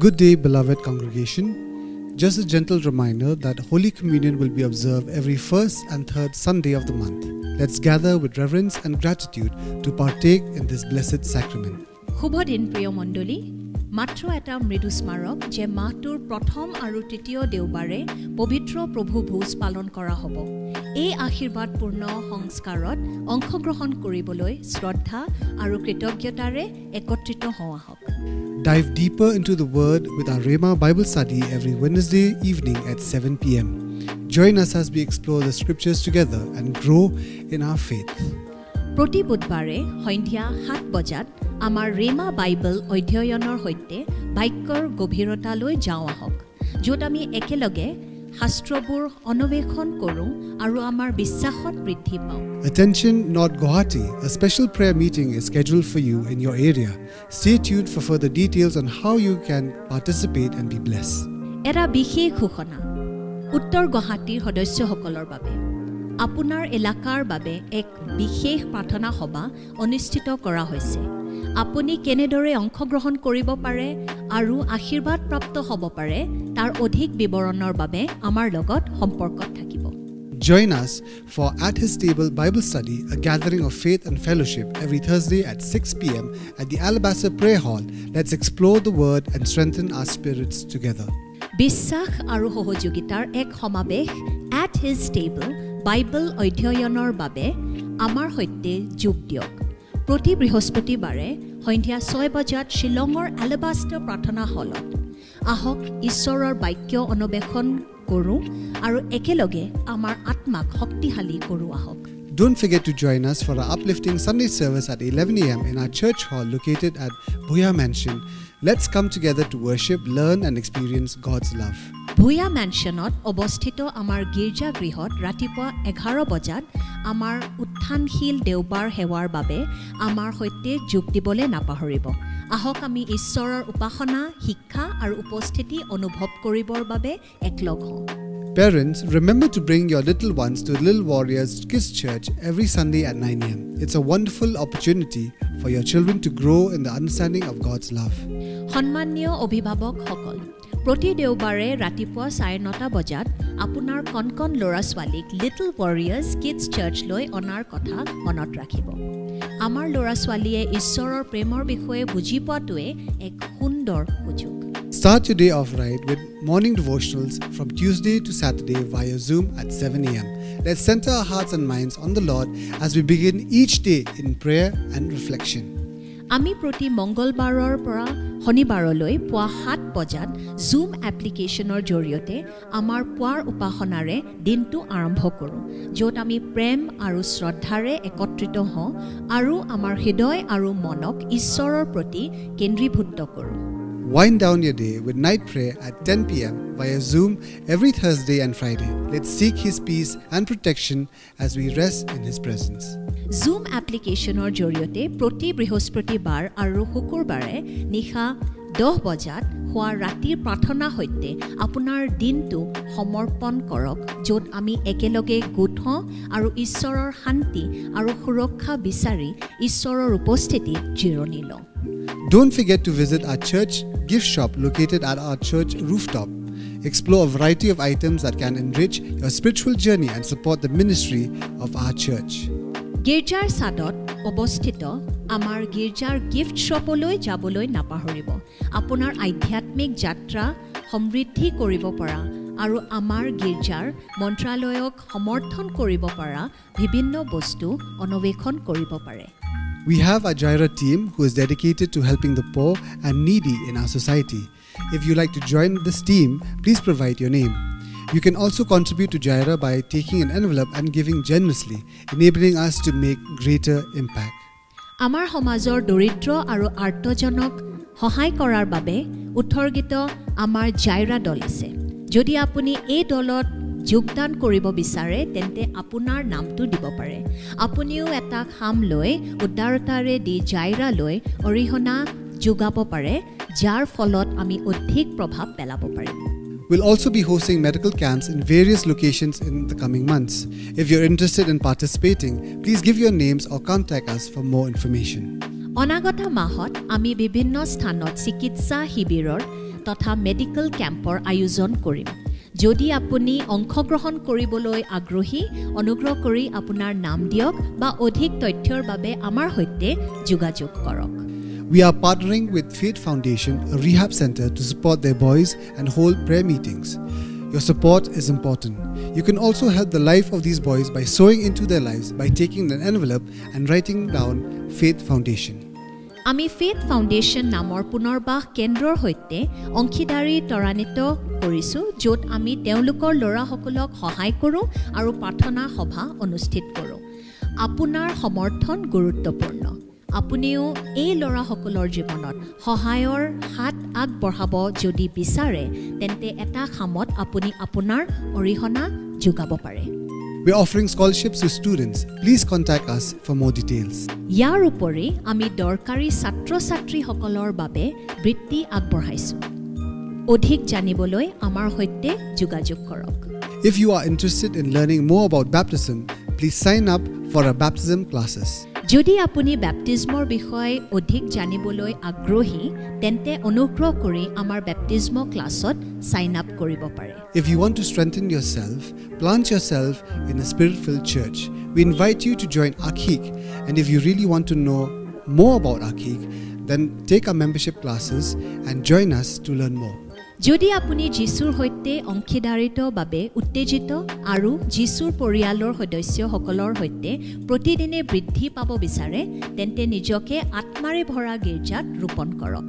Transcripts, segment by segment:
Good day, beloved congregation. Just a gentle reminder that Holy Communion will be observed every first and third Sunday of the month. Let's gather with reverence and gratitude to partake in this blessed sacrament. শুভ দিন প্ৰিয় মণ্ডলী, মাত্ৰ এটা মৃদু স্মাৰক যে মাহটোৰ প্ৰথম আৰু তৃতীয় দেওবাৰে পবিত্ৰ প্ৰভু ভোজ পালন কৰা হ'ব। এই আশীৰ্বাদপূৰ্ণ সংস্কাৰত অংশগ্ৰহণ কৰিবলৈ শ্ৰদ্ধা আৰু কৃতজ্ঞতাৰে একত্ৰিত হওঁ আহক। Dive deeper into the Word with our Rhema Bible study every Wednesday evening at 7 p.m. Join us as we explore the scriptures together and grow in our faith. প্ৰতি বুধবাৰে সন্ধিয়া 7 বজাত আমাৰ ৰেমা বাইবেল অধ্যয়নৰ সৈতে বাক্যৰ গভীৰতালৈ যাওঁ আহক, য'ত আমি একেলগে শাস্ত্ৰবোৰ অন্বেষণ কৰোঁ আৰু আমাৰ বিশ্বাসত বৃদ্ধি পাওঁ। Attention, North Guwahati, a special prayer meeting is scheduled for you in your area. Stay tuned for further details on how you can participate and be blessed. এটা বিশেষ ঘোষণা উত্তৰ গুৱাহাটীৰ সদস্যসকলৰ বাবে। আপোনাৰ এলেকাৰ বাবে এক বিশেষ প্ৰাৰ্থনা সভা অনুষ্ঠিত কৰা হৈছে। আপুনি কেনেদৰে অংশগ্ৰহণ কৰিব পাৰে আৰু আশীৰ্বাদপ্ৰাপ্ত হ'ব পাৰে তাৰ অধিক বিৱৰণৰ বাবে আমাৰ লগত সম্পৰ্কত থাকিব। Join us for At His Table Bible Study, a gathering of faith and fellowship every Thursday at 6 p.m. at the Alabaster Prayer Hall. Let's explore the Word and strengthen our spirits together. বিশ্বাস আৰু সহযোগিতাৰ এক সমাৱেশ At His Table Bible অধ্যয়নৰ বাবে আমাৰ সৈতে যোগ দিয়ক। প্ৰতি বৃহস্পতিবাৰে সন্ধিয়া 6 বজাত শ্বিলঙৰ এলাবাষ্টাৰ প্ৰাৰ্থনা হলত আহক ঈশ্বৰৰ বাক্য অন্বেষণ কৰোঁ আৰু একেলগে আমাৰ আত্মাক শক্তিশালী কৰোঁ আহক। Don't forget to join us for our uplifting Sunday service at 11 a.m. in our church hall located at Bhuya Mansion. Let's come together to worship, learn and experience God's love. Bhuiyan মেনশ্যনত অৱস্থিত আমাৰ গীৰ্জাগৃহত ৰাতিপুৱা 11 বজাত আমাৰ উত্থানশীল দেওবাৰ সেৱাৰ বাবে আমাৰ সৈতে যোগ দিবলৈ নাপাহৰিব। আহক আমি ঈশ্বৰৰ উপাসনা, শিক্ষা আৰু উপস্থিতি অনুভৱ কৰিবৰ বাবে একলগ হওঁ। Parents, remember to bring your little ones to Little Warriors Kids Church every Sunday at 9 a.m. It's a wonderful opportunity for your children to grow in the understanding of God's love. সন্মানীয় অভিভাৱকসকল, প্ৰতি দেওবাৰে ৰাতিপুৱা 9:30 বজাত আপোনাৰ কণ ল'ৰা-ছোৱালীক little warriors kids চাৰ্চলৈ অনাৰ কথা মনত ৰাখিব। আমাৰ ল'ৰা-ছোৱালীয়ে ঈশ্বৰৰ প্ৰেমৰ বিষয়ে বুজি পোৱাটোৱে এক সুন্দৰ সুযোগ। Start your day off right with morning devotionals from Tuesday to Saturday via Zoom at 7 a.m. Let's center our hearts and minds on the Lord as we begin each day in prayer and reflection. আমি প্ৰতি মংগলবাৰৰ পৰা শনিবাৰলৈ পুৱা 7 বজাত zoom এপ্লিকেশ্যনৰ জৰিয়তে আমাৰ পুৱাৰ উপাসনাৰে দিনটো আৰম্ভ কৰোঁ, য'ত আমি প্ৰেম আৰু শ্ৰদ্ধাৰে একত্ৰিত হওঁ আৰু আমাৰ হৃদয় আৰু মনক ঈশ্বৰৰ প্ৰতি কেন্দ্ৰীভূত কৰোঁ। Wind down your day with night prayer at 10 p.m. via Zoom every Thursday and Friday. Let's seek His peace and protection as we rest in His presence. Zoom এপ্লিকেশ্যনৰ জৰিয়তে প্ৰতি বৃহস্পতিবাৰ আৰু শুকুৰবাৰে নিশা 10 বজাত হোৱা ৰাতিৰ প্ৰাৰ্থনাৰ সৈতে আপোনাৰ দিনটো সমৰ্পণ কৰক, য'ত আমি একেলগে গোট হওঁ আৰু ঈশ্বৰৰ শান্তি আৰু সুৰক্ষা বিচাৰি ঈশ্বৰৰ উপস্থিতিত জিৰণি লওঁ। Don't forget to visit our church gift shop located at our church rooftop. Explore a variety of items that can enrich your spiritual journey and support the ministry of our church. গীৰ্জাৰ ছাদত অৱস্থিত আমাৰ গীৰ্জাৰ gift শ্বপলৈ যাবলৈ নাপাহৰিব। আপোনাৰ আধ্যাত্মিক যাত্ৰা সমৃদ্ধি কৰিব পৰা আৰু আমাৰ গীৰ্জাৰ মন্ত্ৰালয়ক সমৰ্থন কৰিব পৰা বিভিন্ন বস্তু অন্বেষণ কৰিব পাৰে। We have a Jaira team who is dedicated to helping the poor and needy in our society. If you like to join this team, please provide your name. You can also contribute to Jaira by taking an envelope and giving generously, enabling us to make greater impact. আমাৰ সমাজৰ দৰিদ্ৰ আৰু আৰ্তজনক সহায় কৰাৰ বাবে উৎসৰ্গিত আমাৰ জাইৰা দল আছে। যদি আপুনি এই দলত যোগদান কৰিব বিচাৰে তেন্তে আপোনাৰ নামটো দিব পাৰে। আপুনিও এটা খাম লৈ উদাৰতাৰে দি জাইৰালৈ অৰিহণা যোগাব পাৰে, যাৰ ফলত আমি অধিক প্ৰভাৱ পেলাব পাৰিম। We'll also be hosting medical camps in various locations in the coming months. If you're interested in participating, please give your names or contact us for more information. অনাগত মাহত আমি বিভিন্ন স্থানত চিকিৎসা শিবিৰৰ তথা মেডিকেল কেম্পৰ আয়োজন কৰিম। যদি আপুনি অংশগ্ৰহণ কৰিবলৈ আগ্ৰহী, অনুগ্ৰহ কৰি আপোনাৰ নাম দিয়ক বা অধিক তথ্যৰ বাবে আমাৰ সৈতে যোগাযোগ কৰক। We are partnering with Faith Foundation, a rehab center, to support their boys and hold prayer meetings. Your support is important. You can also help the life of these boys by sowing into their lives by taking an envelope and writing down Faith Foundation. আমি faith foundation নামৰ পুনৰ্বাস কেন্দ্ৰৰ সৈতে অংশীদাৰী ত্বৰান্বিত কৰিছোঁ, য'ত আমি তেওঁলোকৰ ল'ৰাসকলক সহায় কৰোঁ আৰু প্ৰাৰ্থনা সভা অনুষ্ঠিত কৰোঁ। আপোনাৰ সমৰ্থন গুৰুত্বপূৰ্ণ। আপুনিও এই ল'ৰাসকলৰ জীৱনত সহায়ৰ হাত আগবঢ়াব যদি বিচাৰে, তেন্তে এটা খামত আপুনি আপোনাৰ অৰিহণা যোগাব পাৰে। We are offering scholarships to students. Please contact us for more details. ইয়াৰ উপৰি আমি দৰকাৰী ছাত্ৰ-ছাত্ৰীসকলৰ বাবে বৃত্তি আগবঢ়াইছোঁ। অধিক জানিবলৈ আমাৰ সৈতে যোগাযোগ কৰক। If you are interested in learning more about baptism, please sign up for our baptism classes. যদি আপুনি বেপ্টিজমৰ বিষয়ে অধিক জানিবলৈ আগ্ৰহী, তেন্তে অনুগ্ৰহ কৰি আমাৰ বেপ্টিজম ক্লাছত সাইন আপ কৰিব পাৰে। If you want to strengthen yourself, plant yourself in a spirit-filled church, we invite you to join Akhik. And if you really want to know more about Akhik, then take our membership classes and join us to learn more. যদি আপুনি যীশুৰ সৈতে অংশীদাৰিত্বৰ বাবে উত্তেজিত আৰু যীশুৰ পৰিয়ালৰ সদস্যসকলৰ সৈতে প্ৰতিদিনে বৃদ্ধি পাব বিচাৰে, তেন্তে নিজকে আত্মাৰে ভৰা গীৰ্জাত ৰোপণ কৰক।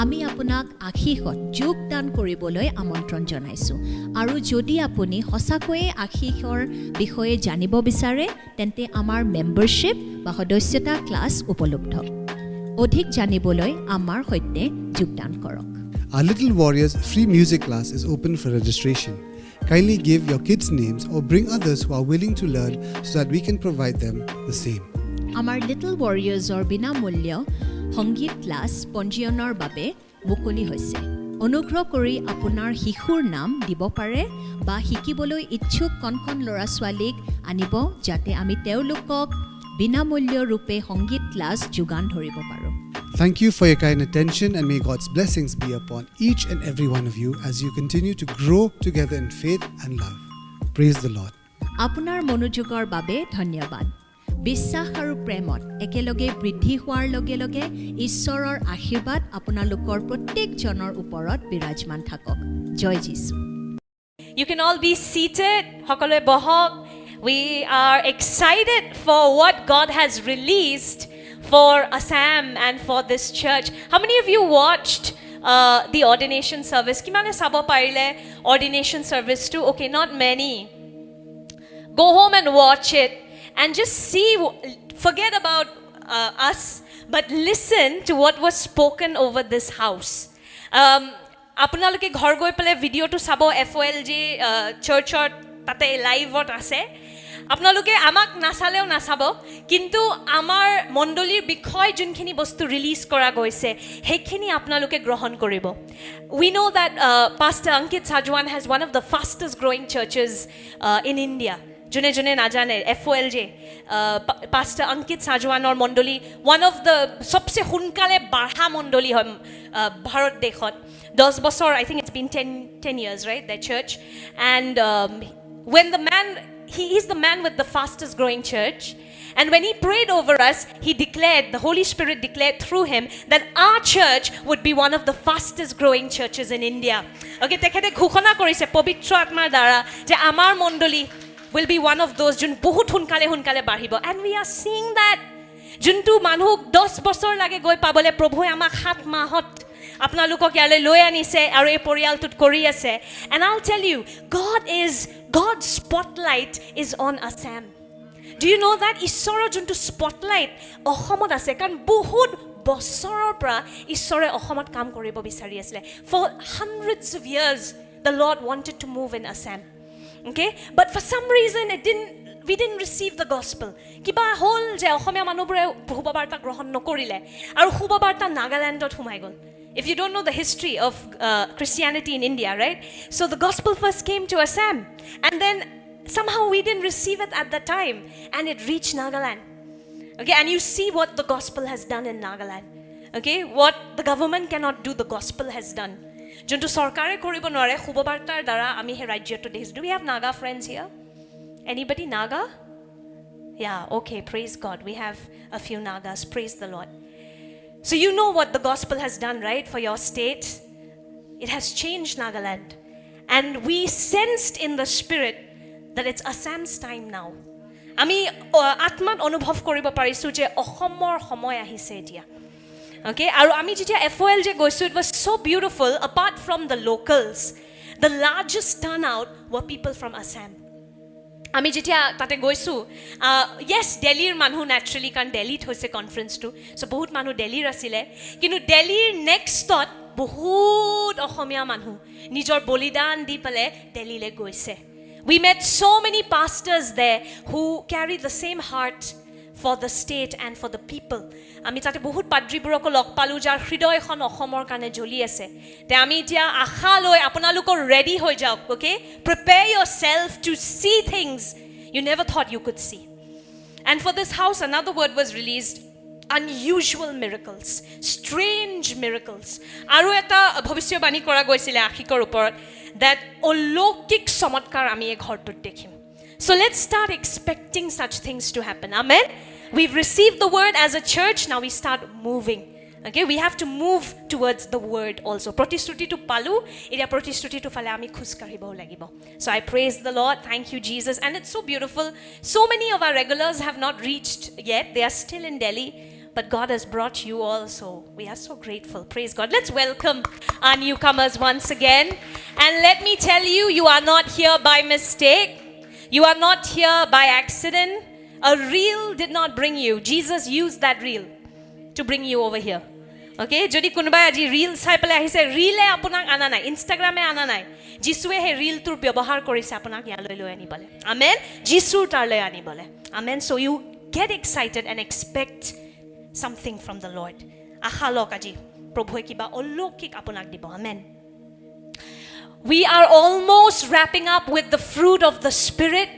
আমি আপোনাক আশীষত যোগদান কৰিবলৈ আমন্ত্ৰণ জনাইছোঁ। আৰু যদি আপুনি সঁচাকৈয়ে আশীষৰ বিষয়ে জানিব বিচাৰে, তেন্তে আমাৰ মেম্বাৰশ্বিপ বা সদস্যতা ক্লাছ উপলব্ধ। অধিক জানিবলৈ আমাৰ সৈতে যোগদান কৰক। Our Little Warriors free music class is open for registration. Kindly give your kids' names or bring others who are willing to learn so that we can provide them the same. আমাৰ little ৱাৰিয়াৰ্ছৰ বিনামূল্য সংগীত class পঞ্জীয়নৰ বাবে মুকলি হৈছে। অনুগ্ৰহ কৰি আপোনাৰ শিশুৰ নাম দিব পাৰে বা শিকিবলৈ ইচ্ছুক কণ ল'ৰা-ছোৱালীক আনিব, যাতে আমি তেওঁলোকক বিনামূল্য ৰূপে সংগীত ক্লাছ যোগান ধৰিব পাৰোঁ। Thank you for your kind attention, and may God's blessings be upon each and every one of you as you continue to grow together in faith and love. Praise the Lord. আপোনাৰ মনোযোগৰ বাবে ধন্যবাদ। বিশ্বাস আৰু প্ৰেমত একেলগে বৃদ্ধি হোৱাৰ লগে লগে ঈশ্বৰৰ আশীৰ্বাদ আপোনালোকৰ প্ৰত্যেকজনৰ ওপৰত বিৰাজমান থাকক। জয় যীশু। You can all be seated. Hokolwe bohok. We are excited for what God has released for Assam and for this church. How many of you watched the ordination service? Kimane sabo parile ordination service too? Okay, not many. Go home and watch it and just see, forget about us, but listen to what was spoken over this house. আপোনালোকে ঘৰ গৈ পেলাই ভিডিঅ'টো চাব, FOLG চাৰ্চত তাতে লাইভত আছে। আপোনালোকে আমাক নাচালেও নাচাব, কিন্তু আমাৰ মণ্ডলীৰ বিষয় যোনখিনি বস্তু ৰিলিজ কৰা গৈছে সেইখিনি আপোনালোকে গ্ৰহণ কৰিব। We know that Pastor Ankit Sajwan has one of the fastest growing churches in India. যোনে যোনে নাজানে, FOLJ Pastor Ankit Sajwanৰ মণ্ডলী one of the সবচে সোনকালে বাঢ়া মণ্ডলী হয় ভাৰত দেশত। 10 বছৰ, I think it's been 10 years, right, that church. And when the man, he is the man with the fastest growing church, and when he prayed over us, he declared, the Holy Spirit declared through him that our church would be one of the fastest growing churches in India. Okay, tekhete ghoshona korise pavitra atmar dara je amar mondoli will be one of those jun bahut hunkale bahibo, and we are seeing that juntu manhu 10 বছৰ লাগে গৈ পাবলে প্ৰভুৱে আমাক 7 মাহত আপোনালোকক ইয়ালৈ লৈ আনিছে আৰু এই পৰিয়ালটোত কৰি আছে। And I'll tell you, God's spotlight is on Assam. Do you know that ঈশ্বৰৰ যোনটো spotlight অসমত আছে, কাৰণ বহুত বছৰৰ পৰা ঈশ্বৰে অসমত কাম কৰিব বিচাৰি আছিলে। For hundreds of years the Lord wanted to move in Assam. Okay, but for some reason we didn't receive the gospel. কিবা হল যে অসমীয়া মানুহবোৰে শুভবাৰ্তা গ্ৰহণ নকৰিলে আৰু শুভবাৰ্তা নাগালেণ্ডত সোমাই গ'ল। If you don't know the history of Christianity in India, right? So the gospel first came to Assam, and then somehow we didn't receive it at the time, and it reached Nagaland. Okay, and you see what the gospel has done in Nagaland. Okay, what the government cannot do, the gospel has done. যোনটো চৰকাৰে কৰিব নোৱাৰে শুভবাৰ্তাৰ দ্বাৰা আমি সেই ৰাজ্যটো দেখিছোঁ. Do we have Naga friends here? Anybody Naga? Yeah, okay, praise God. We have a few Nagas. Praise the Lord. So you know what the gospel has done, right, for your state? It has changed Nagaland. And we sensed in the spirit that it's Assam's time now. আমি আত্মাত অনুভৱ কৰিব পাৰিছোঁ যে অসমৰ সময় আহিছে এতিয়া. Okay, আৰু আমি যেতিয়া FOL যে গৈছোঁ, it was so beautiful. Apart from the locals, the largest turnout were people from Assam. আমি যেতিয়া তাতে গৈছোঁ, yes, দিল্লীৰ মানুহ নেচাৰেলি, কাৰণ দিল্লীত হৈছে কনফাৰেন্সটো, চ' বহুত মানুহ দিল্লীৰ আছিলে, কিন্তু দিল্লীৰ নেক্সটত বহুত অসমীয়া মানুহ নিজৰ বলিদান দি পেলাই দিল্লীলৈ গৈছে. We met so many pastors there who carry the same heart for the state and for the people. আমি তাতে বহুত পাদ্ৰীবোৰকো লগ পালোঁ যাৰ হৃদয়খন অসমৰ কাৰণে জ্বলি আছে. তে আমি এতিয়া আশা লৈ আপোনালোকৰ ৰেডি হৈ যাওক. Okay, prepare yourself to see things you never thought you could see. And for this house, another word was released: unusual miracles, strange miracles. Aru eta bhavishyabani kora goisile akhikor upor that oloukik chamatkar ami ei ghortut dekhim. So let's start expecting such things to happen. Amen. We've received the word as a church, now we start moving. Okay, we have to move towards the word also. Protishruti to palu, idia protishruti to fale ami khus karibo lagibo. So I praise the Lord. Thank you, Jesus. And it's so beautiful. So many of our regulars have not reached yet. They are still in Delhi, but God has brought you all, so we are so grateful. Praise God. Let's welcome our newcomers once again. And let me tell you, you are not here by mistake. You are not here by accident. A reel did not bring you. Jesus used that reel to bring you over here. Okay, jodi kunubai aji reel sai pele ahise, reel e apunak ana nai, Instagram e ana nai, jisue he reel tur byabahar korise apunak yaloi loi anibole. Amen. Jisu tar loi anibole. Amen. So you get excited and expect something from the Lord. Akha lok aji prabhue kiba oloukik apunak dibo. Amen. We are almost wrapping up with the fruit of the Spirit.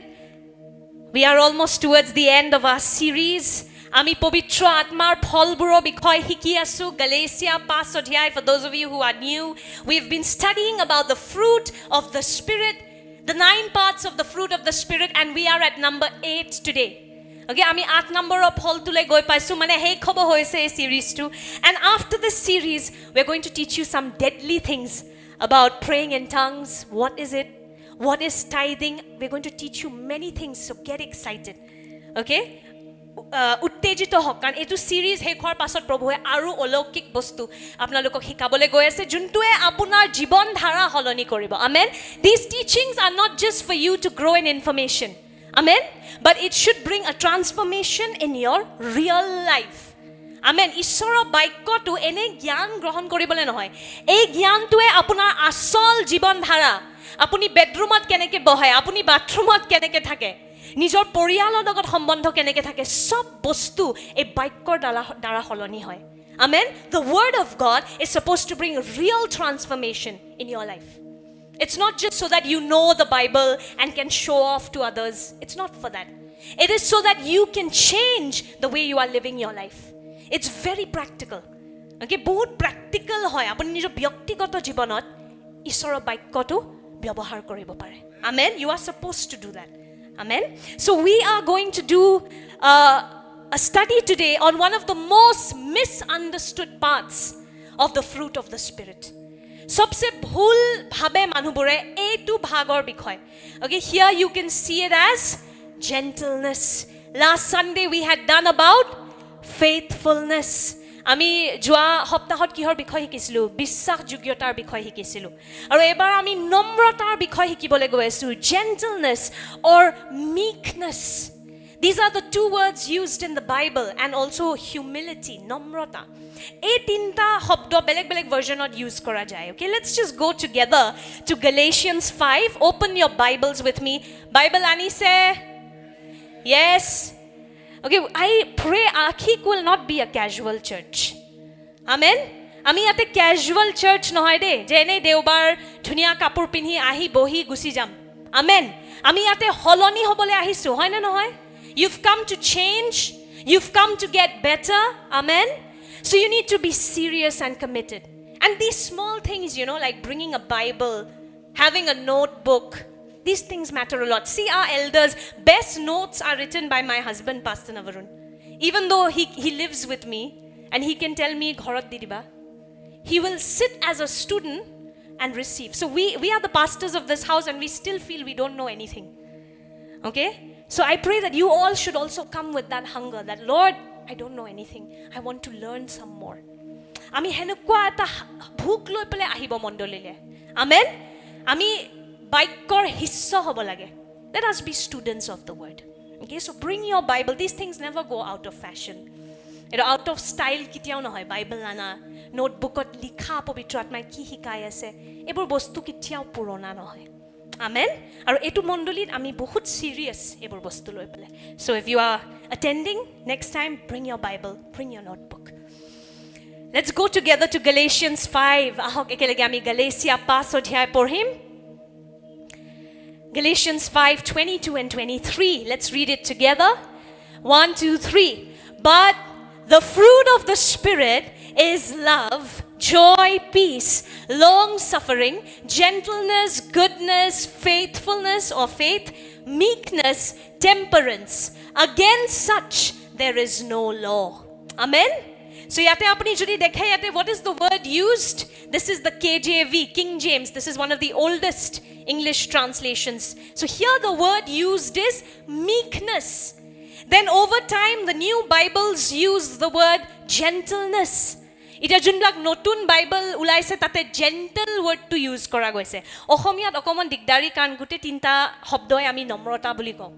We are almost towards the end of our series. Ami povitra atmar pholburo bikhoy hiki asu, Galatia 5 adhyay. For those of you who are new, we've been studying about the fruit of the Spirit, the 9 parts of the fruit of the Spirit, and we are at number 8 today. Okay, ami 8 number of phol tule goi paisu, mane hei khobo hoise ei series tu. And after this series, we're going to teach you some deadly things about praying in tongues. What is it? What is tithing? We're going to teach you many things, so get excited. Okay? উত্তেজিত হওক, কাৰণ এইটো series শেষ হোৱাৰ পাছত প্ৰভুৱে আৰু অলৌকিক বস্তু আপোনালোকক শিকাবলৈ গৈ আছে, যোনটোৱে আপোনাৰ জীৱন ধাৰা সলনি কৰিব. Amen. These teachings are not just for you to grow in information. Amen. But it should bring a transformation in your real life. Amen. ঈশ্বৰৰ বাক্যটো এনে জ্ঞান গ্ৰহণ কৰিবলৈ নহয়, এই জ্ঞানটোৱে আপোনাৰ আচল জীৱন ধাৰা, আপুনি বেডৰুমত কেনেকৈ বহে, আপুনি বাথৰুমত কেনেকৈ থাকে, নিজৰ পৰিয়ালৰ লগত সম্বন্ধ কেনেকৈ থাকে, সব বস্তু এই বাক্যৰ দ্বাৰা সলনি হয়. Amen. The word of God is supposed to bring real transformation in your life. It's not just so that you know the Bible and can show off to others. It's not for that. It is so that you can change the way you are living your life. It's very practical. Okay, বহুত practical হয়. আপুনি নিজৰ ব্যক্তিগত জীৱনত ঈশ্বৰৰ বাক্যটো ব্যৱহাৰ কৰিব পাৰে. Amen. You are supposed to do that. Amen. So we are going to do a study today on one of the most misunderstood parts of the fruit of the Spirit. Sobse bhul bhabe manubore eitu bhagor bikhoy. Okay, here you can see it as gentleness. Last Sunday we had done about faithfulness. আমি যোৱা সপ্তাহত কিহৰ বিষয় শিকিছিলোঁ? বিশ্বাসযোগ্যতাৰ বিষয় শিকিছিলোঁ. আৰু এবাৰ আমি নম্ৰতাৰ বিষয় শিকিবলৈ গৈ আছোঁ, gentleness or meekness. These are the 2 words used in the Bible, and also humility, নম্ৰতা. এই তিনিটা শব্দ বেলেগ বেলেগ ভাৰ্জনত ইউজ কৰা যায়. Okay, let's just go together to Galatians 5. Open your Bibles with me. Bible আনিছে? Yes. Okay, I pray Akhik will not be a casual church. Amen. আমি ইয়াতে casual church নহয় দে, যে এনেই দেওবাৰ ধুনীয়া কাপোৰ পিন্ধি আহি বহি গুচি যাম. Amen. আমি ইয়াতে হলনি হ'বলৈ আহিছোঁ, হয় নে নহয়? You've come to change. You've come to get better. Amen. So you need to be serious and committed. And these small things, like bringing a Bible, having a notebook, these things matter a lot. See, our elders, best notes are written by my husband, Pastor Navarun. Even though he lives with me and he can tell me, "Ghorat di diba," he will sit as a student and receive. So we are the pastors of this house and we still feel we don't know anything. Okay? So I pray that you all should also come with that hunger, that Lord, I don't know anything. I want to learn some more. আমি হেনেকুৱা এটা ভোক লৈ পেলাই আহিব মণ্ডলীলে। Amen? আমি বাক্যৰ হিস্য হ'ব লাগে। Let us be students of the word. Okay, so bring your Bible. These things never go out of fashion. Out of style কেতিয়াও নহয়। বাইবেল আনা, নোটবুকত লিখা পবিত্ৰ আত্মাই কি শিকাই আছে, এইবোৰ বস্তু কেতিয়াও পুৰণা নহয়। আমেন? আৰু এইটো মণ্ডলীত আমি বহুত চিৰিয়াছ এইবোৰ বস্তু লৈ পেলাই। So if you are attending, next time, bring your Bible, bring your notebook. Let's go together to Galatians 5. Ahok ekelege ami Galatia 5 অধ্যায় পঢ়িম। Galatians 5:22 and 23. Let's read it together. 1, 2, 3. But the fruit of the Spirit is love, joy, peace, long-suffering, gentleness, goodness, faithfulness or faith, meekness, temperance. Against such there is no law. Amen? So yate apni jodi dekhe yate what is the word used? This is the KJV, King James. This is one of the oldest English translations. So here the word used is meekness. Then over time the new Bibles use the word gentleness. Ita junlak notun Bible ulaise tate gentle word to use kora goise. Ohomiyat okomon digdari kan gute tinta hobdoi ami nomrota boli ko.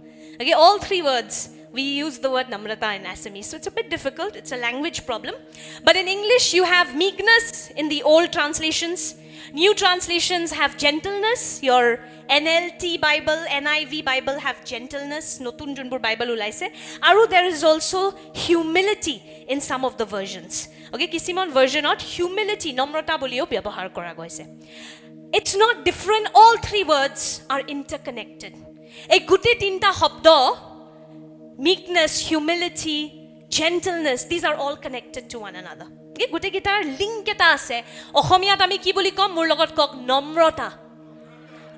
Okay, all three words. We use the word namrata in Assamese, so it's a bit difficult. It's a language problem. But in English, you have meekness in the old translations. New translations have gentleness. Your NLT Bible, NIV Bible have gentleness. Notun junbur Bible ulaise. Aru there is also humility in some of the versions. Okay, kisimon version not humility, namrata bolio byabahar kora goise. It's not different. All three words are interconnected. Ei gute tinta hobdo, meekness, humility, gentleness, these are all connected to one another. Okay, gute gitar link eta ase. Ohomiyat ami ki boli kom mur logot kok nomrota.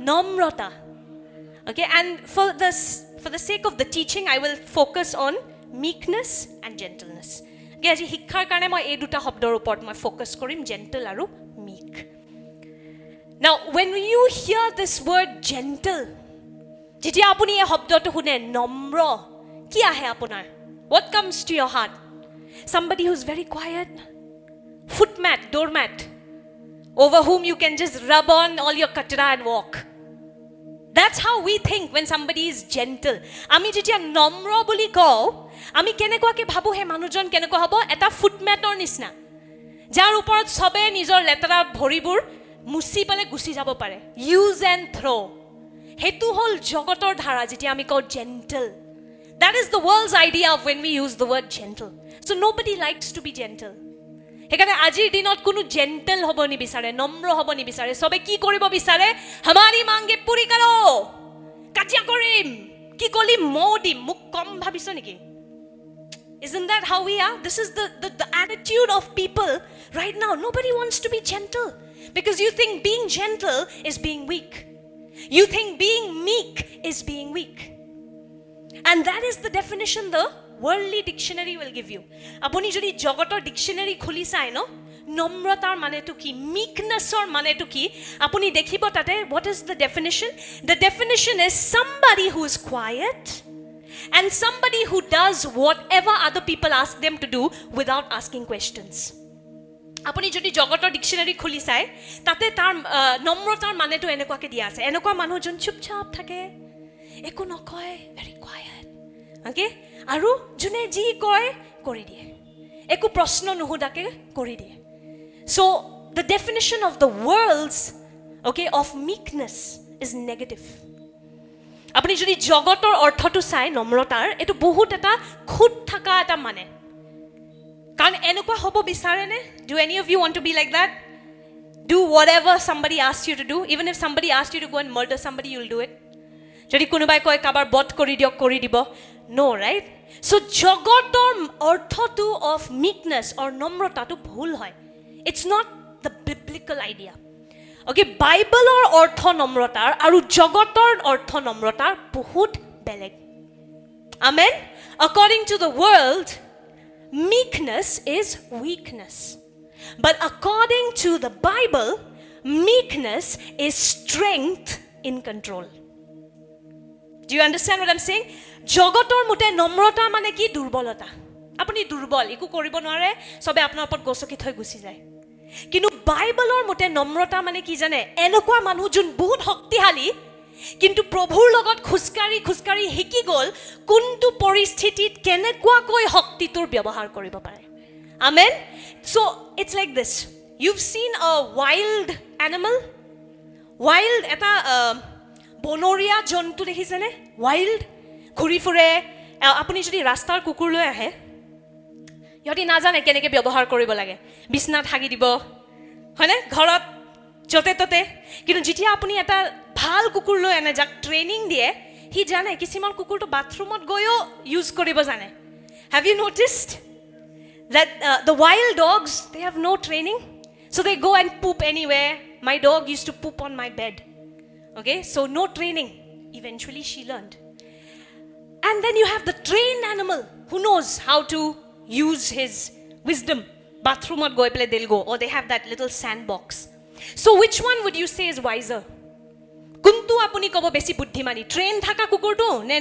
Nomrota. Okay, and for the sake of the teaching I will focus on meekness and gentleness. Okay, aji hikkar karone moi ei duta hobdor upor moi focus korim, gentle aru meek. Now when you hear this word gentle, jetia apuni ei hobdotu hune nomro, কি আহে আপোনাৰ? What comes to your heart? Somebody who's very quiet, footmat, doormat, over whom you can just rub on all your kachra and walk. That's how we think when somebody is gentle. আমি যেতিয়া নম্ৰ বুলি কওঁ, আমি কেনেকুৱাকে ভাবো হে মানুহজন কেনেকুৱা হ'ব? এটা ফুটমেটৰ নিচিনা, যাৰ ওপৰত সবে নিজৰ লেতেৰা ভৰিবোৰ মুচি পেলাই গুচি যাব পাৰে। Use and throw'. সেইটো হ'ল জগতৰ ধাৰা যেতিয়া আমি কওঁ gentle. That is the world's idea of when we use the word gentle. So nobody likes to be gentle. Hekane ajir dinot kono gentle hobo ni bisare, nomro hobo ni bisare. Sobe ki koribo bisare? Hamari mange puri karo. Kachia korim. Ki koli modi muk kom bhabiso niki? Isn't that how we are? This is the attitude of people right now. Nobody wants to be gentle because you think being gentle is being weak. You think being meek is being weak. And that is the definition the worldly dictionary will give you. Apuni jodi jogotor dictionary khuli sai no, nomratar mane to ki, meekness or mane to ki, apuni dekhibo tate what is the definition? The definition is somebody who is quiet and somebody who does whatever other people ask them to do without asking questions. Apuni jodi jogotor dictionary khuli sai tate tar nomratar mane to enekwa ke dia ase, enekwa manu jon chupchap thake, eko nokoy, very quiet. Okay, aru june ji koy kori die, eku proshno nuhudake kori die. So the definition of the world's, okay, of meekness is negative. Apuni jodi jogotor ortho tu sai nomrotar, etu bahut eta khut thaka eta mane, karon enekwa hobo bisare ne? Do any of you want to be like that? Do whatever somebody asks you to do, even if somebody asks you to go and murder somebody, you'll do it. Jodi kunubai koy kabar bot kori diok kori dibo. No, right? So jogotor ortho tu of meekness or nomrota tu bhul hoy. It's not the biblical idea. Okay, Bible-or ortho nomrotar aru jogotor ortho nomrotar bahut beleg. Amen? According to the world, meekness is weakness. But according to the Bible, meekness is strength in control. Do you understand what I'm saying? Jogotor mute nomrota mane ki durbolota. Apuni durbol, iku koribo nware, sobe apnar opor gosokit hoy gusi jay. Kintu Bible-or mute nomrota mane ki jane? Enokwa manu jun bahut শক্তিশালী কিন্তু প্ৰভুৰ লগত খুস্কাৰি Hicky গল কোনটো পৰিস্থিতিত কেনেকুৱাকৈ শক্তিটোৰ ব্যৱহাৰ কৰিব পাৰে amen so it's like this you've seen a wild animal wild এটা বনৰীয়া জন্তু দেখিছেনে wild ঘূৰি ফুৰে আপুনি যদি ৰাস্তাৰ কুকুৰ লৈ আহে ইহঁতি নাজানে কেনেকৈ ব্যৱহাৰ কৰিব লাগে বিছনাত হাগি দিব হয়নে ঘৰত যতে ততে কিন্তু যেতিয়া আপুনি এটা ভাল কুকুৰ লৈ আনে যাক ট্ৰেইনিং দিয়ে হি জানে কিছুমান কুকুৰটো বাথৰুমত গৈও ইউজ কৰিব জানে have you noticed that the wild dogs they have no training so they go and poop anywhere my dog used to poop on my bed okay so no training eventually she learned and then you have the trained animal who knows how to use his wisdom bathroomot goi pele they'll go or they have that little sandbox so which one would you say is wiser kuntu apuni kobo beshi buddhimani train thaka kukurtu ne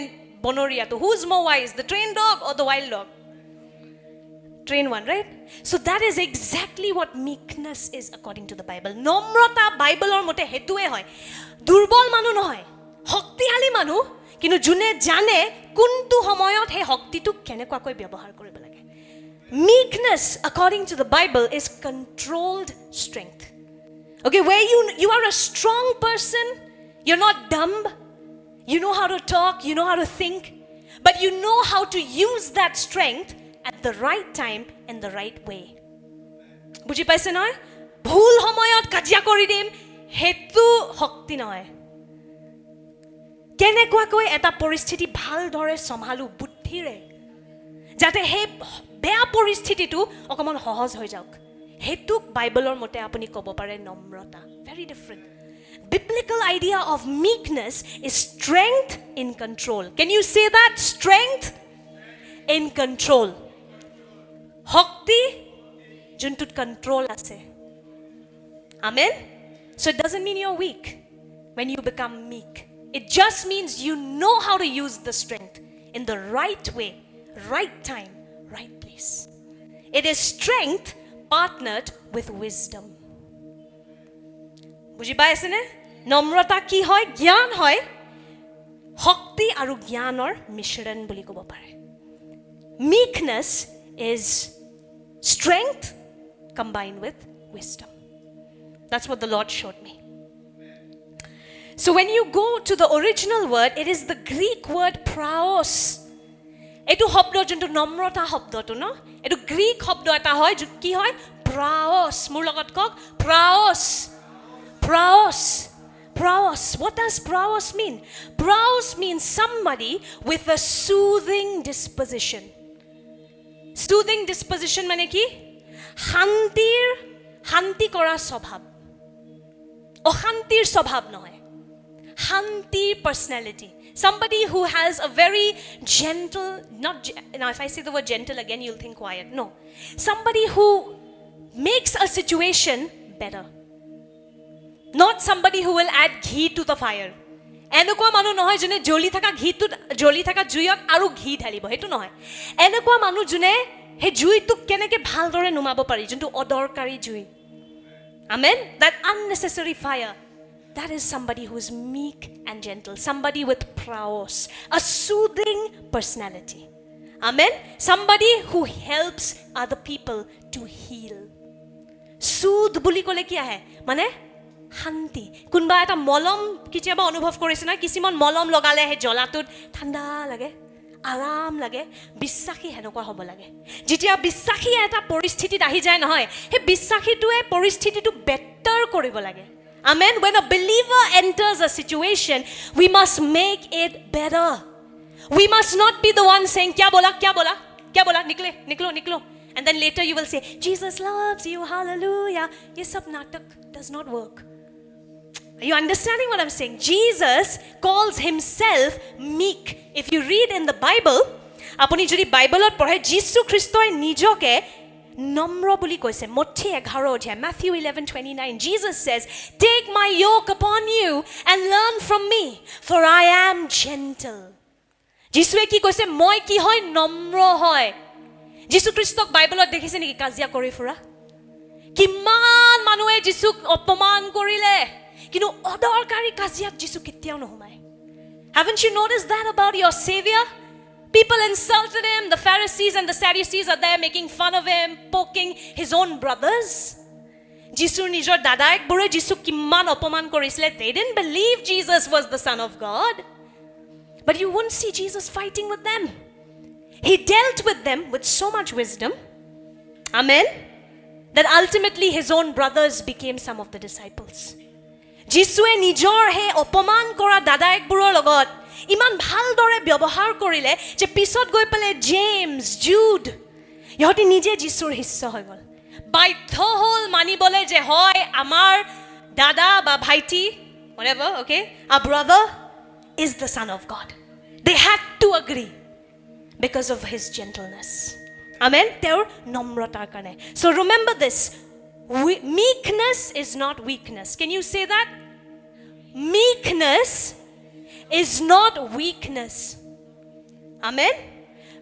bonoria to who's more wise the trained dog or the wild dog train one right so that is exactly what meekness is according to the bible nomrata bible or mote hetue hoy durbol manu nohoy শক্তিশালী manu kinu june jane kuntu homoyot he shakti tu kenekwa koi byabahar koribo lage meekness according to the bible is controlled strength okay where you are a strong person you're not dumb you know how to talk you know how to think but you know how to use that strength at the right time and the right way বুজি পাইছে নহয় ভুল সময়ত কাজিয়া কৰি দিম হেতু শক্তি নহয় কেনেকুৱাকৈ এটা পৰিস্থিতি ভাল ধৰে সম্ভালু বুদ্ধিৰে যাতে হে বেয়া পৰিস্থিতিটো অকমান সহজ হৈ যাওক হেতু বাইবেলৰ মতে আপুনি ক'ব পাৰে নম্ৰতা very different biblical idea of meekness is strength in control can you say that strength in control শক্তি যোনটোত control আছে amen so it doesn't mean you're weak when you become meek it just means you know how to use the strength in the right way right time right place it is strength partnered with wisdom বুজি পাইছেনে নম্ৰতা কি হয় জ্ঞান হয় শক্তি আৰু জ্ঞানৰ মিশ্ৰণ বুলি ক'ব পাৰে meekness is strength combined with wisdom that's what the lord showed me so when you go to the original word it is the greek word praos etu শব্দ যোনটো নম্ৰতা শব্দটো ন এটো গ্ৰীক শব্দ এটা হয় কি হয় praos মোৰ লগত cock praos what does praos mean praos means somebody with a soothing disposition মানে কি শান্তি কৰা স্বভাৱ অশান্তিৰ স্বভাৱ নহয় শান্তি personality somebody who has a very gentle now if I say the word gentle again you'll think quiet no somebody who makes a situation better not somebody who will add ghee to the fire এনেকুৱা মানুহ নহয় জনে জ্বলি থকা জুইত আৰু ঘি ঢালিব হেতু নহয় এনেকুৱা মানুহ জনে হে জুইটো কেনেকে ভালদৰে নুমাব পাৰি যোনটো অদৰকাৰী জুই amen that unnecessary fire that is somebody who is meek and gentle somebody with praos a soothing personality amen somebody who helps other people to heal soothe বুলি ক'লে কি আহে মানে শান্তি কোনবা এটা মলম কিবা অনুভৱ কৰিছে না কিছুমান মলম লগালে হে জলাটোত ঠাণ্ডা লাগে আৰাম লাগে বিশ্বাসী হেনকুৱা হ'ব লাগে যেতিয়া বিশ্বাসী এটা পৰিস্থিতিত আহি যায় নহয় হে বিশ্বাসীটোৱে পৰিস্থিতিটো বেটাৰ কৰিব লাগে amen when a believer enters a situation we must make it better we must not be the one saying kya bola niklo And then later you will say, Jesus loves you, hallelujah. Ye sab natak does not work. Are you understanding what I'm saying? Jesus calls himself meek. If you read in the Bible, apuni jodi Bible ot porhe Jisu Christoi nijoke নম্ৰ বুলি কৈছে মঠি 11 অধ্যায় Matthew 11:29 Jesus says, take my yoke upon you and learn from me, for I am gentle. যিশুৱে কি কৈছে মই কি হয় নম্ৰ হয় যিশু খ্ৰীষ্টক বাইবেলত দেখিছে নেকি কাজিয়া কৰি ফুৰা কিমান মানুহে যিশুক অপমান কৰিলে কিন্তু অদৰকাৰী কাজিয়াত যিশু কেতিয়াও নহমায় Haven't you noticed that about your savior? People insulted him. The Pharisees and the Sadducees are there making fun of him, poking his own brothers. Jisur nijor dadaik bore Jisu kimman opoman korisle. They didn't believe Jesus was the Son of God. But you wouldn't see Jesus fighting with them. He dealt with them with so much wisdom. Amen. That ultimately his own brothers became some of the disciples. Jisue nijor he opoman kora dadaik buro logot. ইমান ভালদৰে ব্যৱহাৰ কৰিলে যে পিছত গৈ পেলে James Jude ইহঁতি নিজে যিশুৰ শিষ্য হৈ গল বাধ্য হল মানিবলে যে হয় আমাৰ দাদা বা ভাইটি whatever okay our brother is the son of God. They had to agree because of his gentleness. Amen. তেওঁৰ নম্ৰতাৰ কাৰণে. So remember this. Meekness is not weakness. Can you say that? Meekness is not weakness. Amen.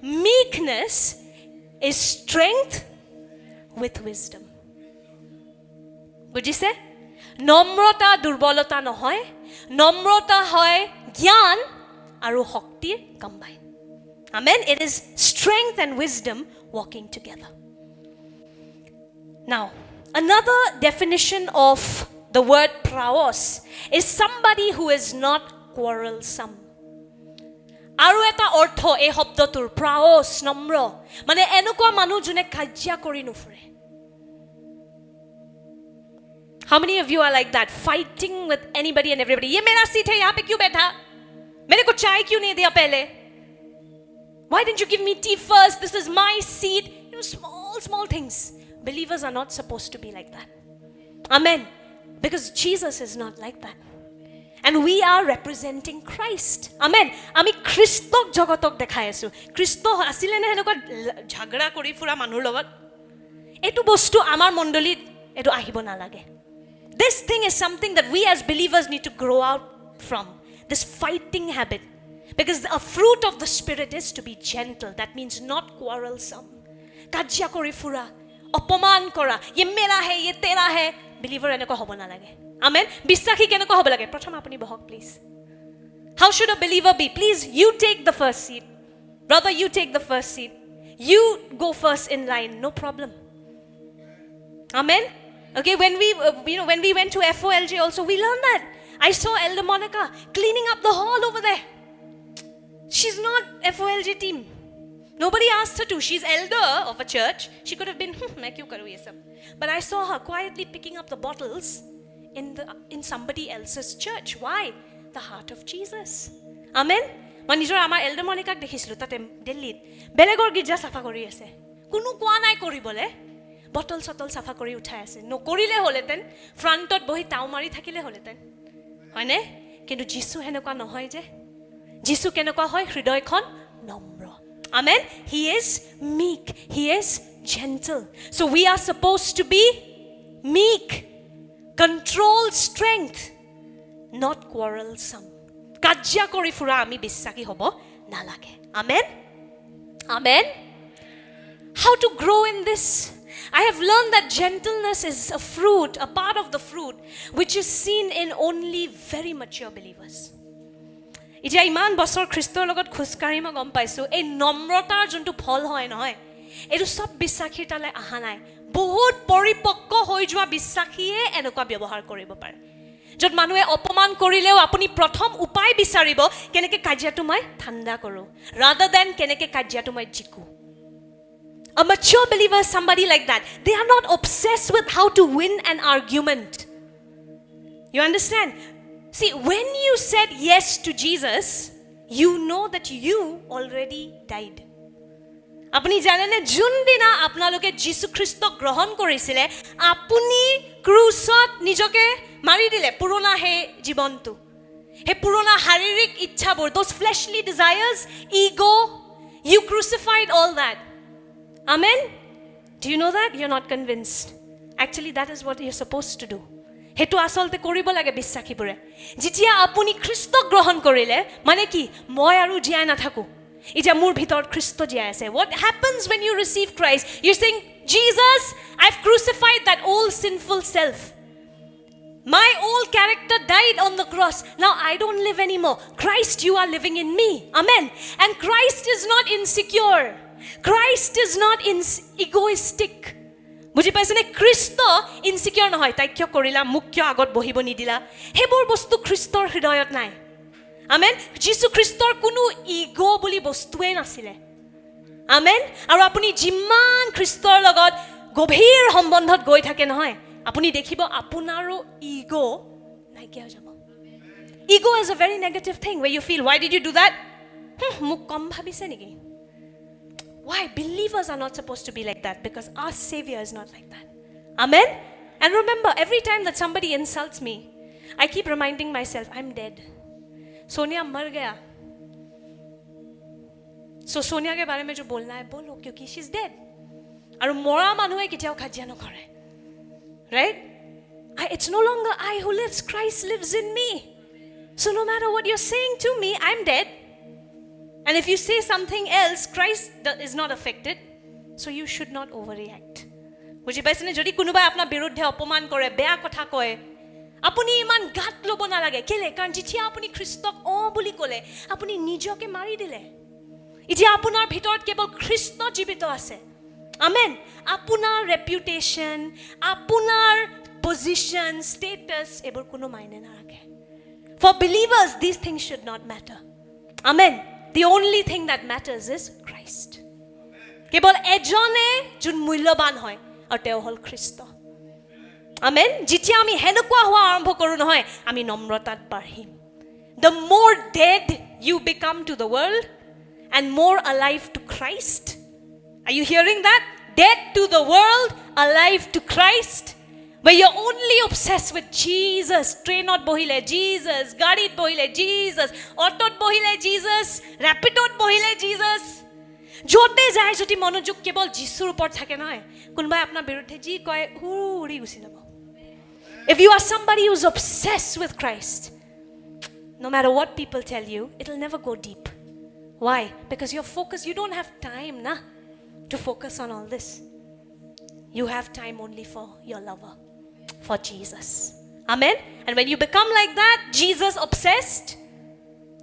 Meekness is strength with wisdom. বুজিছে নম্ৰতা দুৰ্বলতা নহয় নম্ৰতা হয় জ্ঞান আৰু শক্তিৰ combine Amen. It is strength and wisdom walking together. Now, another definition of the word praos is somebody who is not quarrelsome. আৰু এটা অৰ্থ এই শব্দটোৰ praos নম্ৰ মানে এনেকুৱা মানুহ যোনে কাজিয়া কৰি নুফুৰে How many of you are like that, fighting with anybody and everybody? ये मेरा सीट है यहाँ पे क्यों बैठा मेरे को चाय क्यों नहीं दिया पहले Why didn't you give me tea first? This is my seat. You know, small things. Believers are not supposed to be like that. Amen. Because Jesus is not like that. And we are representing Christ. Amen. Ami Christok jogotok dekhai asu. Christo asile na henoka jhagda kori fura manur logot. Etu bostu amar mondolit etu ahibo nalage. This thing is something that we as believers need to grow out from. This fighting habit. Because a fruit of the Spirit is to be gentle. That means not quarrelsome. Kajya kori fura. Opoman kora. Ye mera hai, ye tera hai. Believer eneko hobo nalage. Amen. Bisakhi keneko hobo lage. Pratham apni bohok please. How should a believer be? Please, you take the first seat. Brother, you take the first seat. You go first in line. No problem. Amen. Okay, when we went to FOLJ also, we learned that. I saw Elder Monica cleaning up the hall over there. She's not FOLJ team. Nobody asked her to. She's elder of a church. She could have been, main kyun karu ye sab. But I saw her quietly picking up the bottles in somebody else's church. Why? The heart of Jesus. Amen. Manijor amar Elder Monica dekhisilu tate Delhi. Belegor girja safa kori ase. Kunu koa nai koribole. Bottle safa kori uthai ase. No korile holeten frontot bohi tau mari thakile holeten. Hoine? Kintu Jisu henoka nohoy je. Jisu kenokwa hoy hridoykhon নম্ৰ Amen. He is meek. He is gentle. So we are supposed to be meek. Control strength. Not quarrelsome. Kajya kori fura ami bisaki hobo nalage. Amen. Amen. How to grow in this? I have learned that gentleness is a fruit, a part of the fruit, which is seen in only very mature believers. এতিয়া ইমান বছৰ খ্ৰীষ্টৰ লগত খুজকাঢ়ি মই গম পাইছো এই নম্ৰতাৰ যোনটো ফল হয় নহয় এইটো সব বিশ্বাসীৰ তালে আহা নাই বহুত পৰিপক্ক হৈ যোৱা বিশ্বাসীয়ে এনেকুৱা ব্যৱহাৰ কৰিব পাৰে যত মানুহে অপমান কৰিলেও আপুনি প্ৰথম উপায় বিচাৰিব কেনেকে কাজিয়াটো মই ঠাণ্ডা কৰো rather than কেনেকে কাজিয়াটো মই জিকো A mature believer is somebody like that. They are not obsessed with how to win an argument. You understand? See, when you said yes to Jesus, you know that you already died. আপুনি জানেনে যোনদিনা আপোনালোকে যীশু খ্ৰীষ্টক গ্ৰহণ কৰিছিলে আপুনি ক্ৰুচত নিজকে মাৰি দিলে পুৰণা সেই জীৱনটো সেই পুৰণা শাৰীৰিক ইচ্ছাবোৰ those fleshly desires ego you crucified all that amen do you know that you're not convinced actually that is what you're supposed to do হেতু আসলতে কৰিব লাগে বিশ্বাসীবোৰে যেতিয়া আপুনি খ্ৰীষ্টক গ্ৰহণ কৰিলে মানে কি মই আৰু জীয়াই নাথাকো এতিয়া মোৰ ভিতৰত খ্ৰীষ্ট জীয়াই আছে what happens when you receive Christ you're saying Jesus I've crucified that old sinful self my old character died on the cross now I don't live anymore Christ you are living in me amen and Christ is not insecure Christ is not egoistic বুজি পাইছেনে খ্ৰীষ্ট ইনসিকিউৰ নহয় তাই কিয় কৰিলা মোক কিয় আগত বহিব নিদিলা হেবোৰ বস্তু খ্ৰীষ্টৰ হৃদয়ত নাই আমেন যীশু খ্ৰীষ্টৰ কোনো ইগো বুলি বস্তুৱে নাছিলে আমেন আৰু আপুনি যিমান খ্ৰীষ্টৰ লগত গভীৰ সম্বন্ধত গৈ থাকে নহয় আপুনি দেখিব আপোনাৰো ইগো নাইকিয়া হৈ যাব ego is a very negative thing where you feel why did you do that মোক কম ভাবিছে নেকি Why? Believers are not supposed to be like that because our Savior is not like that. Amen? And remember, every time that somebody insults me, I keep reminding myself, I'm dead. Sonia mar gaya. So Sonia ke bare mein jo bolna hai, bolo, kyunki she's dead. Aru mora manue kitiao khajia no kore. Right? It's no longer I who lives, Christ lives in me. So no matter what you're saying to me, I'm dead. And if you say something else, Christ is not affected. So you should not overreact. বুজি পাইছেনে যদি কোনোবাই আপোনাৰ বিৰুদ্ধে অপমান কৰে বেয়া কথা কয় আপুনি ইমান গাত ল'ব নালাগে কেলে কাৰণ যেতিয়া আপুনি খ্ৰীষ্টক বুলি ক'লে আপুনি নিজকে মাৰি দিলে এতিয়া আপোনাৰ ভিতৰত কেৱল খ্ৰীষ্ট জীৱিত আছে আমেন আপোনাৰ ৰেপুটেশ্যন আপোনাৰ পজিশ্যন ষ্টেটাছ এইবোৰ কোনো মাইনে নাৰাখে For believers these things should not matter amen The only thing that matters is Christ. কেৱল এজনে যোন মূল্যৱান হয় আৰু তেওঁ হ'ল খ্ৰীষ্ট আমেন যেতিয়া আমি হেনকুৱা হোৱা আৰম্ভ কৰোঁ নহয় আমি নম্ৰতাত বাঢ়িম The more dead you become to the world and more alive to Christ. Are you hearing that? Dead to the world, alive to Christ. Where you're only obsessed with Jesus. Trainot bohile Jesus, garit bohile Jesus, autot bohile Jesus, rapidot bohile Jesus. Jote jai joti monojuk kebol jisur upor thake noy. Kunbai apnar biruddhe ji koy uri gusi jabo. If you are somebody who's obsessed with Christ, no matter what people tell you, it'll never go deep. Why? Because you're focused. You don't have time to focus on all this. You have time only for your lover. For Jesus. Amen. And when you become like that, Jesus obsessed,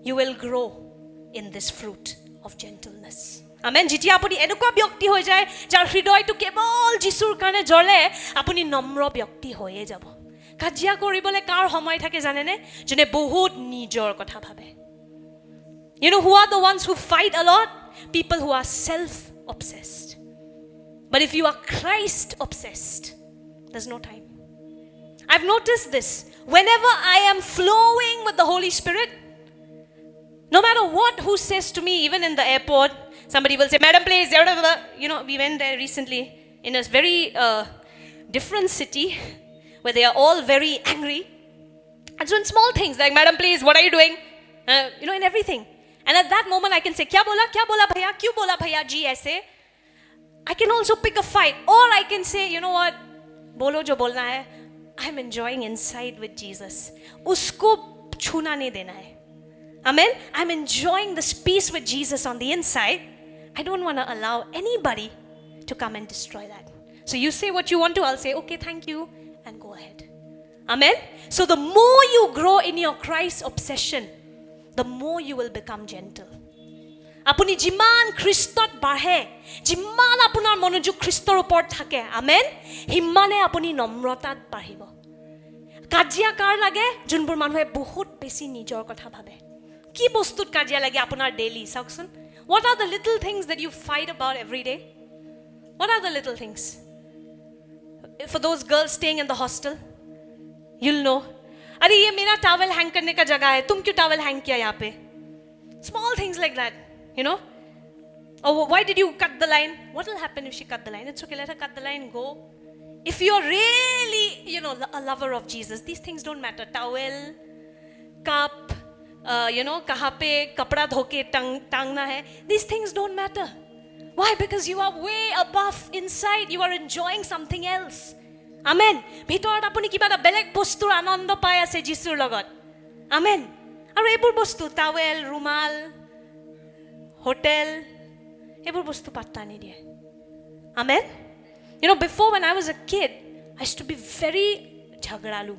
you will grow in this fruit of gentleness. Amen. যেতিয়া আপুনি এনেকুৱা ব্যক্তি হৈ যায় যাৰ হৃদয়টো কেৱল যিশুৰ কাৰণে জ্বলে আপুনি নম্ৰ ব্যক্তি হৈয়ে যাব কাজিয়া কৰিবলৈ কাৰ সময় থাকে জানেনে যোনে বহুত নিজৰ কথা ভাবে You know who are the ones who fight a lot? People who are self-obsessed. But if you are Christ-obsessed, there's no time. I've noticed this. Whenever I am flowing with the Holy Spirit, no matter who says to me, even in the airport, somebody will say, Madam, please, you know, we went there recently in a very different city where they are all very angry. And so in small things like, Madam, please, what are you doing? You know, in everything. And at that moment I can say, kya bola bhaiya, kyun bola bhaiya ji aise? I can also pick a fight. Or I can say, you know what, bolo jo bolna hai. I'm enjoying inside with Jesus. Usko chuna nahi dena hai. Amen? I'm enjoying this peace with Jesus on the inside. I don't want to allow anybody to come and destroy that. So you say what you want to, I'll say, okay, thank you, and go ahead. Amen? So the more you grow in your Christ obsession, the more you will become gentle. আপুনি যিমান খ্ৰীষ্টত বাঢ়ে যিমান আপোনাৰ মনোযোগ খ্ৰীষ্টৰ ওপৰত থাকে amen হিমানে আপুনি নম্ৰতাত বাঢ়িব কাজিয়া কাৰ লাগে যোনবোৰ মানুহে বহুত বেছি নিজৰ কথা ভাবে কি বস্তুত কাজিয়া লাগে আপোনাৰ ডেইলি চাওকচোন what are the little things that you fight about every day what are the little things for those girls staying in the hostel you'll know अरे ये मेरा टॉवल हैंग करने का जगह है तुम क्यों टॉवल हैंग किया यहाँ पे small things like that You know, Or why did you cut the line? What will happen if she cut the line? It's okay, let her cut the line, go. If you're really, a lover of Jesus, these things don't matter. Towel, cup, kahan pe kapda dhoke tangna hai. These things don't matter. Why? Because you are way above inside. You are enjoying something else. Amen. Bhitorat apuni kiba eta beleg bostur anondo pai ase Jisur logot. Amen. Aru ebur bostu towel, rumal, hotel, ebur bostu patta nidiye. Amen. Before when I was a kid, I used to be very jhagralu.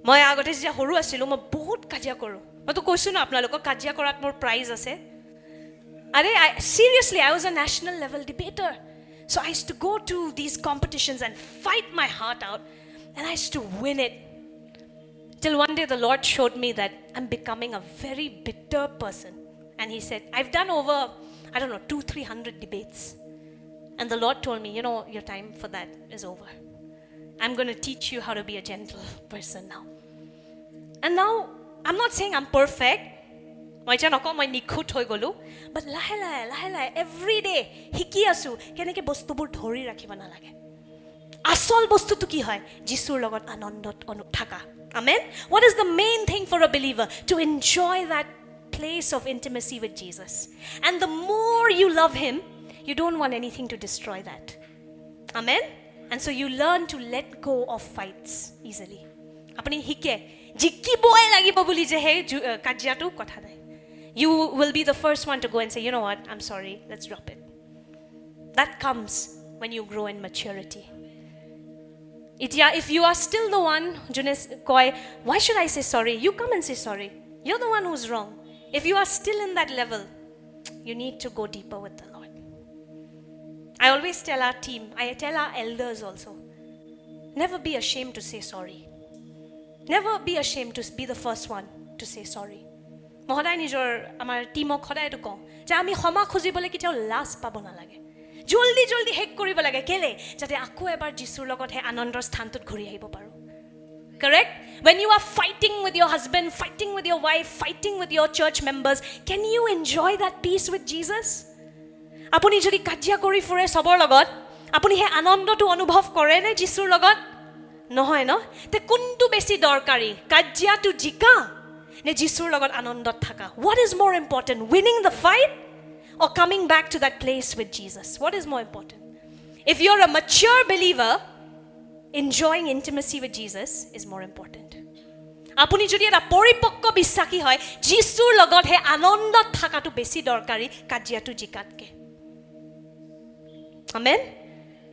Moi agote যেতিয়া হৰু আছিলো মই বহুত কাজিয়া কৰো মই তো কৈছো না আপোনালোকক কাজিয়া কৰাত মোৰ প্ৰাইজ আছে আরে seriously I was a national level debater so I used to go to these competitions and fight my heart out and I used to win it till one day the Lord showed me that I'm becoming a very bitter person and he said I've done over 200-300 debates and the Lord told me your time for that is over I'm going to teach you how to be a gentle person now. And now, I'm not saying I'm perfect. But lahe, every day, hiki asu, keneke bostubur dhori rakhiba nalage. Asol bostu tu ki hoy? Jisur logot anondot thaka. Amen? What is the main thing for a believer? To enjoy that place of intimacy with Jesus. And the more you love him, you don't want anything to destroy that. Amen? And so you learn to let go of fights easily. Apni hike jikki boy lagibo boli je he kajjatu kotha nai. You will be the first one to go and say, you know what, I'm sorry, let's drop it. That comes when you grow in maturity. If you are still the one, why should I say sorry? You come and say sorry. You're the one who's wrong. If you are still in that level, you need to go deeper with the Lord. I always tell our team, I tell our elders also, never be ashamed to say sorry. Never be ashamed to be the first one to say sorry. Mohodai nijor amar teamok hodai to kong. Je ami khoma khojibole kitao last pabo nalage. Joldi hek koribo lage kele jate akko ebar Jisur logot he anondor sthantot ghuri ahibo paru. Correct? When you are fighting with your husband, fighting with your wife, fighting with your church members, can you enjoy that peace with Jesus? Apuni jodi kajia kori fure sobor logot, apuni he anondotu anubhav kore ne Jisur logot? Nohoy no? Te kuntu besi dorkari, kajia tu jika ne Jisur logot anondot thaka. What is more important, winning the fight or coming back to that place with Jesus? What is more important? If you're a mature believer, enjoying intimacy with Jesus is more important. Apuni jodi eta poripokko bisaki hoy, Jisur logot he anondot thakatu besi dorkari kajia tu jikatke. Amen?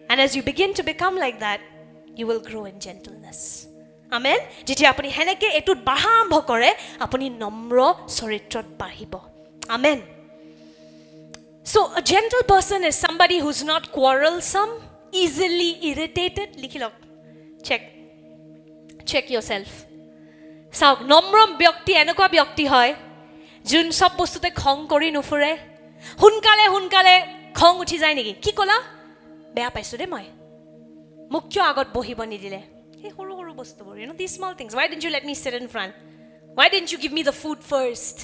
And as you begin to become like that, you will grow in gentleness. Amen? Jiti apuni heneke etut bahambho kore, apuni nomro soritrot bahibo. Amen. So a gentle person is somebody who's not quarrelsome, easily irritated. Likhilok. Check yourself. Sauk nomrom byakti enokwa byakti hoy, jun sob bostute khong kori nufure. Hunkale খং উঠি যায় নেকি কি কলা বেয়া পাইছো দে মই মোক কিয় আগত বহিব নিদিলে এই হৰু হৰু বস্তুবোৰ these small things why didn't you let me sit in front why didn't you give me the food first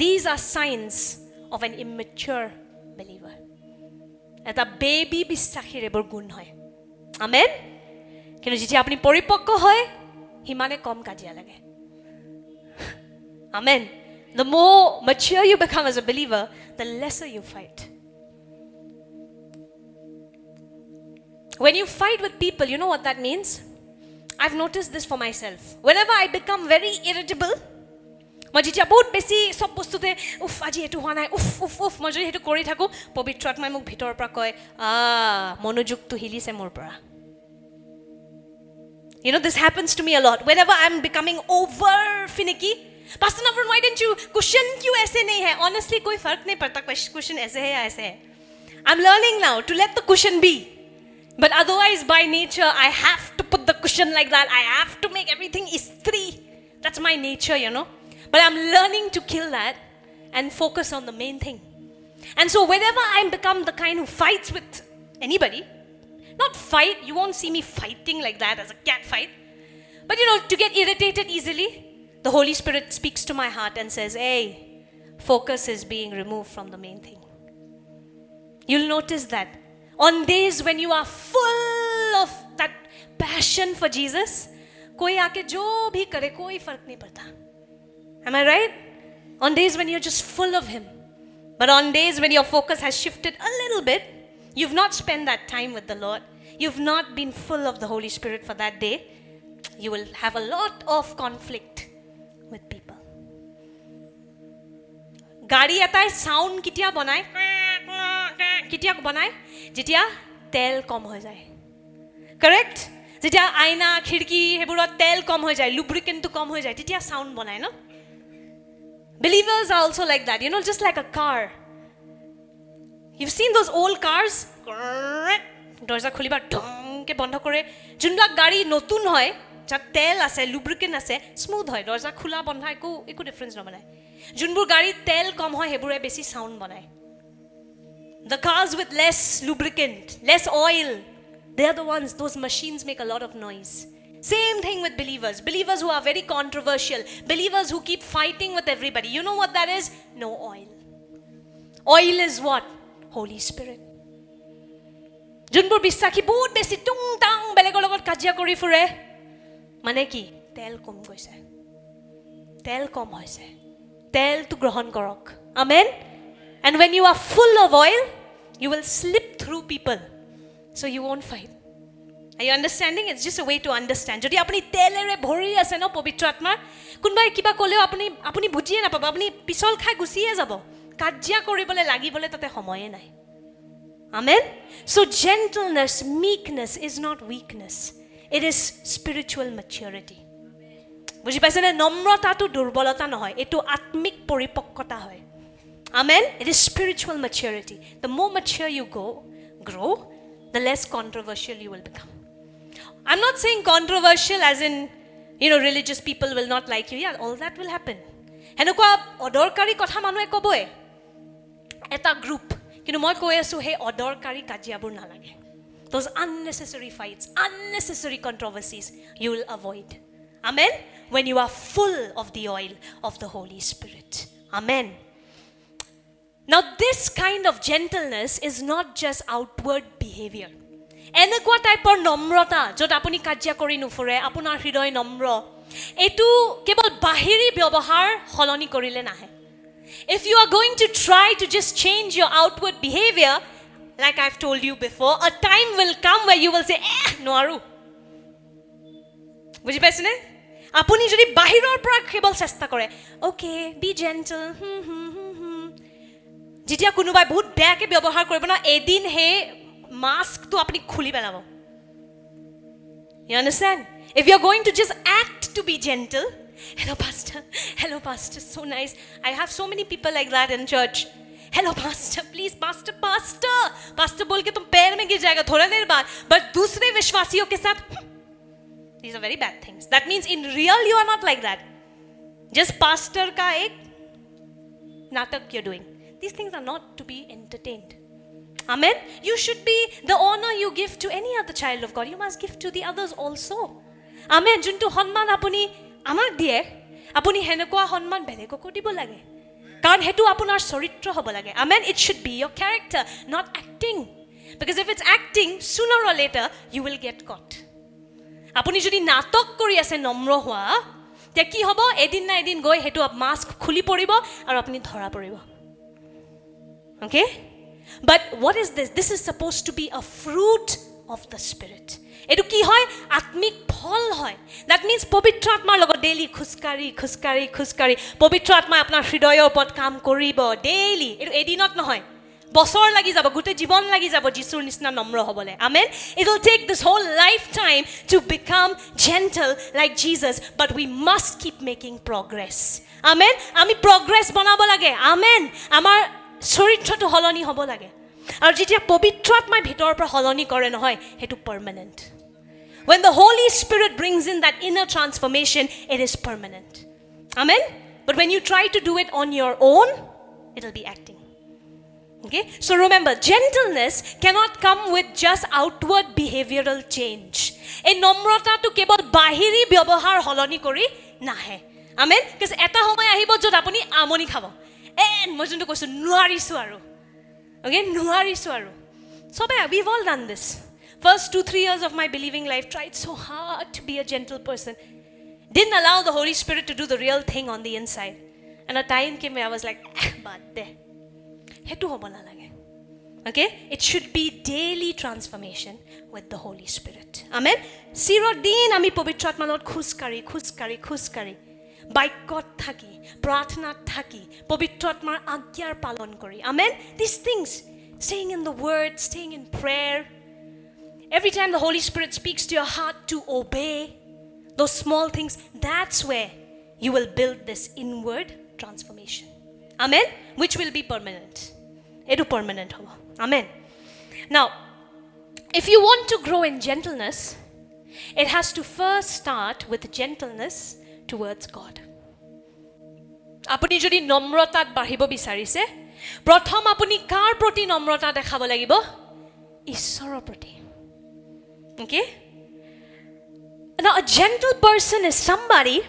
these are signs of an immature believer এটা বেবি বিশ্বাসীৰ এবৰ গুণ হয় আমেন কিন্তু যেতিয়া আপুনি পৰিপক্ক হয় হিমানে কম কাজিয়া লাগে amen The more mature you become as a believer, the lesser you fight. When you fight with people, you know what that means? I've noticed this for myself. Whenever I become very irritable, মই যেতিয়া বহুত বেছি সব বস্তুতে আজি এটো হোৱা নাই মই যদি সেইটো কৰি থাকো পবিত্ৰ আত্মাই মোক ভিতৰৰ পৰা কয় মনোযোগটো হিলিছে মোৰ পৰা this happens to me a lot. Whenever I'm becoming over finicky, Pastor Navran, why didn't you cushion क्यों ऐसे नहीं है? Honestly, कोई फर्क नहीं पड़ता cushion ऐसे है या ऐसे है. I'm learning now to let the cushion be. But otherwise, by nature, I have to put the cushion like that. I have to make everything istri. That's my nature, But I'm learning to kill that and focus on the main thing. And so whenever I become the kind who fights with anybody, not fight, you won't see me fighting like that as a cat fight. But to get irritated easily, the Holy Spirit speaks to my heart and says, hey, focus is being removed from the main thing. You'll notice that on days when you are full of that passion for Jesus, koi aake jo bhi kare koi fark nahi padta. Am I right? On days when you're just full of him. But on days when your focus has shifted a little bit, you've not spent that time with the Lord, you've not been full of the Holy Spirit for that day, you will have a lot of conflict with people. Gari etai sound kitia banai, kitia banai, jetia tel kom hoi jay. Correct? Jetia aina, khirki, heburot tel kom hoi jay, lubricant to kom hoi jay, jetia sound banai, no? Believers are also like that, just like a car. You've seen those old cars? Dorja khuliba dong ke bondho kore. Junbak gari notun hoy, jat tel ase, lubricant ase, smooth hoy. Dorja khula bondha eku difference no banai. Junbur gari tel kom hoy, hebure besi sound banai. The cars with less lubricant, less oil, they are the ones, those machines make a lot of noise. Same thing with believers. Believers who are very controversial. Believers who keep fighting with everybody. You know what that is? No oil. Oil is what? Holy Spirit. Junbur bisaki bahut besi tung tang belegor logot kajia kori fure. Mane ki? Tel kom goise. Tel kom hoise. Tel tu grohan korok. Amen? And when you are full of oil, you will slip through people. So you won't fight. Are you understanding? It's just a way to understand. Jodi apni telere bhori ase no pavitra atma, kunbai kiba koleo apuni bujhiye na paba, apni pisol khai gusiye jabo. Kajia koribole lagibole tate samoye nai. Amen? So gentleness, meekness is not weakness. It is spiritual maturity. Buji paise na nomrata tu durbolata nohoy. Etu atmik poripokkota hoy. Amen? It is spiritual maturity. The more mature you grow, the less controversial you will become. I'm not saying controversial as in, religious people will not like you. Yeah, all that will happen. Henokwa odorkari kotha manue koboe. Eta group. Kintu moi koi asu he odorkari kajiabur nalage. Those unnecessary fights, unnecessary controversies, you will avoid. Amen? When you are full of the oil of the Holy Spirit. Amen. Now this kind of gentleness is not just outward behavior. Enekwa type or nomrata, jot apuni kajia kori nufure, apunar hridoy nomro. Etu kebol bahiri byabohar holoni korile nahe. If you are going to try to just change your outward behavior, like I've told you before, a time will come where you will say, noaru. Buji paisine? Apuni jodi bahiror pora kebol chesta kore. Okay, be gentle. Jitia kunubai bahut beya ke byabohar koribo na, edin he mask to apni khuli pelabo. You understand? If you're going to just act to be gentle, hello pastor, so nice. I have so many people like that in church. Hello pastor, please pastor bol ke tum pair mein gir jayega thoda der baad. But dusre vishwasiyon ke sath, these are very bad things. That means in real you are not like that. Just pastor ka ek natak you're doing. These things are not to be entertained. Amen? You should be the honor you give to any other child of God. You must give to the others also. Amen? Juntu honman apuni amak diye, apuni henekwa honman belegoko dibo lage. Karon hetu apunar charitra hobo lage. Amen? It should be your character, not acting. Because if it's acting, sooner or later, you will get caught. Apuni jodi natok kori ase nomro hua, te ki hobo, edin na edin goi hetu mask khuli poribo, aru apuni dhora poribo. Okay? But what is this? This is supposed to be a fruit of the Spirit. Etu ki hoy? Atmik phol hoy. That means Pavitra Atmar logot daily khuskari. Pavitra Atma apnar hridoyor opor kam koribo daily. Etu edinot nohoy. Bosor lagi jabo, gote jibon lagi jabo Jisur nisna nomro hobole. Amen? It will take this whole lifetime to become gentle like Jesus, but we must keep making progress. Amen? Ami progress banabo lage. Amen? Amar চৰিত্ৰটো হলনি হ'ব লাগে আৰু যেতিয়া পবিত্ৰ আত্মাই ভিতৰৰ পৰা হলনি কৰে নহয় হেতু permanent. When the Holy Spirit brings in that inner transformation, it is permanent. Amen? But when you try to do it on your own, it will be acting. Okay? So remember, gentleness cannot come with just outward behavioral change. এই নম্ৰতাটো কেৱল বাহিৰী ব্যৱহাৰ হলনি কৰি নাহে. Amen? Because এটা সময় আহিব যত আপুনি আমনি খাব. মই যোনটো কৈছোঁ নোৱাৰিছোঁ আৰু অ'কে নোৱাৰিছোঁ আৰু চবে we've all done this. First 2-3 years of my believing life, tried so hard to be a gentle person. Didn't allow the Holy Spirit to do the real thing on the inside. And a time came where I was like, bad de. Hetu hobo nalage. Okay? It should be daily transformation with the Holy Spirit. Amen? Siro din ami pavitra atma lot khuskari. Baikot thaki, pratna thaki, pavitra atmar agyar palon kori. Amen? These things, staying in the word, staying in prayer. Every time the Holy Spirit speaks to your heart to obey, those small things, that's where you will build this inward transformation. Amen? Which will be permanent. Edu permanent hobo. Amen. Now, if you want to grow in gentleness, it has to first start with gentleness towards God. Apuni jodi nomrotat bahibo bisarise, prothom apuni kar proti nomrota dekhabo lagibo? Ishoror proti. Okay? Now, a gentle person is somebody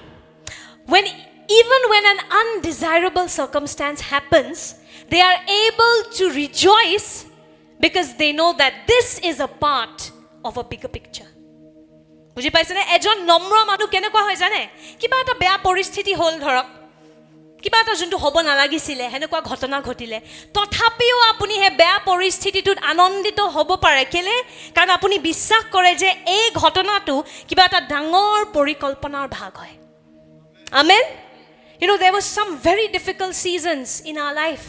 even when an undesirable circumstance happens, they are able to rejoice because they know that this is a part of a bigger picture. বুজি পাইছেনে? এজন নম্ৰ মানুহ কেনেকুৱা হয় জানে? কিবা এটা বেয়া পৰিস্থিতি হ'ল ধৰক, কিবা এটা যোনটো হ'ব নালাগিছিলে, হেনেকুৱা ঘটনা ঘটিলে, তথাপিও আপুনি হে বেয়া পৰিস্থিতিটোত আনন্দিত হ'ব পাৰে। কেলে? কাৰণ আপুনি বিশ্বাস কৰে যে এই ঘটনাটো কিবা এটা ডাঙৰ পৰিকল্পনাৰ ভাগ হয়। Amen? You know, there was some very difficult seasons in our life.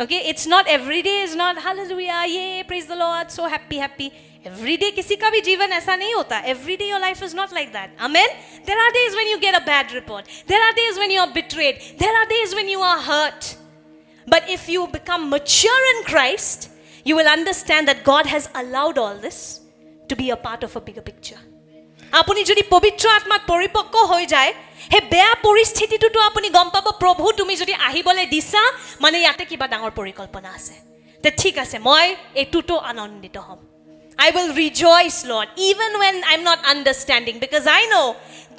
Okay? It's not every day is not hallelujah, yay, praise the Lord, so happy. Every day किसी का भी जीवन ऐसा नहीं होता. Every day your life is not like that. Amen? There are days when you get a bad report. There are days when you are betrayed. There are days when you are hurt. But if you become mature in Christ, you will understand that God has allowed all this to be a part of a bigger picture. আপুনি যদি পবিত্ৰ আত্মাত পৰিপক্ক হৈ যায়, হে বেয়া পৰিস্থিতিটো আপুনি গম পাব প্ৰভু তুমি যদি আহিবলৈ দিছা মানে ইয়াতে কিবা ডাঙৰ পৰিকল্পনা আছে। তে ঠিক আছে মই এটুটো আনন্দিত হ'ম। I will rejoice, Lord, even when I'm not understanding, because I know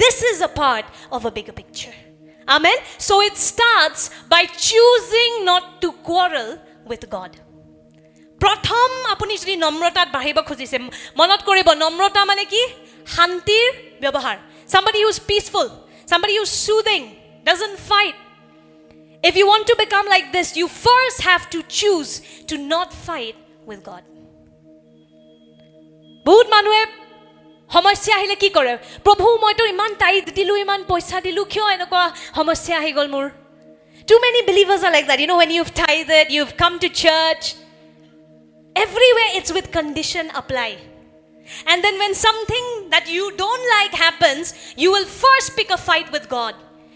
this is a part of a bigger picture. Amen? So it starts by choosing not to quarrel with God. প্ৰথম আপুনি যদি নম্ৰতাত বাঢ়িব খুজিছে, মনত কৰিব নম্ৰতা মানে কি? শান্তিৰ ব্যৱহাৰ. Somebody who's peaceful, somebody who's soothing, doesn't fight. If you want to become like this, you first have to choose to not fight with God. বহুত মানুহে সমস্যা আহিলে কি কৰে? প্ৰভু মইতো ইমান টাইট দিলোঁ, ইমান পইচা দিলোঁ, কিয় এনেকুৱা সমস্যা আহি গ'ল মোৰ? Too many believers are like that. You know, when you've tithed, you've come to church, everywhere it's with condition apply. And then when something that you don't like happens, you will first pick a fight with God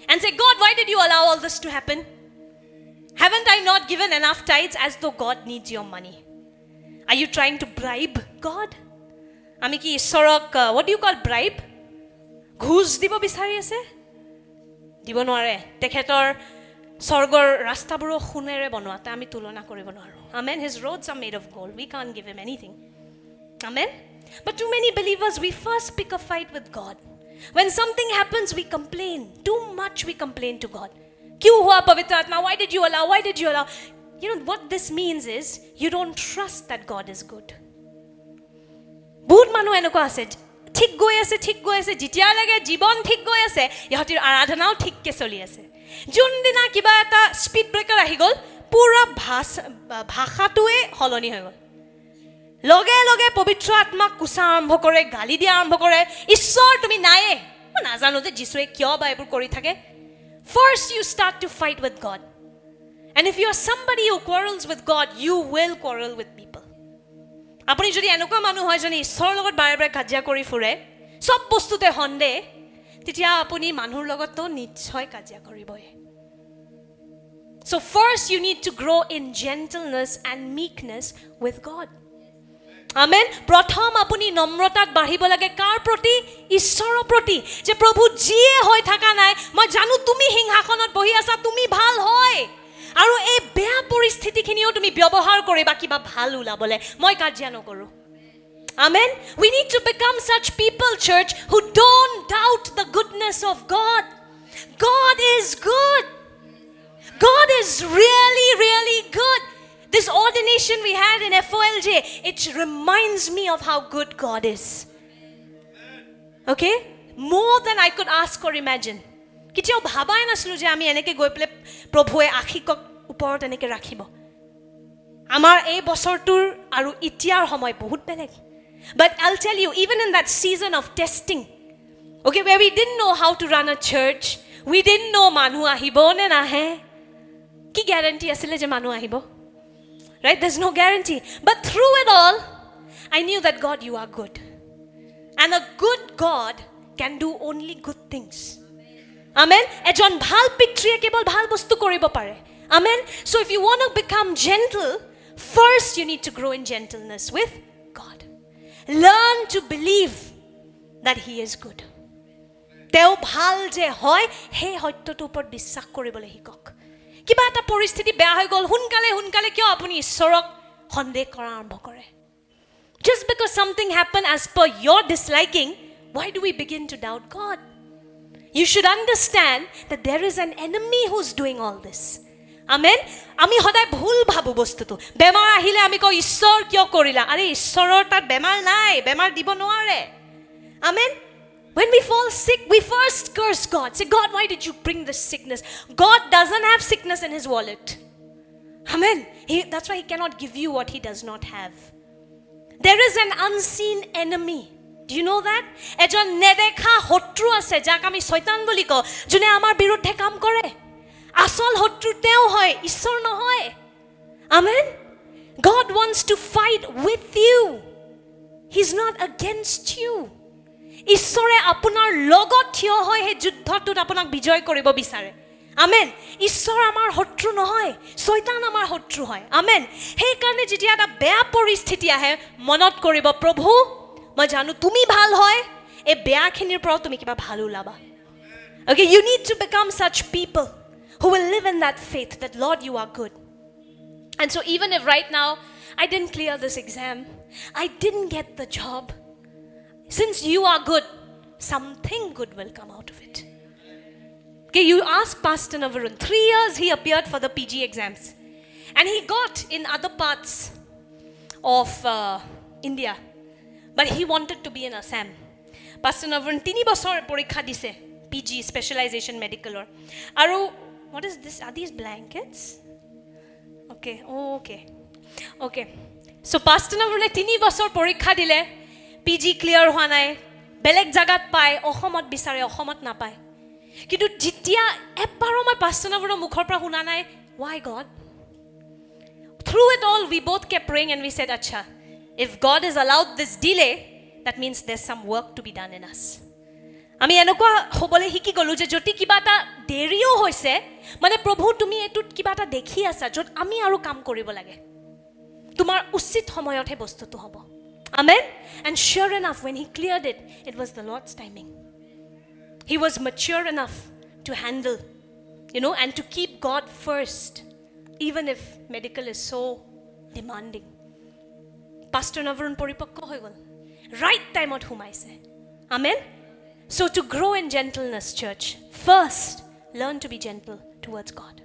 and say, God, why did you allow all this to happen? Haven't I not given enough tithes? As though God needs your money. Are you trying to bribe God? আমি কি ঈশ্বৰক what do you call bribe? ঘুষ দিব বিচাৰি আছে? দিব নোৱাৰে। তেখেতৰ স্বৰ্গৰ ৰাস্তাবোৰো সোণেৰে বনোৱা, তা আমি তুলনা কৰিব নোৱাৰো। Amen? His roads are made of gold. We can't give him anything. Amen? But too many believers, we first pick a fight with God. When something happens, we complain. Too much we complain to God. Kyun hua pavitra atma? Why did you allow? Why did you allow? You know what this means is you don't trust that God is good. বহুত মানুহ এনেকুৱা আছে, ঠিক গৈ আছে, যেতিয়া লাগে জীৱন ঠিক গৈ আছে, ইহঁতৰ আৰাধনাও ঠিককৈ চলি আছে। যোনদিনা কিবা এটা স্পীড ব্ৰেকাৰ আহি গ'ল, পুৰা ভাষাটোৱে সলনি হৈ গ'ল। লগে লগে পবিত্ৰ আত্মাক কুচা আৰম্ভ কৰে, গালি দিয়া আৰম্ভ কৰে, ঈশ্বৰ তুমি নায়ে। মই নাজানো যে যীশুৱে কিয় বা এইবোৰ কৰি থাকে। First you start to fight with God. And if you are somebody who quarrels with God, you will quarrel with people. আপুনি যদি এনেকুৱা মানুহ হয় যেনে ঈশ্বৰৰ লগত বাৰে বাৰে কাজিয়া কৰি ফুৰে, সব বস্তুতে সন্দেহ, তেতিয়া আপুনি মানুহৰ লগতো নিশ্চয় কাজিয়া কৰিবই। So first you need to grow in gentleness and meekness with God. Amen? প্ৰথম আপুনি নম্ৰতাত বাঢ়িব লাগে কাৰ প্ৰতি? ঈশ্বৰৰ প্ৰতি। যে প্ৰভু যিয়ে হৈ থকা নাই, মই জানো তুমি সিংহাসনত বহি আছা, তুমি ভাল হয়। আৰু এই বেয়া পৰিস্থিতিখিনিও তুমি ব্যৱহাৰ কৰিবা কিবা ভাল ওলাবলৈ। মই কাজিয়া নকৰোঁ। Amen? We need to become such people, church, who don't doubt the goodness of God. God is good. God is really, really good. This ordination we had in FOLJ, it reminds me of how good God is. Okay? More than I could ask or imagine. Kitiao bhabai naslu je ami eneke goi pele probhue akhikok uporot eneke rakhibo. Amar ei bosortur aru itiar homoy bahut beleg. But I'll tell you, even in that season of testing, okay, where we didn't know how to run a church, we didn't know manhu ahibo ne nahe. Ki guarantee asile je manhu ahibo? Right? There's no guarantee. But through it all, I knew that God, you are good. And a good God can do only good things. Amen? Ejon bhal pitrie kebol bhal bostu koribo pare. Amen? So if you want to become gentle, first you need to grow in gentleness with God. Learn to believe that He is good. Teo bhal je hoy, he hoytotu upor bissak koribole hikok. কিবা এটা পৰিস্থিতি বেয়া হৈ গ'ল হুনকালে কিয় আপুনি ঈশ্বৰক সন্দেহ কৰা আৰম্ভ কৰে? Just because something happened as per your disliking, why do we begin to doubt God? You should understand that there is an enemy who's doing all this. Amen? আমি সদায় ভুল ভাবো বস্তুটো। বেমাৰ আহিলে আমি কওঁ ঈশ্বৰ কিয় কৰিলা? আৰে ঈশ্বৰৰ তাত বেমাৰ নাই, বেমাৰ দিব নোৱাৰে। Amen? When we fall sick, we first curse God. Say, God, why did you bring this sickness? God doesn't have sickness in His wallet. Amen. That's why He cannot give you what He does not have. There is an unseen enemy. Do you know that? Ejon nedekha hotru ase, jak ami shaitan boli ko, june amar biruddhe kam kore. Asol hotru teo hoy, ishor nohoy. Amen. God wants to fight with you. He's not against you. ঈশ্বৰে আপোনাৰ লগত থিয় হৈ হে যুদ্ধটোত আপোনাক বিজয় কৰিব বিচাৰে। Amen. ঈশ্বৰ আমাৰ শত্ৰু নহয়, শয়তান আমাৰ শত্ৰু হয়। আমেন। সেই কাৰণে যেতিয়া এটা বেয়া পৰিস্থিতি আহে মনত কৰিব, প্ৰভু মই জানো তুমি ভাল হয়, এই বেয়াখিনিৰ পৰা তুমি কিবা ভাল ওলাবা। Okay, you need to become such people who will live in that faith that Lord, you are good. And so even if right now I didn't clear this exam, I didn't get the job, since you are good, something good will come out of it. Okay, you ask Pastor Navarun, 3 years he appeared for the PG exams. And he got in other parts of India. But he wanted to be in Assam. Pastor Navarun, 3 বছৰ পৰীক্ষা দিছে, PG, specialization medical. Aru, what is this? Are these blankets? Okay, okay. So Pastor Navarun 3 বছৰ পৰীক্ষা দিলে, PG clear হোৱা নাই, বেলেগ জাগাত পায়, অসমত বিচাৰে, অসমত নাপায়। কিন্তু যেতিয়া এবাৰো মই Pastor Navarunৰ মুখৰ পৰা শুনা নাই, why God? Through it all, we both kept praying and we said, Acha, if God has allowed this delay, that means there's some work to be done in us. আমি এনেকুৱা হ'বলৈ শিকি গ'লো যে যদি কিবা এটা দেৰিও হৈছে, মানে প্ৰভু তুমি এইটোত কিবা এটা দেখি আছা, য'ত আমি আৰু কাম কৰিব লাগে। তোমাৰ উচিত সময়তহে বস্তুটো হ'ব। Amen? And sure enough, when he cleared it, it was the Lord's timing. He was mature enough to handle, and to keep God first, even if medical is so demanding. Pastor Navarun poripakko hoy gol. Right time ot humaise. Amen? So to grow in gentleness, church, first, learn to be gentle towards God.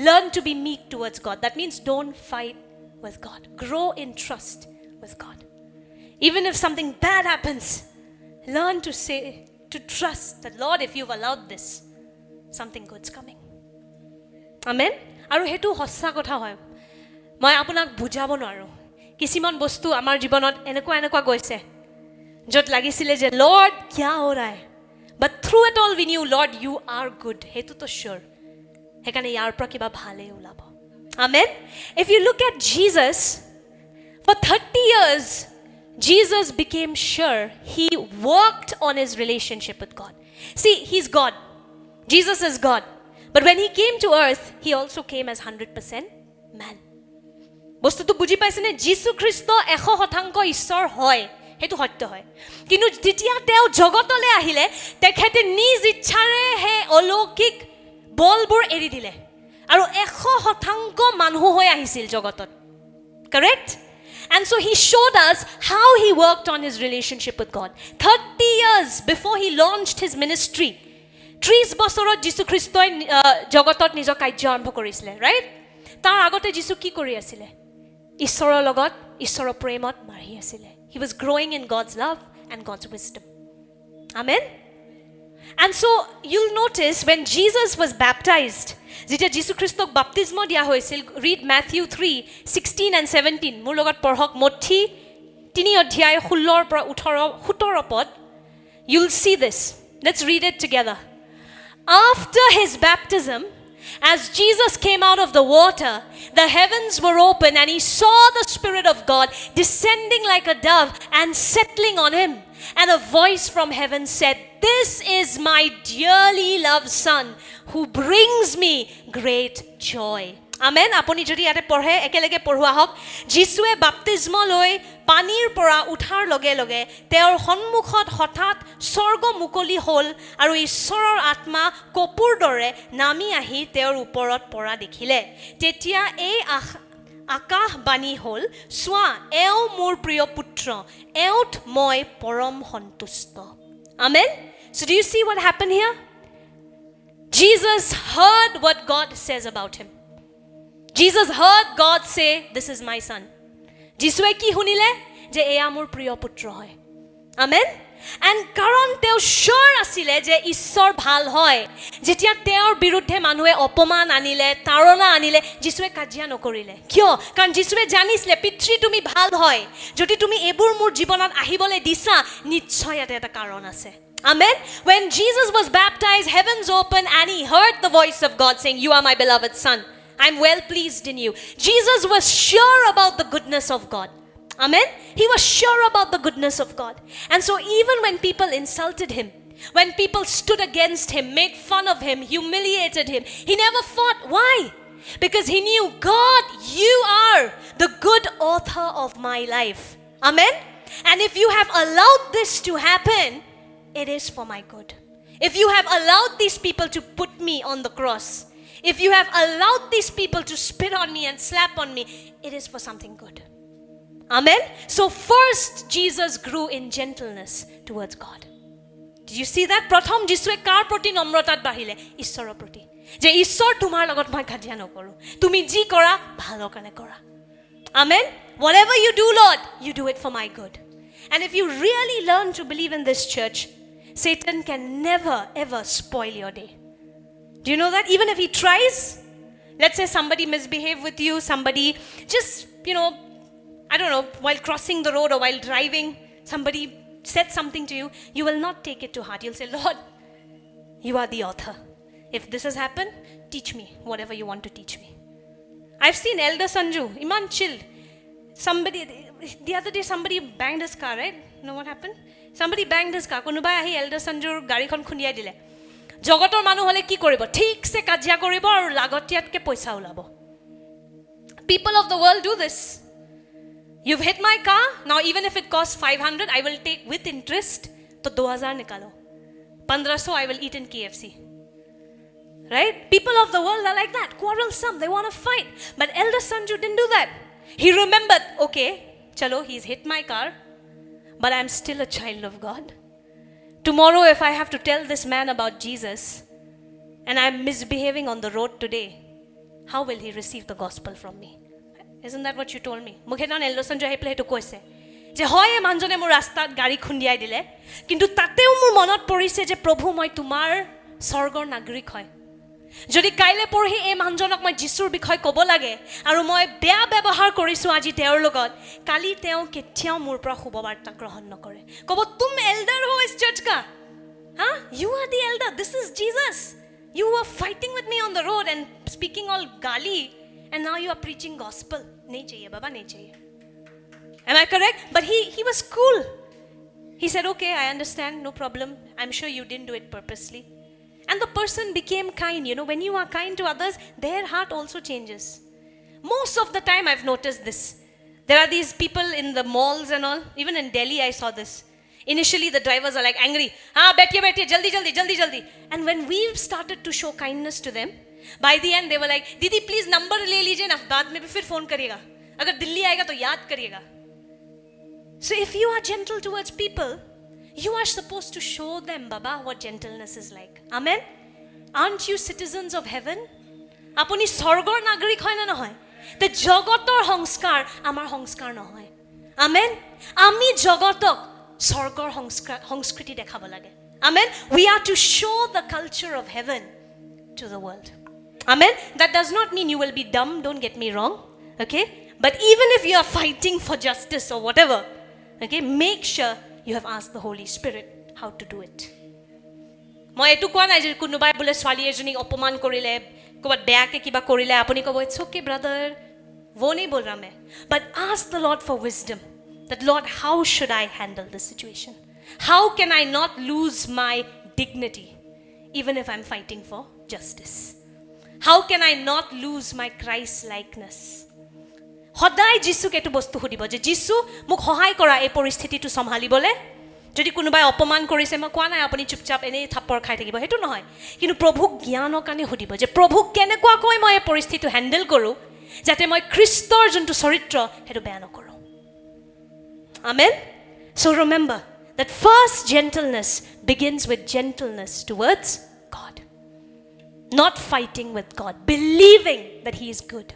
Learn to be meek towards God. That means don't fight with God. Grow in trust with God. Even if something bad happens, learn to trust that, Lord, if you've allowed this, something good's coming. Amen? Aru hetu hossa kotha hoy. Moi apunak bujabo noaru. Kisimon bostu amar jibonot enekwa goise. Jot lagisile je, Lord, kya ho raha hai? But through it all we knew, Lord, you are good. Hetu to sure. Hekane yar pra kiba bhale ulabo. Amen? If you look at Jesus, for 30 years, Jesus became sure he worked on his relationship with God. See, he's God. Jesus is God. But when he came to earth, he also came as 100% man. বস্তুটো বুজি পাইছেনে? যীশু খ্ৰীষ্ট 100% ঈশ্বৰ হয়, হেতু সত্য হয়। কিন্তু যেতিয়া তেওঁ জগতলৈ আহিলে, তেখেতে নিজ ইচ্ছাৰে হে অলৌকিক বলবোৰ এৰি দিলে আৰু 100% মানুহ হৈ আহিছিল জগতত। Correct? And so he showed us how he worked on his relationship with God. 30 years before he launched his ministry, 30 বছৰত যীশু খ্ৰীষ্টই জগতত নিজৰ কাৰ্য আৰম্ভ কৰিছিলে, ৰাইট? তাৰ আগতে যীশু কি কৰি আছিলে? ঈশ্বৰৰ লগত, ঈশ্বৰৰ প্ৰেমত বাঢ়ি আছিলে. He was growing in God's love and God's wisdom. Amen? And so you'll notice when Jesus was baptized, যেতিয়া যীশু খ্ৰীষ্টক বাপ্তিস্ম দিয়া হৈছিল, read Matthew 3:16 and 17. মোৰ লগত পঢ়ক মঠি 3 অধ্যায় 16 পৰা 17 পদ. You'll see this. Let's read it together. After his baptism, as Jesus came out of the water, the heavens were open and he saw the Spirit of God descending like a dove and settling on him. And a voice from heaven said, "This is my dearly loved Son, who brings me great joy." Amen. Apuni jodi ate porhe ekelege porhua hok. Jisue baptismo loi panir pora uthar loge loge teor honmukhot hothat sorgo mukoli hol aru ishoror atma kopur dore nami ahi teor uporot pora dekhile. Tetia ei আকাশ বাণী হ'ল, চোৱা এওঁ মোৰ প্ৰিয় পুত্ৰ, এওঁত মই পৰম সন্তুষ্ট. Amen? So do you see what happened here? Jesus heard what God says about him. Jesus heard God say, "This is my son." যিশুৱে কি শুনিলে? যে এয়া মোৰ প্ৰিয় পুত্ৰ হয়. Amen? And কাৰণ তেওঁ sure আছিলে যে ঈশ্বৰ ভাল হয়, যেতিয়া তেওঁৰ বিৰুদ্ধে মানুহে অপমান আনিলে, তাৰণা আনিলে, যিশুৱে কাজিয়া নকৰিলে. কিয়? কাৰণ যিশুৱে জানিছিলে পিতৃ তুমি ভাল হয়, যদি তুমি এইবোৰ মোৰ জীৱনত আহিবলৈ দিছা, নিশ্চয় ইয়াতে এটা কাৰণ আছে. Amen? When Jesus was baptized, heavens opened and he heard the voice of God saying, "You are my beloved son. I'm well pleased in you." Jesus was sure about the goodness of God. Amen? He was sure about the goodness of God. And so even when people insulted him, when people stood against him, made fun of him, humiliated him, he never fought. Why? Because he knew, God, you are the good author of my life. Amen? And if you have allowed this to happen, it is for my good. If you have allowed these people to put me on the cross, if you have allowed these people to spit on me and slap on me, it is for something good. Amen? So first, Jesus grew in gentleness towards God. Did you see that? Pratham Jisue kar proti namratat bahile? Ishorer proti. Je Ishor tumar logot moi kajiya nokoru. Tumi ji kora bhalo kane kora. Amen? Whatever you do, Lord, you do it for my good. And if you really learn to believe in this church, Satan can never ever spoil your day. Do you know that? Even if he tries, let's say somebody misbehave with you, somebody just, I don't know, while crossing the road or while driving, somebody said something to you, you will not take it to heart. You'll say, "Lord, you are the author. If this has happened, teach me whatever you want to teach me." I've seen Elder Sanju, Iman chill. The other day somebody banged his car, right? You know what happened? Somebody banged his car. Konubai ahi Elder Sanjur garikhon khundiyai dile. Jogotor manu hole ki koribo? Thikse kajiya koribo aru lagotiyatke poisa ulabo. People of the world do this. You've hit my car, now even if it costs 500, I will take with interest, to 2000 nikalo. 1500 I will eat in KFC. Right? People of the world are like that, quarrelsome, they want to fight. But Elder Sanju didn't do that. He remembered, okay, chalo, he's hit my car, but I'm still a child of God. Tomorrow if I have to tell this man about Jesus, and I'm misbehaving on the road today, how will he receive the gospel from me? Isn't that what you told me? Mukhedan Elder Sanju ahi pele etu koise je hoye manjone mur rastat gari khundiyai dile, kintu tateu mur monot porise je prabhu moi tumar sorgor nagrik hoy. Jodi kaile porhi ei manjonok moi jisur bikhoy kobo lage aru moi beya byabahar korisu aji teor logot, kali teo ketiao mur pora hubobarta grohon nokore. Kobo tum elder ho is church ka? Huh? You are the elder. This is Jesus. You were fighting with me on the road and speaking all gali, and now you are preaching gospel. Nahi chahiye baba, nahi chahiye. Am I correct? But he was cool. He said, "Okay, I understand, no problem. I'm sure you didn't do it purposely." And the person became kind. When you are kind to others, their heart also changes. Most of the time I've noticed this. There are these people in the malls and all. Even in Delhi I saw this. Initially the drivers are like angry. Baithiye, jaldi. And when we've started to show kindness to them, by the end they were like, "Didi, please number le lijiye na, baad mein bhi fir phone kariyega. Agar Delhi aayega to yaad kariyega." So if you are gentle towards people, You are supposed to show them, Baba, what gentleness is like. Amen? Aren't you citizens of heaven? Apuni sorgor nagrik hoy na nohoy? The jogotor hongskar amar hongskar nohoy. Amen? Ami jogotok sorgor hongskriti dekhabo lage. Amen? We are to show the culture of heaven to the world. Amen? That does not mean you will be dumb, don't get me wrong. Okay? But even if you are fighting for justice or whatever, okay, make sure you have asked the Holy Spirit how to do it. মই এটু কোৱা নাই যে কোনোবাই বোলে ছোৱালী এজনীক অপমান কৰিলে ক'বাত বেয়াকে কিবা কৰিলে আপুনি ক'ব ইটস ওকে ব্ৰাদাৰ वो नहीं बोल रहा मैं but ask the Lord for wisdom that Lord how should I handle this situation, how can I not lose my dignity even if I'm fighting for justice, how can I not lose my Christ likeness. সদায় যীশুক এটো বস্তু সুধিব যে যীশু মোক সহায় কৰা এই পৰিস্থিতিটো সম্ভালিবলে যদি কোনোবাই অপমান কৰিছে মই কোৱা নাই আপুনি চুপচাপ এনে থাপ্পৰ খাই থাকিব হেতু নহয় কিন্তু প্ৰভুক জ্ঞানৰ কাৰণে সুধিব যে প্ৰভু কেনেকুৱাকৈ মই এই পৰিস্থিতিটো হ্যান্ডেল কৰো যাতে মই খ্ৰীষ্টৰ যোনটো চৰিত্ৰ হেতু বেয়া নকৰো amen so remember that first gentleness begins with gentleness towards God, not fighting with God, believing that he is good.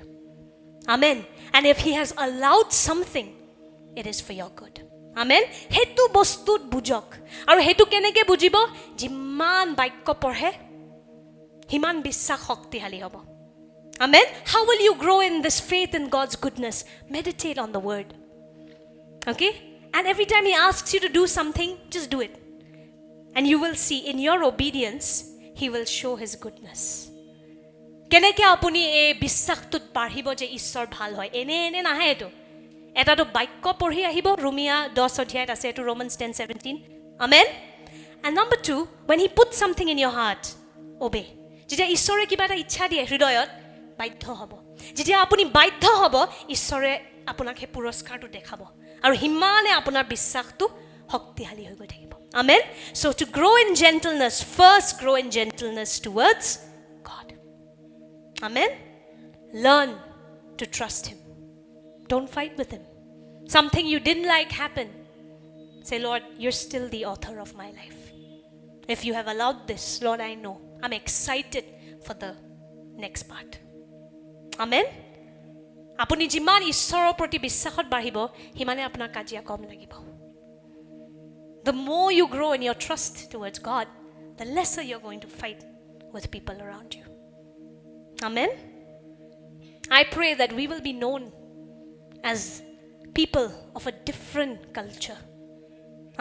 Amen. And if he has allowed something, it is for your good. Amen. Hetu bostut bujok. Aru hetu keneke bujibo? Jiman baikko porhe, himan bissakh shoktihali hobo. Amen. How will you grow in this faith in God's goodness? Meditate on the word. Okay? And every time he asks you to do something, just do it. And you will see in your obedience, he will show his goodness. কেনেকে আপুনি এই বিশ্বাসটোত পাঢ়িব যে ঈশ্বৰ ভাল হয় এনে এনে নাহে এটো এটাটো বাক্য পঢ়ি আহিব ৰোমিয়া 10 অধ্যায়ত আছে এটো Romans 10:17 amen and number 2 when he puts something in your heart obey যেতিয়া ঈশ্বৰে কিবা এটা ইচ্ছা দিয়ে হৃদয়ত বাধ্য হ'ব যেতিয়া আপুনি বাধ্য হ'ব ঈশ্বৰে আপোনাক হে পুৰস্কাৰটো দেখাব আৰু হিমানে আপোনাৰ বিশ্বাসটো শক্তিশালী হৈ গৈ থাকিব amen so to grow in gentleness first grow in gentleness towards God. Amen. Learn to trust him. Don't fight with him. Something you didn't like happen. Say, Lord, you're still the author of my life. If you have allowed this, Lord, I know. I'm excited for the next part. Amen. Apuni jiman ishorer proti bissakhot bahibo, himane apnar kajia kom lagibo. The more you grow in your trust towards God, the lesser you're going to fight with people around you. Amen. I pray that we will be known as people of a different culture.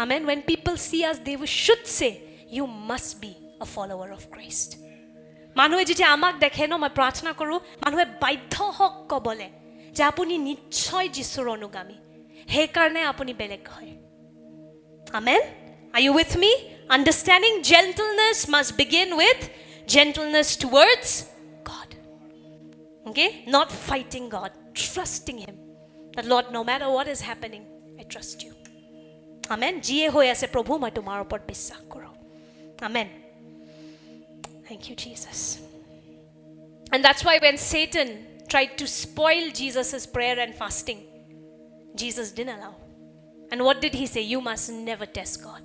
Amen. When people see us, they should say, you must be a follower of Christ. মানুহে যেতিয়া আমাক দেখে ন মই প্ৰাৰ্থনা কৰোঁ মানুহে বাধ্য হওক ক'বলে যে আপুনি নিশ্চয় যীশুৰ অনুগামী সেইকাৰণে আপুনি বেলেগ হয় Amen. Are you with me? Understanding gentleness must begin with gentleness towards God. Okay? Not fighting God, trusting him. That Lord, no matter what is happening, I trust you. Amen. Jiye hoye ase prabhu moi tomar upor biswas koro. Amen. Thank you, Jesus. And that's why when Satan tried to spoil Jesus' prayer and fasting, Jesus didn't allow. And what did he say? You must never test God.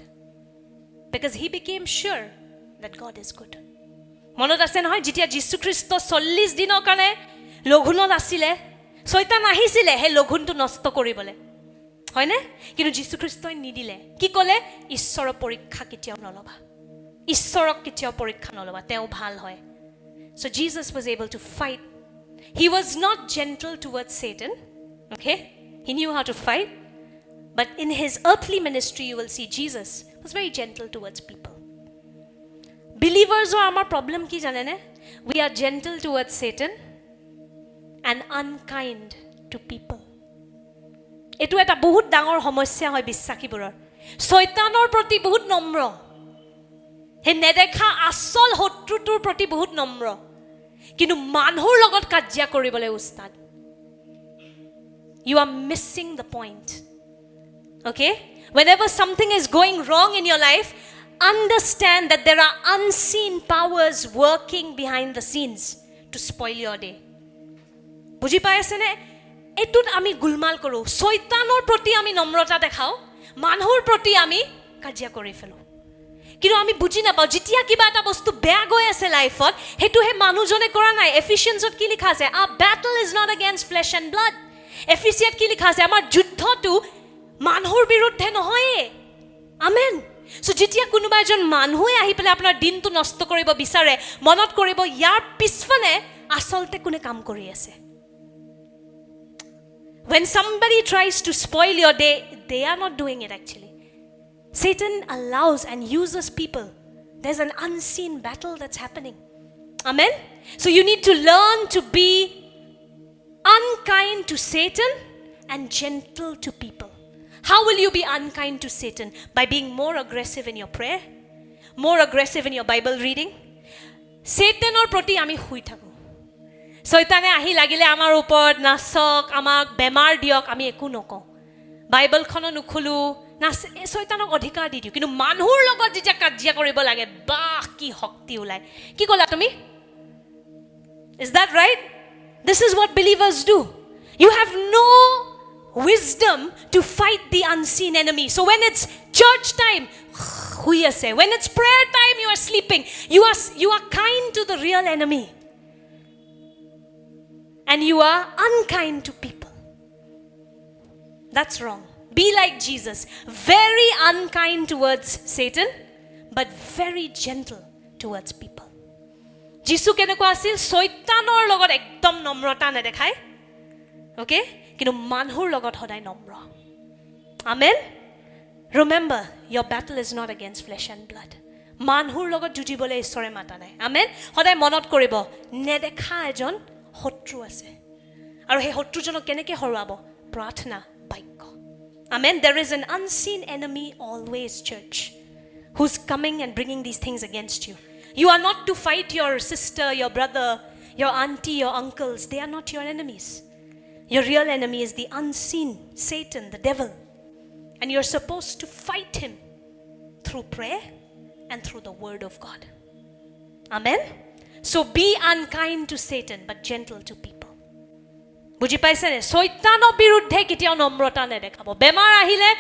Because he became sure that God is good. মনত আছে নহয় যেতিয়া যীশু খ্ৰীষ্ট 40 দিনৰ কাৰণে লঘুনত আছিলে শয়তান আহিছিলে হে লঘুনটো নষ্ট কৰিবলে হয়নে কিন্তু যীশু খ্ৰীষ্টই নিদিলে কি ক'লে ঈশ্বৰৰ পৰীক্ষা কেতিয়াও নলবা ঈশ্বৰক কেতিয়াও পৰীক্ষা নলবা তেওঁ ভাল হয় so Jesus was able to fight. He was not gentle towards Satan, okay, he knew how to fight, but in his earthly ministry you will see Jesus was very gentle towards people. Believers are our problem ki janene we are gentle towards Satan and unkind to people. Etu eta bahut dangor সমস্যা হয় বিশ্বাসীবোৰৰ শয়তানৰ প্ৰতি বহুত নম্ৰ হে নেদেখা আসল শত্ৰুটোৰ প্ৰতি বহুত নম্ৰ কিন্তু মানুহৰ লগত কাজিয়া কৰিবলৈ উস্তাদ you are missing the point. Okay, whenever something is going wrong in your life, understand that there are unseen powers working behind the scenes to spoil your day. বুজি পাইছে নে এতুত আমি গুলমাল কৰো শয়তানৰ প্ৰতি আমি নম্ৰতা দেখাও মানুহৰ প্ৰতি আমি কাজিয়া কৰি ফেলো কিন্তু আমি বুজি নাপাওঁ যেতিয়া কিবা এটা বস্তু বেয়া গৈ আছে লাইফত হেতু হে মানুহজনে কৰা নাই এফিচিয়েন্সত কি লিখা আছে a battle is not against flash and blood efficient কি লিখা আছে আমাৰ যুদ্ধটো মানুহৰ বিৰুদ্ধে নহয় আমেন সো যেতিয়া কোনোবা এজন মানুহে আহি পেলাই আপোনাৰ দিনটো নষ্ট কৰিব বিচাৰে মনত কৰিব ইয়াৰ পিছফালে আসলতে কোনে কাম কৰি আছে when somebody tries to spoil your day they are not doing it actually Satan allows and uses people there's an unseen battle that's happening amen so you need to learn to be unkind to Satan and gentle to people how will you be unkind to Satan by being more aggressive in your prayer more aggressive in your Bible reading Satanor proti ami hui thaku শয়তানে আহি লাগিলে আমাৰ ওপৰত নাচক আমাক বেমাৰ দিয়ক আমি একো নকওঁ বাইবেলখন নুখুলো নাচ শয়তানক অধিকাৰ দি দিও কিন্তু মানুহৰ লগত যেতিয়া কাজিয়া কৰিব লাগে বাহ কি শক্তি ওলাই কি কলা তুমি is that right this is what believers do you have no wisdom to fight the unseen enemy so when it's church time hui ase when it's prayer time you are sleeping you are kind to the real enemy and you are unkind to people. That's wrong. Be like Jesus, very unkind towards Satan, but very gentle towards people. Jesus keneko asil শয়তানৰ লগত একদম নম্ৰতা নেদেখায় okay কিন্তু মানুহৰ লগত সদায় নম্ৰ amen remember your battle is not against flesh and blood মানুহৰ লগত যুঁজিবলৈ ঈশ্বৰে মাতা নাই amen সদায় মনত কৰিব নেদেখা এজন শত্ৰু আছে আৰু সেই শত্ৰুজনক কেনেকৈ হৰুৱাব প্ৰাৰ্থনা বাক্য amen there is an unseen enemy always church who's coming and bringing these things against you you are not to fight your sister your brother your auntie your uncles they are not your enemies your real enemy is the unseen Satan the devil and you're supposed to fight him through prayer and through the word of God amen so be unkind to Satan but gentle to people বুজি পাইছে নে শয়তানৰ বিৰুদ্ধে কেতিয়াও নম্ৰতা নেদেখাব বেমাৰ আহিলে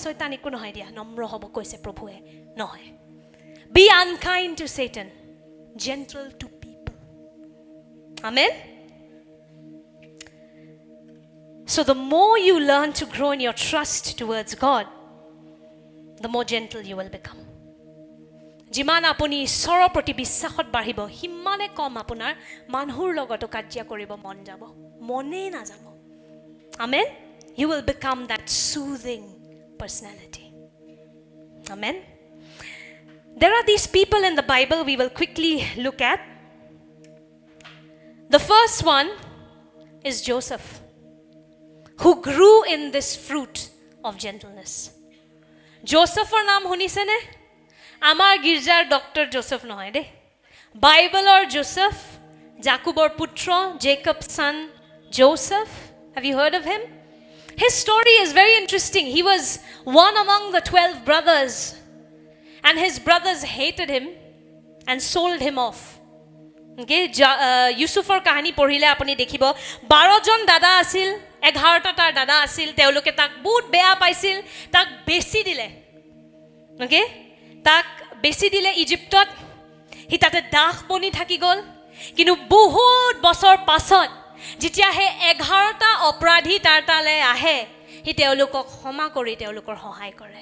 শয়তান একো নহয় দিয়া নম্ৰ হ'ব কৈছে প্ৰভুৱে নহয় be unkind to Satan gentle to people amen so the more you learn to grow in your trust towards God the more gentle you will become যিমান আপুনি ঈশ্বৰৰ প্ৰতি বিশ্বাসত বাঢ়িব সিমানে কম আপোনাৰ মানুহৰ লগতো কাজিয়া কৰিব মন যাব মনে না যাব amen you will become that soothing personality amen there are these people in the Bible we will quickly look at the first one is Joseph who grew in this fruit of gentleness Josephৰ নাম শুনিছেনে আমাৰ গিৰ্জাৰ doctor Joseph নহয় দে বাইবেলৰ Joseph জাকুবৰ পুত্ৰ জেকব's son Joseph have you heard of him his story is very interesting he was one among the 12 brothers and his brothers hated him and sold him off okay Yusufৰ কাহিনী পঢ়িলে আপুনি দেখিব 12 জন দাদা আছিল 11টা তাৰ দাদা আছিল তেওঁলোকে তাক বহুত বেয়া পাইছিল তাক বেছি দিলে okay তাক বেছি দিলে ইজিপ্তত হি তাতে দাস বনি থাকি গল কিন্তু বহুত বছৰ পাছত যেতিয়া হে 11টা অপৰাধী তাৰ তালে আহে হি তেওঁলোকক ক্ষমা কৰি তেওঁলোকৰ সহায় কৰে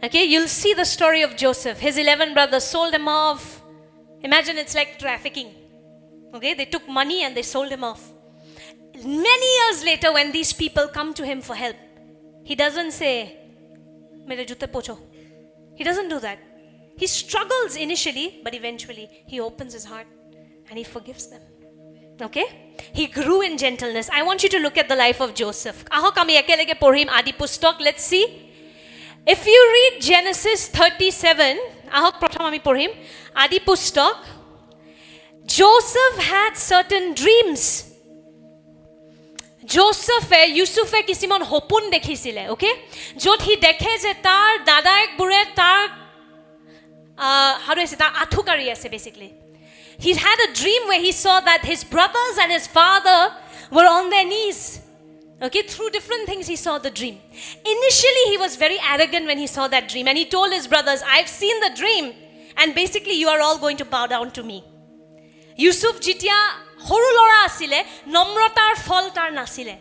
okay you'll see the story of Joseph his 11 brothers sold him off imagine it's like trafficking okay they took money and they sold him off many years later when these people come to him for help he doesn't say mere jute pocho he doesn't do that he struggles initially but eventually he opens his heart and he forgives them okay he grew in gentleness I want you to look at the life of Joseph ahok ami ekelege porhim adi pustok let's see if you read Genesis 37 ahok prothom ami porhim adi pustok Joseph had certain dreams Josephe Yusufe kisimon hopun dekhisile okay jot hi dekhe je tar dadaek bure tar how do I say tar athukari ase basically he had a dream where he saw that his brothers and his father were on their knees Okay, through different things he saw the dream. Initially, he was very arrogant when he saw that dream, and he told his brothers, I've seen the dream, and basically you are all going to bow down to me. Yusuf jitia horu lora asile, nomrotar fol tar nasile.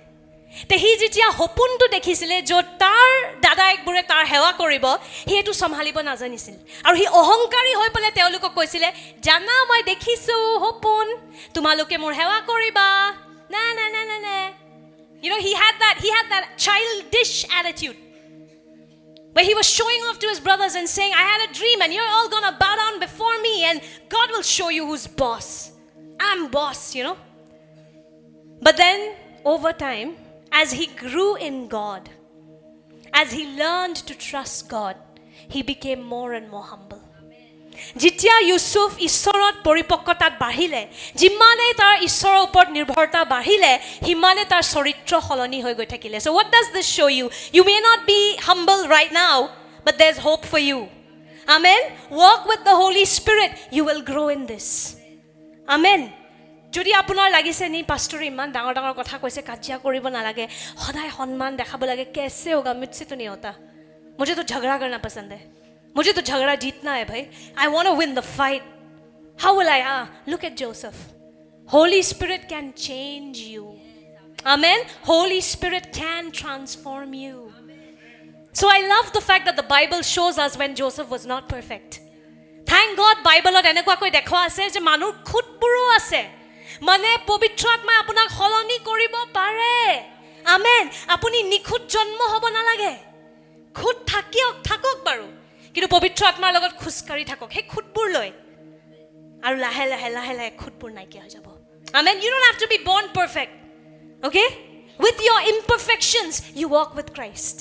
Te hi jitia hopuntu dekhisile, jo tar dadaek bure tar hewa koribo, hi etu samhalibo najanisil. Aru hi ohonkari hoi pele teolukok koisile, jana moi dekhisu hopun, tumaluke mor hewa koriba. Na na na na na. You know, he had that childish attitude where he was showing off to his brothers and saying, I had a dream and you're all gonna bow down before me and God will show you who's boss. I'm boss, you know. But then, over time, as he grew in God, as he learned to trust God, he became more and more humble. Jitya Yusuf Issorot Poripokkotat bahile, jimane tar Issor opor nirbhorta bahile, himane tar soritro holoni hoi goi thakile. So what does this show you? You may not be humble right now, but there's hope for you. Amen. Walk with the Holy Spirit, you will grow in this. Amen. যদি আপোনাৰ লাগিছে নি pastor ইমান ডাঙৰ ডাঙৰ কথা কৈছে কাজিয়া কৰিব নালাগে সদায় সম্মান দেখাব লাগে कैसे होगा मुझसे तो नहीं होता मुझे तो झगड़ा करना पसंद है मुझे तो झगड़ा जीतना है भाई I want to win the fight how will I look at Joseph Holy Spirit can change you amen Holy Spirit can transform you so I love the fact that the Bible shows us when Joseph was not perfect thank God Bible ot enekwa koi dekhoa ase je manur khutburu ase মানে পবিত্ৰ আত্মাই আপোনাক হলনি কৰিব পাৰে amen আপুনি নিখুত জন্ম হ'ব নালাগে খুদ থাকক বাৰু কিন্তু পবিত্ৰ আত্মাৰ লগত খুসকাৰি থাকক হে খুদপুৰ লৈ আৰু লাহে লাহে খুদপুৰ নাইকিয়া হৈ যাব amen you don't have to be born perfect okay with your imperfections you walk with Christ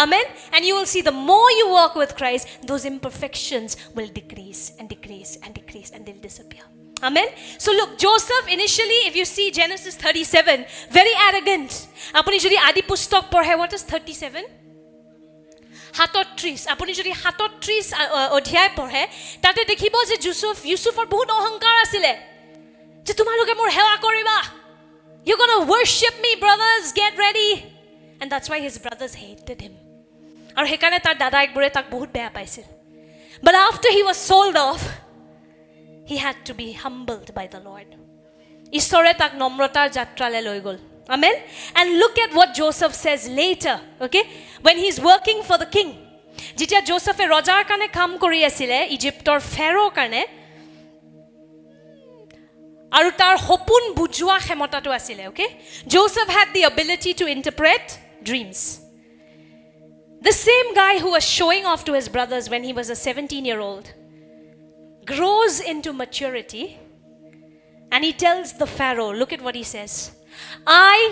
amen and you will see the more you walk with Christ those imperfections will decrease and decrease and decrease and they'll disappear amen so look Joseph initially if you see Genesis 37 very arrogant apuni jodi adi pustok porhe what is 37 hatotris apuni jodi hatotris odhyay porhe tate dekhibo je Yusufor bahut ohankar asile je tumaloke mor hewa koriba you're going to worship me brothers get ready and that's why his brothers hated him aru hekane tar dadaik bure tak bahut beya paisil but after he was sold off he had to be humbled by the Lord. Ishore tak nomrotar jatrale loi gol. Amen. And look at what Joseph says later, okay? When he's working for the king. Jitya Joseph e rojar kane kam kori asile Egyptor pharaoh kane aru tar hopun bujua khemota to asile, okay? Joseph had the ability to interpret dreams. The same guy who was showing off to his brothers when he was a 17-year-old grows into maturity and he tells the Pharaoh, look at what he says.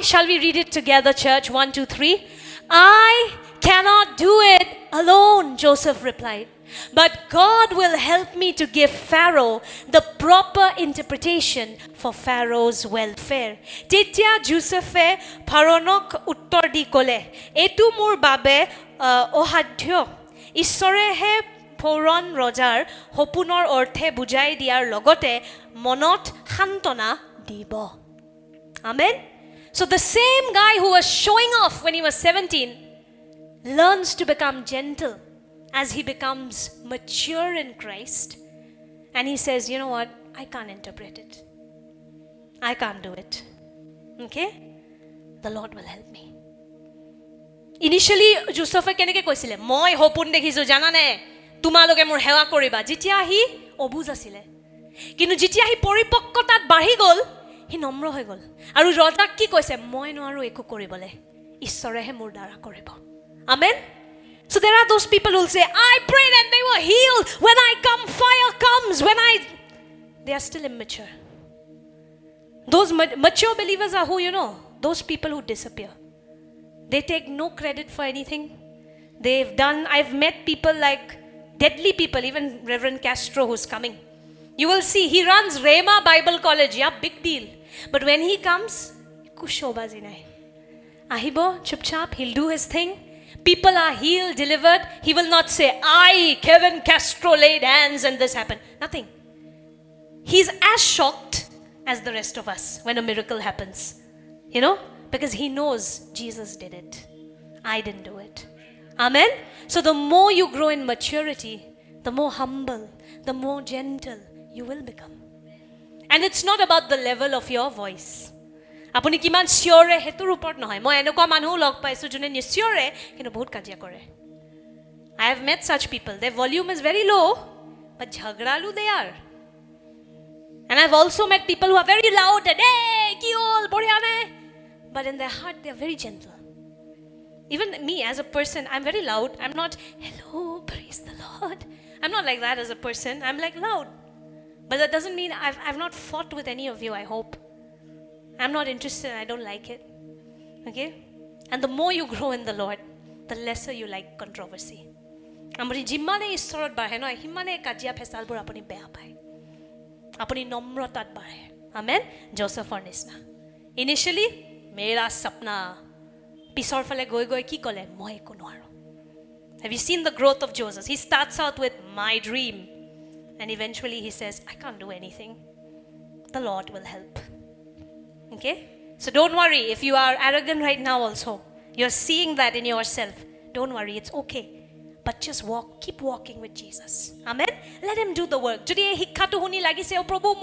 Shall we read it together, church? 1, 2, 3. I cannot do it alone, Joseph replied. But God will help me to give Pharaoh the proper interpretation for Pharaoh's welfare. Titya Joseph Pharaohok uttor di kole, etu mur babe ohadhyo. Ishore he ফৌৰণ ৰজাৰ হপুনৰ অৰ্থে বুজাই দিয়াৰ লগতে মনত শান্তনা দিব amen so the same guy who was showing off when he was 17 learns to become gentle as he becomes mature in Christ and he says you know what I can't interpret it I can't do it okay the Lord will help me initially Joseph keneke koisile moi hopun dekhisu janane তোমালোকে মোৰ হেৱা কৰিবা যেতিয়া হি অবুজ আছিল কিন্তু যেতিয়া হি পৰিপক্কতাত বাঢ়ি গল হি নম্ৰ হৈ গল আৰু ৰজাক কি কৈছে মই নোৱাৰো একো কৰিবলে ঈশ্বৰেহে মোৰ দ্বাৰা কৰিব amen so there are those people who will say I prayed and they were healed when I come fire comes they are still immature those mature believers are who you know those people who disappear they take no credit for anything I've met people like deadly people even Reverend Castro who's coming you will see he runs Rhema Bible College yeah big deal but when he comes kushobazi nahi ahibo chupchap he'll do his thing people are healed delivered he will not say I Kevin Castro laid hands and this happened nothing he's as shocked as the rest of us when a miracle happens you know because he knows Jesus did it. I didn't do it. Amen? So the more you grow in maturity, the more humble, the more gentle you will become. And it's not about the level of your voice. আপুনি কিমান চিঞৰে হেতুৰ ওপৰত নহয় মই এনেকুৱা মানুহ log পাইছো যোনে নিচিঞৰে কিন্তু বহুত কাজিয়া কৰে I have met such people their volume is very low but jhagralu they are and I've also met people who are very loud and hey ki hol badhiya ne but in their heart they are very gentle even me as a person I'm very loud I'm not hello praise the Lord I'm not like that as a person I'm like loud but that doesn't mean I've not fought with any of you I hope I'm not interested. I don't like it. Okay? And the more you grow in the Lord, the lesser you like controversy. Amari jimmane istorat bahe no himane kajia phesal bor apuni beha pai. Apuni nomrotat bahe. Amen. Joseph or Nisna. Initially, mera sapna pisor phale goi ki kole moi eko noaro. Have you seen the growth of Joseph? He starts out with my dream and eventually he says, I can't do anything. The Lord will help. Okay? So don't worry if you are arrogant right now also. You're seeing that in yourself. Don't worry, it's okay. But just walk, keep walking with Jesus. Amen? Let him do the work. Jodi ei hikkhato huni lagise o prabhu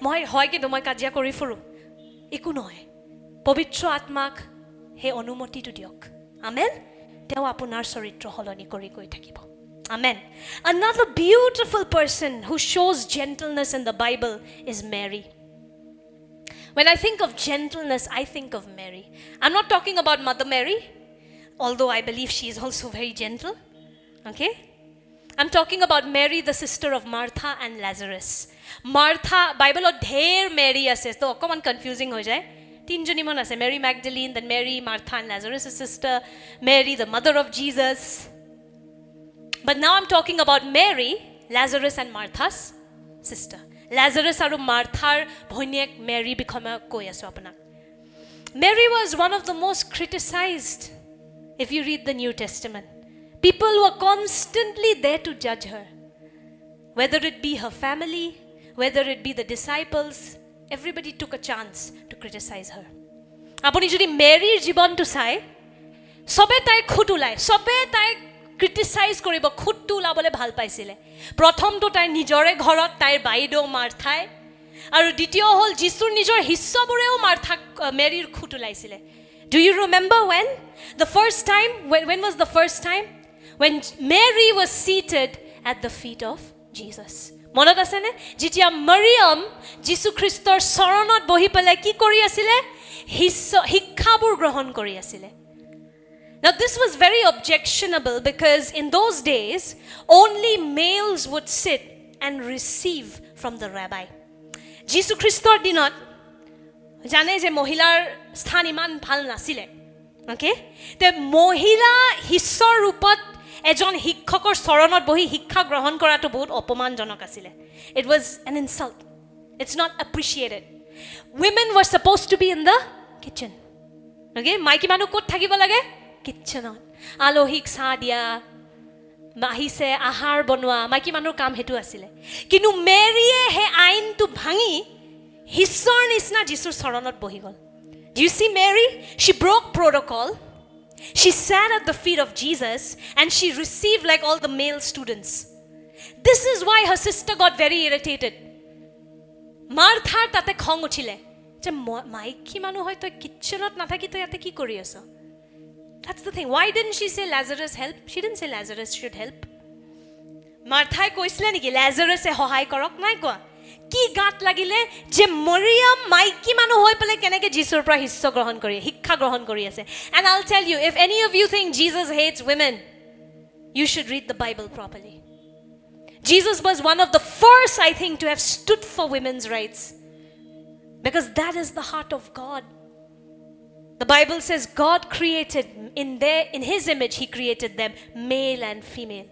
moi hoy ke moi kajia kori furu. Eku noy. Pavitra atmak he onumoti tu diok. Amen? Teo apunar charitro holoni kori goi thakibo. Amen. Another beautiful person who shows gentleness in the Bible is Mary. When I think of gentleness, I think of Mary. I'm not talking about Mother Mary, although I believe she is also very gentle. Okay? I'm talking about Mary, the sister of Martha and Lazarus. Martha, Bible or dher Mary ase, so okoman confusing ho jay. Tinjoni mon ase, Mary Magdalene, then Mary, Martha and Lazarus' sister, Mary, the mother of Jesus. But now I'm talking about Mary, Lazarus and Martha's sister. Lazarus aru Marthar bhoinek Mary bikhama koi asu apanak. Mary was one of the most criticized if you read the New Testament. People were constantly there to judge her. Whether it be her family, whether it be the disciples, everybody took a chance to criticize her. Apuni jodi Mary jibon to sai sobe tai khut ulai sobe tai criticize koribo khuttu ulabole bhal paisile prothom to tai nijore ghorot tai baido Marthai aru ditio hol jisur nijor hissa boreo Martha Maryr khut ulaisile do you remember when the first time when was the first time when Mary was seated at the feet of Jesus monot ase ne jitia Mariam Jisu Christor saronot bohi pele ki kori asile hikkhabur grohon kori asile. Now this was very objectionable because in those days only males would sit and receive from the rabbi. Jisu Christor dinot jane je mohilar sthan iman bhal nasile. Okay? Te mohila hissor rupot ejon hikkokor soronot bohi hikkha grohon korato bahut opomanjonok asile. It was an insult. It's not appreciated. Women were supposed to be in the kitchen. Okay? Maiki manu kot thakibo lage? Kitchenot. Alohik sa dia mahise ahar bonwa maiki manur kam hetu asile. Kinu Mary he ain tu bhangi hissor nisna Jisur saronot bohi gol. Do you see Mary? She broke protocol. She sat at the feet of Jesus and she received like all the male students. This is why her sister got very irritated. Martha tate khong uchile. Je maiki manu hoy to kitchenot nathaki to yate ki kori aso? That's the thing. Why didn't she say Lazarus help? She didn't say Lazarus should help. Martha koisle niki Lazarus e hohai korok nai koa. Ki gat lagile je Mariam maiki manu hoy pele keneke Jisur pra hissa grohon kori hikkha grohon kori ase. And I'll tell you, if any of you think Jesus hates women, you should read the Bible properly. Jesus was one of the first, I think, to have stood for women's rights. Because that is the heart of God. The Bible says God created in his image he created them male and female.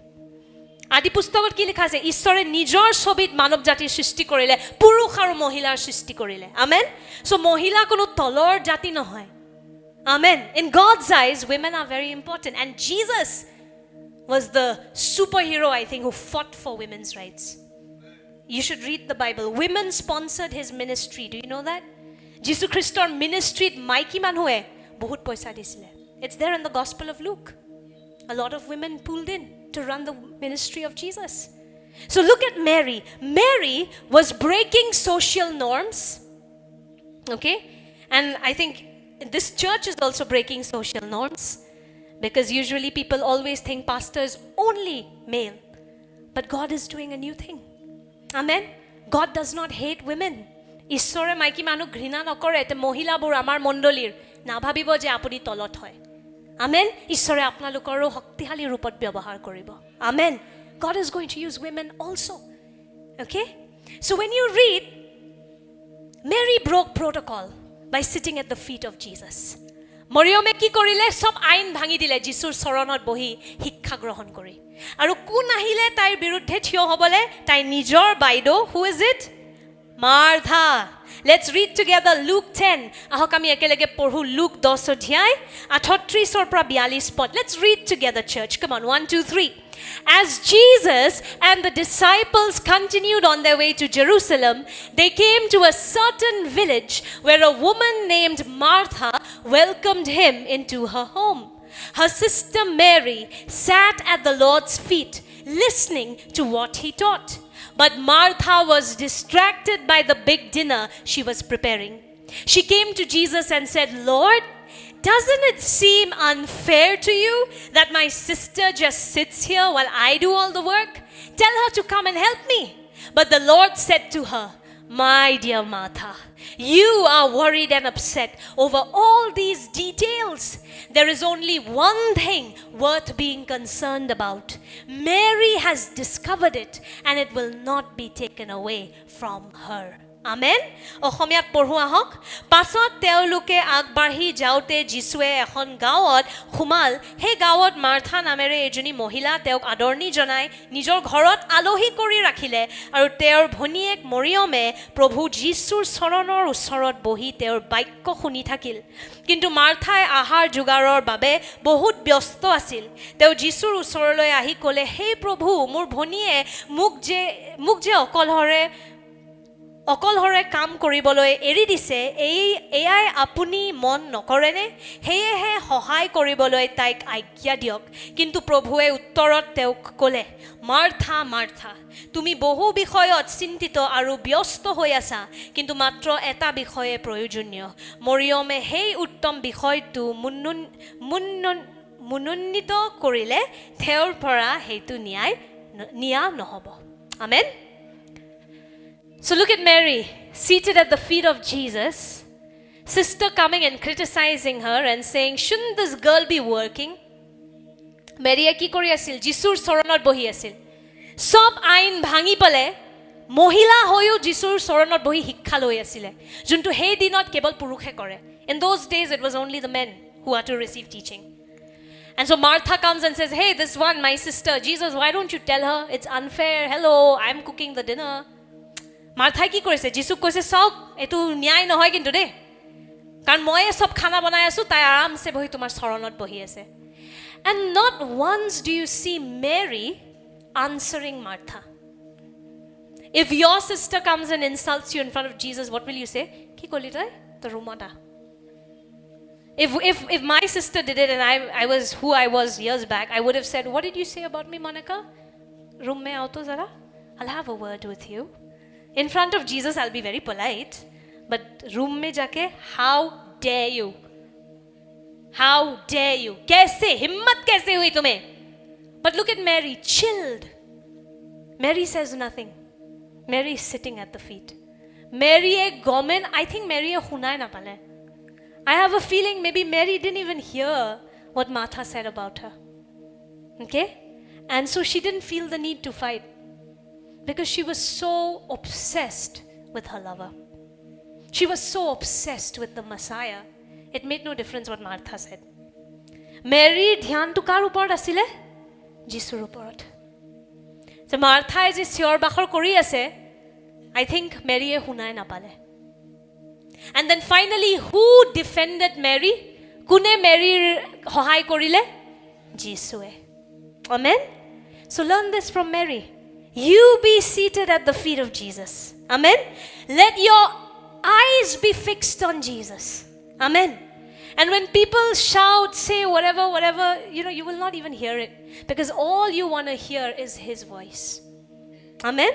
Adi pustakot ki likha ase Ishore nijor chobit manav jatir srishti korile purush aru mohilar srishti korile. Amen. So mohila kono tolor jati nohoy. Amen. In God's eyes women are very important and Jesus was the superhero I think who fought for women's rights. You should read the Bible. Women sponsored his ministry. Do you know that? Jisu Christor ministry maiki manhue বহুত পইচা দিছিলে. It's there in the Gospel of Luke. A lot of women pulled in to run the ministry of Jesus. So look at Mary. Mary was breaking social norms. Okay? And I think this church is also breaking social norms, because usually people always think pastor is only male. But God is doing a new thing. Amen? God does not hate women. ঈশ্বৰে মাইকী মানুহ ঘৃণা নকৰে. তে মহিলাবোৰ আমাৰ মণ্ডলীৰ নাভাবিব যে আপুনি তলত হয়. আমেন. ঈশ্বৰে আপোনালোকৰো শক্তিশালী ৰূপত ব্যৱহাৰ কৰিব. Amen. God is going to use women also. Okay? So when you read, Mary broke protocol by sitting at the feet of Jesus. মৰিয়মে কি কৰিলে? সব আইন ভাঙি দিলে যীশুৰ চৰণত বহি শিক্ষা গ্ৰহণ কৰি. আৰু কোন আহিলে তাইৰ বিৰুদ্ধে থিয় হ'বলে? তাই নিজৰ বাইদেউ. Who is it? Martha. Let's read together Luke 10. আহক আমি একেলগে পঢ়ো Luke 10 অধ্যায় 38 পৰা 42 পদ. Let's read together, church. Come on, 1, 2, 3. As Jesus and the disciples continued on their way to Jerusalem, they came to a certain village where a woman named Martha welcomed him into her home. Her sister Mary sat at the Lord's feet, listening to what he taught. But Martha was distracted by the big dinner she was preparing. She came to Jesus and said, Lord, doesn't it seem unfair to you that my sister just sits here while I do all the work? Tell her to come and help me. But the Lord said to her, my dear Martha, you are worried and upset over all these details. There is only one thing worth being concerned about. Mary has discovered it, and it will not be taken away from her. Amen. অসমীয়াত পঢ়ো আহক. পাছত তেওঁলোকে আগবাঢ়ি যাওঁতে যীশুৱে এখন গাঁৱত সোমাল. সেই গাঁৱত মাৰ্থা নামেৰে এজনী মহিলা তেওঁক আদৰণি জনাই নিজৰ ঘৰত আলহী কৰি ৰাখিলে. আৰু তেওঁৰ ভনীয়েক মৰিয়মে প্ৰভু যীশুৰ চৰণৰ ওচৰত বহি তেওঁৰ বাক্য শুনি থাকিল. কিন্তু মাৰ্থাই আহাৰ যোগাৰৰ বাবে বহুত ব্যস্ত আছিল. তেওঁ যীশুৰ ওচৰলৈ আহি ক'লে, হে প্ৰভু, মোৰ ভনীয়ে মোক যে অকলহৰে কাম কৰিবলৈ এৰি দিছে, এয়াই আপুনি মন নকৰেনে? সেয়েহে সহায় কৰিবলৈ তাইক আজ্ঞা দিয়ক. কিন্তু প্ৰভুৱে উত্তৰত তেওঁক ক'লে, মাৰ্থা মাৰ্থা, তুমি বহু বিষয়ত চিন্তিত আৰু ব্যস্ত হৈ আছা, কিন্তু মাত্ৰ এটা বিষয়ে প্ৰয়োজনীয়. মৰিয়মে সেই উত্তম বিষয়টো মনোনীত কৰিলে তেওঁৰ পৰা সেইটো নিয়া নহ'ব. Amen. So look at Mary, seated at the feet of Jesus, sister coming and criticizing her and saying, shouldn't this girl be working? Mary কি কৰি আছিল? যীশুৰ চৰণত বহি আছিল. সব আইন ভাঙি পেলে মহিলা হৈও যীশুৰ চৰণত বহি শিক্ষা লৈ আছিলে, যোনটো সেই দিনত কেৱল পুৰুষে কৰে. In those days it was only the men who had to receive teaching. And so Martha comes and says, hey, this one, my sister, Jesus, why don't you tell her? It's unfair. Hello, I'm cooking the dinner. মাৰ্থাই কি কৰিছে? যীশুক কৈছে, চাওক, এইটো ন্যায় নহয় কিন্তু দেই, কাৰণ ময়ে সব খানা বনাই আছো, তাই আৰামছে বহি তোমাৰ চৰণত বহি আছে. And not once do you see Mary answering Martha. If your sister comes and insults you in front of Jesus, what will you say? কি কলি তই? তো ৰুমত আহ. If my sister did it and I was who I was years back, I would have said, what did you say about me, Monica? Room mein aao to zara. I'll have a word with you. In front of Jesus, I'll be very polite. But room mein jaake, how dare you? How dare you? Kaise? Himmat kaise hui tumhe? But look at Mary, chilled. Mary says nothing. Mary is sitting at the feet. Mary e gomen, I think Mary e hunai na pale. I have a feeling maybe Mary didn't even hear what Martha said about her. Okay? And so she didn't feel the need to fight, because she was so obsessed with her lover. She was so obsessed with the Messiah. It made no difference what Martha said. Mary dhyan tu kar upor asile? Jisur uporot. So Martha je sior bakhor kori ase, I think Mary e hunai na pale. And then finally, who defended Mary? Kune Mary hohai korile? Jisue. Amen? So learn this from Mary. You be seated at the feet of Jesus. Amen? Let your eyes be fixed on Jesus. Amen? And when people shout, say whatever, you will not even hear it. Because all you want to hear is his voice. Amen?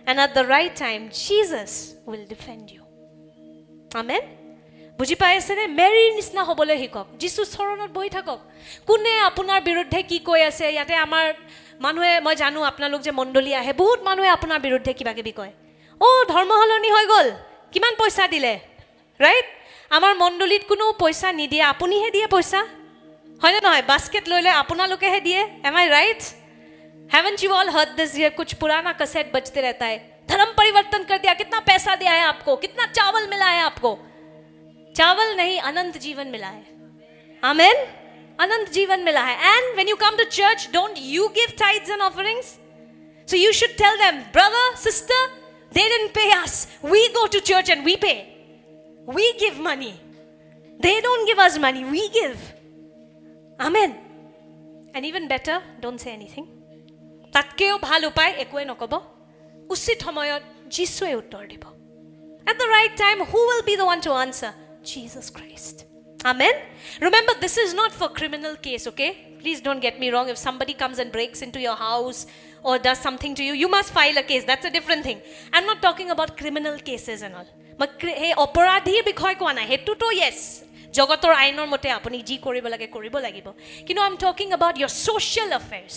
And at the right time, Jesus will defend you. Amen? বুজি পাই আছে নে মেৰীৰ নিচিনা হ'বলৈ শিকক যীশুৰ চৰণত বহি থাকক কোনে আপোনাৰ বিৰুদ্ধে কি কৈ আছে ইয়াতে আমাৰ মানুহে মই জানো আপোনালোক যে মণ্ডলী আহে বহুত মানুহে আপোনাৰ বিৰুদ্ধে কিবা কিবি কয় ও ধৰ্ম হলনি হৈ গল কিমান পইচা দিলে ৰাইট আমাৰ মণ্ডলীত কোনো পইচা নিদিয়ে আপুনিহে দিয়ে পইচা হয় না নহয় বাস্কেট লইলে আপোনালোকেহে দিয়ে am I right haven't you all heard this ये कुछ पुराना कैसेट बजते रहता है धर्म परिवर्तन कर दिया कितना पैसा दिया है आपको कितना चावल मिला है आपको चावल नहीं अनंत जीवन मिला है आमेन अनंत जीवन मिला है and when you come to church don't you give tithes and offerings so you should tell them brother sister they didn't pay us we go to church and we pay we give money they don't give us money we give amen and even better don't say anything তাতকেও ভাল উপায় একোৱে নকব উচিত সময়ত যিশুৱে উত্তৰ দিব at the right time who will be the one to answer Jesus Christ. Amen. Remember, this is not for criminal case, okay? Please don't get me wrong. If somebody comes and breaks into your house or does something to you, you must file a case. That's a different thing. I'm not talking about criminal cases and all. But hey, অপৰাধীৰ বিষয় কোৱা নাই হেতুটো yes. জগতৰ আইনৰ মতে আপুনি যি কৰিব লাগে কৰিব লাগিব কিন্তু I'm talking about your social affairs.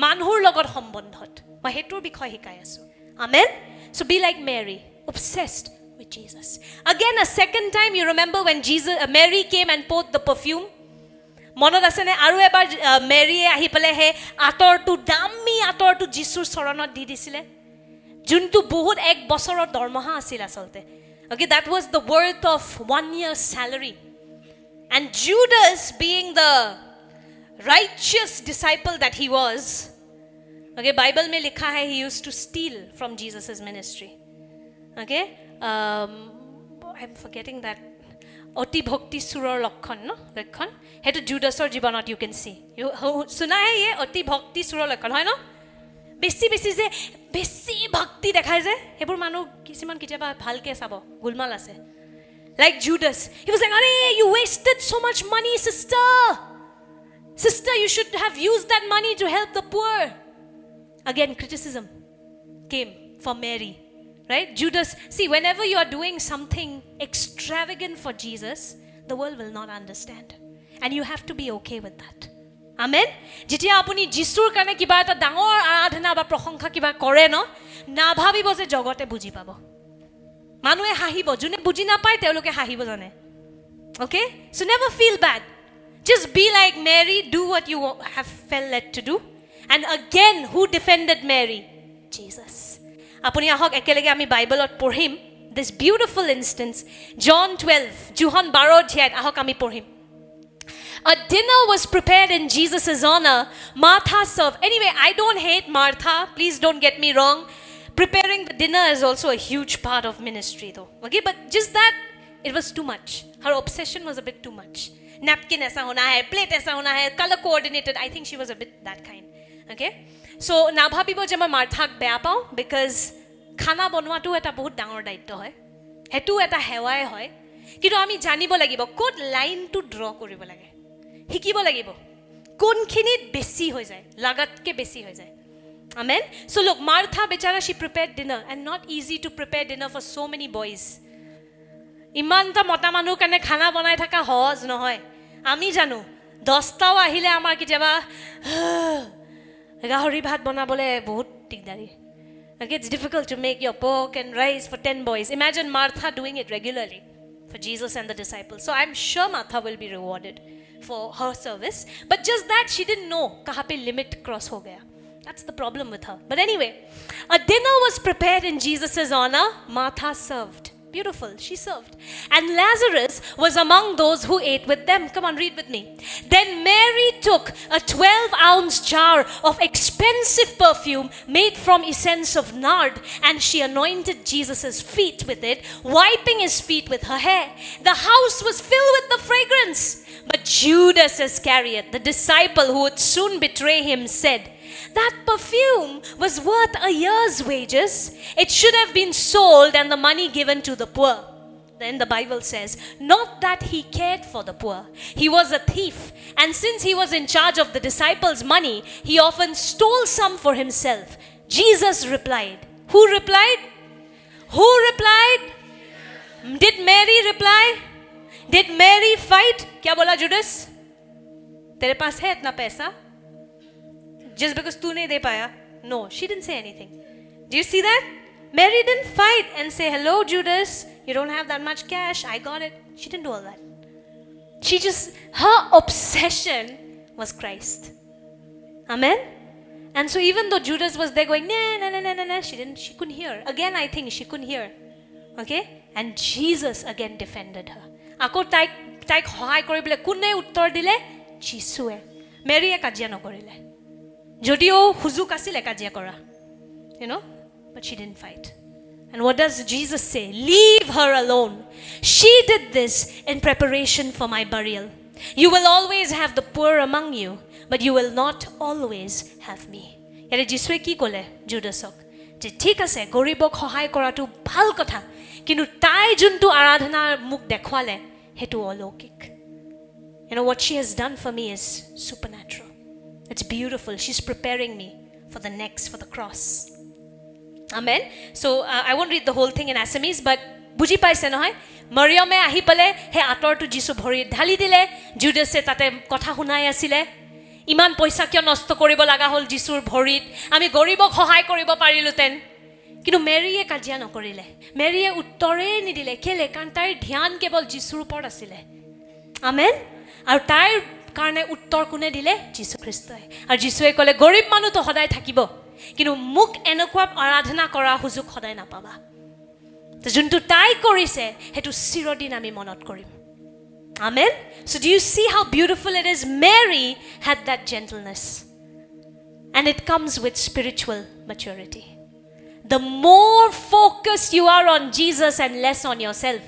মানুহৰ লগত সম্বন্ধত মই হেতুৰ বিষয় শিকাই আছো. Amen. So be like Mary, obsessed with Jesus. Again, a second time, you remember when Mary came and poured the perfume? মনত আছে নে আৰু এবাৰ মেৰীয়ে আহি পেলে হে আতৰটো দামী আতৰটো যিশুৰ চৰণত দি দিছিলে যোনটো বহুত এক বছৰৰ দৰমহা আছিল আসলতে okay that was the worth of 1 year's salary and Judas being the righteous disciple that he was okay bible mein likha hai he used to steal from Jesus's ministry okay I'm forgetting that অতি ভক্তি সুৰৰ লক্ষণ ন লক্ষণ হেতু জুডাসৰ জীৱনত you can see you শুনা হে ये অতি ভক্তি সুৰৰ লক্ষণ হয় ন বেছি বেছি যে বেছি ভক্তি দেখায় যে হেবোৰ মানুহ কিছিমান কিবা ভালকে চাব গুলমাল আছে like Judas he was like are you wasted so much money sister you should have used that money to help the poor again criticism came for Mary. Right? Judas, see, whenever you are doing something extravagant for Jesus, the world will not understand. And you have to be okay with that. Amen? যেতিয়া আপুনি যিশুৰ কাৰণে কিবা এটা ডাঙৰ আৰাধনা বা প্ৰশংসা কিবা কৰে ন না ভাবিব যে জগতে বুজি পাব মানুহে হাঁহিব যোনে বুজি নাপায় তেওঁলোকে হাঁহিব জানে okay so never feel bad just be like Mary do what you have felt led to do and again who defended Mary Jesus আপুনি আহক একেলগে আমি বাইবেলত পঢ়িম this beautiful instance John 12 John 12 অধ্যায় আহক আমি পঢ়িম A dinner was prepared in Jesus' honor. Martha served. Anyway, I don't hate Martha. Please don't get me wrong. Preparing the dinner is also a huge part of ministry though. Okay, but just that, it was too much. Her obsession was a bit too much. Napkin aisa hona hai, plate aisa hona hai, color coordinated. I think she was a bit that kind. Okay? So, na bhabibo je ma Martha beya pao because khana bonwatu eta bahut dangor daitto hoy. Hetu eta hewai hoy. Kintu ami janibo lagibo kod line to draw koribo lage. শিকিব লাগিব কোনখিনিত বেছি হৈ যায় লাগাতকে বেছি হৈ যায় amen so look Martha bechara she prepared dinner and not easy to prepare dinner for so many boys ইমানটা মতা মানুহ কানে খানা বনাই থাকা সহজ নহয় আমি জানো 10টাও আহিলে আমাৰ কিবা গাহৰি ভাত বনাবলে বহুত দিগদাৰি okay it's difficult to make your pork and rice for 10 boys imagine Martha doing it regularly for Jesus and the disciples so I'm sure Martha will be rewarded for her service but just that she didn't know kahan pe limit cross ho gaya that's the problem with her but anyway a dinner was prepared in Jesus' honor Martha served beautiful she served and Lazarus was among those who ate with them come on read with me then Mary took a 12-ounce jar of expensive perfume made from essence of nard and she anointed Jesus' feet with it wiping his feet with her hair the house was filled with the fragrance but Judas Iscariot the disciple who would soon betray him said that perfume was worth a year's wages. It should have been sold and the money given to the poor. then the Bible says, not that he cared for the poor. He was a thief. And since he was in charge of the disciples' money, he often stole some for himself. Jesus replied. Who replied? Who replied? Did Mary reply? Did Mary fight? Kya bola Judas? Tere paas hai itna paisa? Just because tu nahi de paya? No, she didn't say anything. Do you see that? Mary didn't fight and say, hello Judas, you don't have that much cash, I got it. She didn't do all that. She just, her obsession was Christ. Amen? And so even though Judas was there going, nah, she couldn't hear. Again, I think she couldn't hear. Okay? And Jesus again defended her. Ako taik hohai koribole kune uttor dile? Jisue. Mary e kajia nokorile. Jodio huzuk asile kajia kora. You know? But she didn't fight. And what does Jesus say? Leave her alone. She did this in preparation for my burial. You will always have the poor among you, but you will not always have me. Yare Jisue ki kole Judasok? Je thik ase goribok hohai koratu bhal kotha, kintu tai juntu aradhanar muk dekhwale hetu olokik. You know what she has done for me is supernatural. It's beautiful. She's preparing me for the next, for the cross. Amen. So I won't read the whole thing in Assamese, but buji paise nohoy Mariame ahi pale he ator tu Jisu bhori dhali dile. Judas se tate kotha hunai asile. Iman poisa kyo nosto koribo laga hol Jisur bhorit. Ami goribok hohai koribo pariluten. Kintu Mary e kajia nokorile. Mary e uttore nidile kele kan tair dhyan kebol Jisur upor asile. Amen. Aru tair karone uttor kune dile Jisu Christoi. Aru Jisue kole gorib manu to hodai thakibo. কিন্তু মুক এনেকুৱা আৰাধনা কৰা হুজুক সদায় নাপাবা তো যোনটো তাই কৰিছে হেতু চিৰদিন আমি মনত কৰিম amen so do you see how beautiful it is Mary had that gentleness and it comes with spiritual maturity the more focused you are on Jesus and less on yourself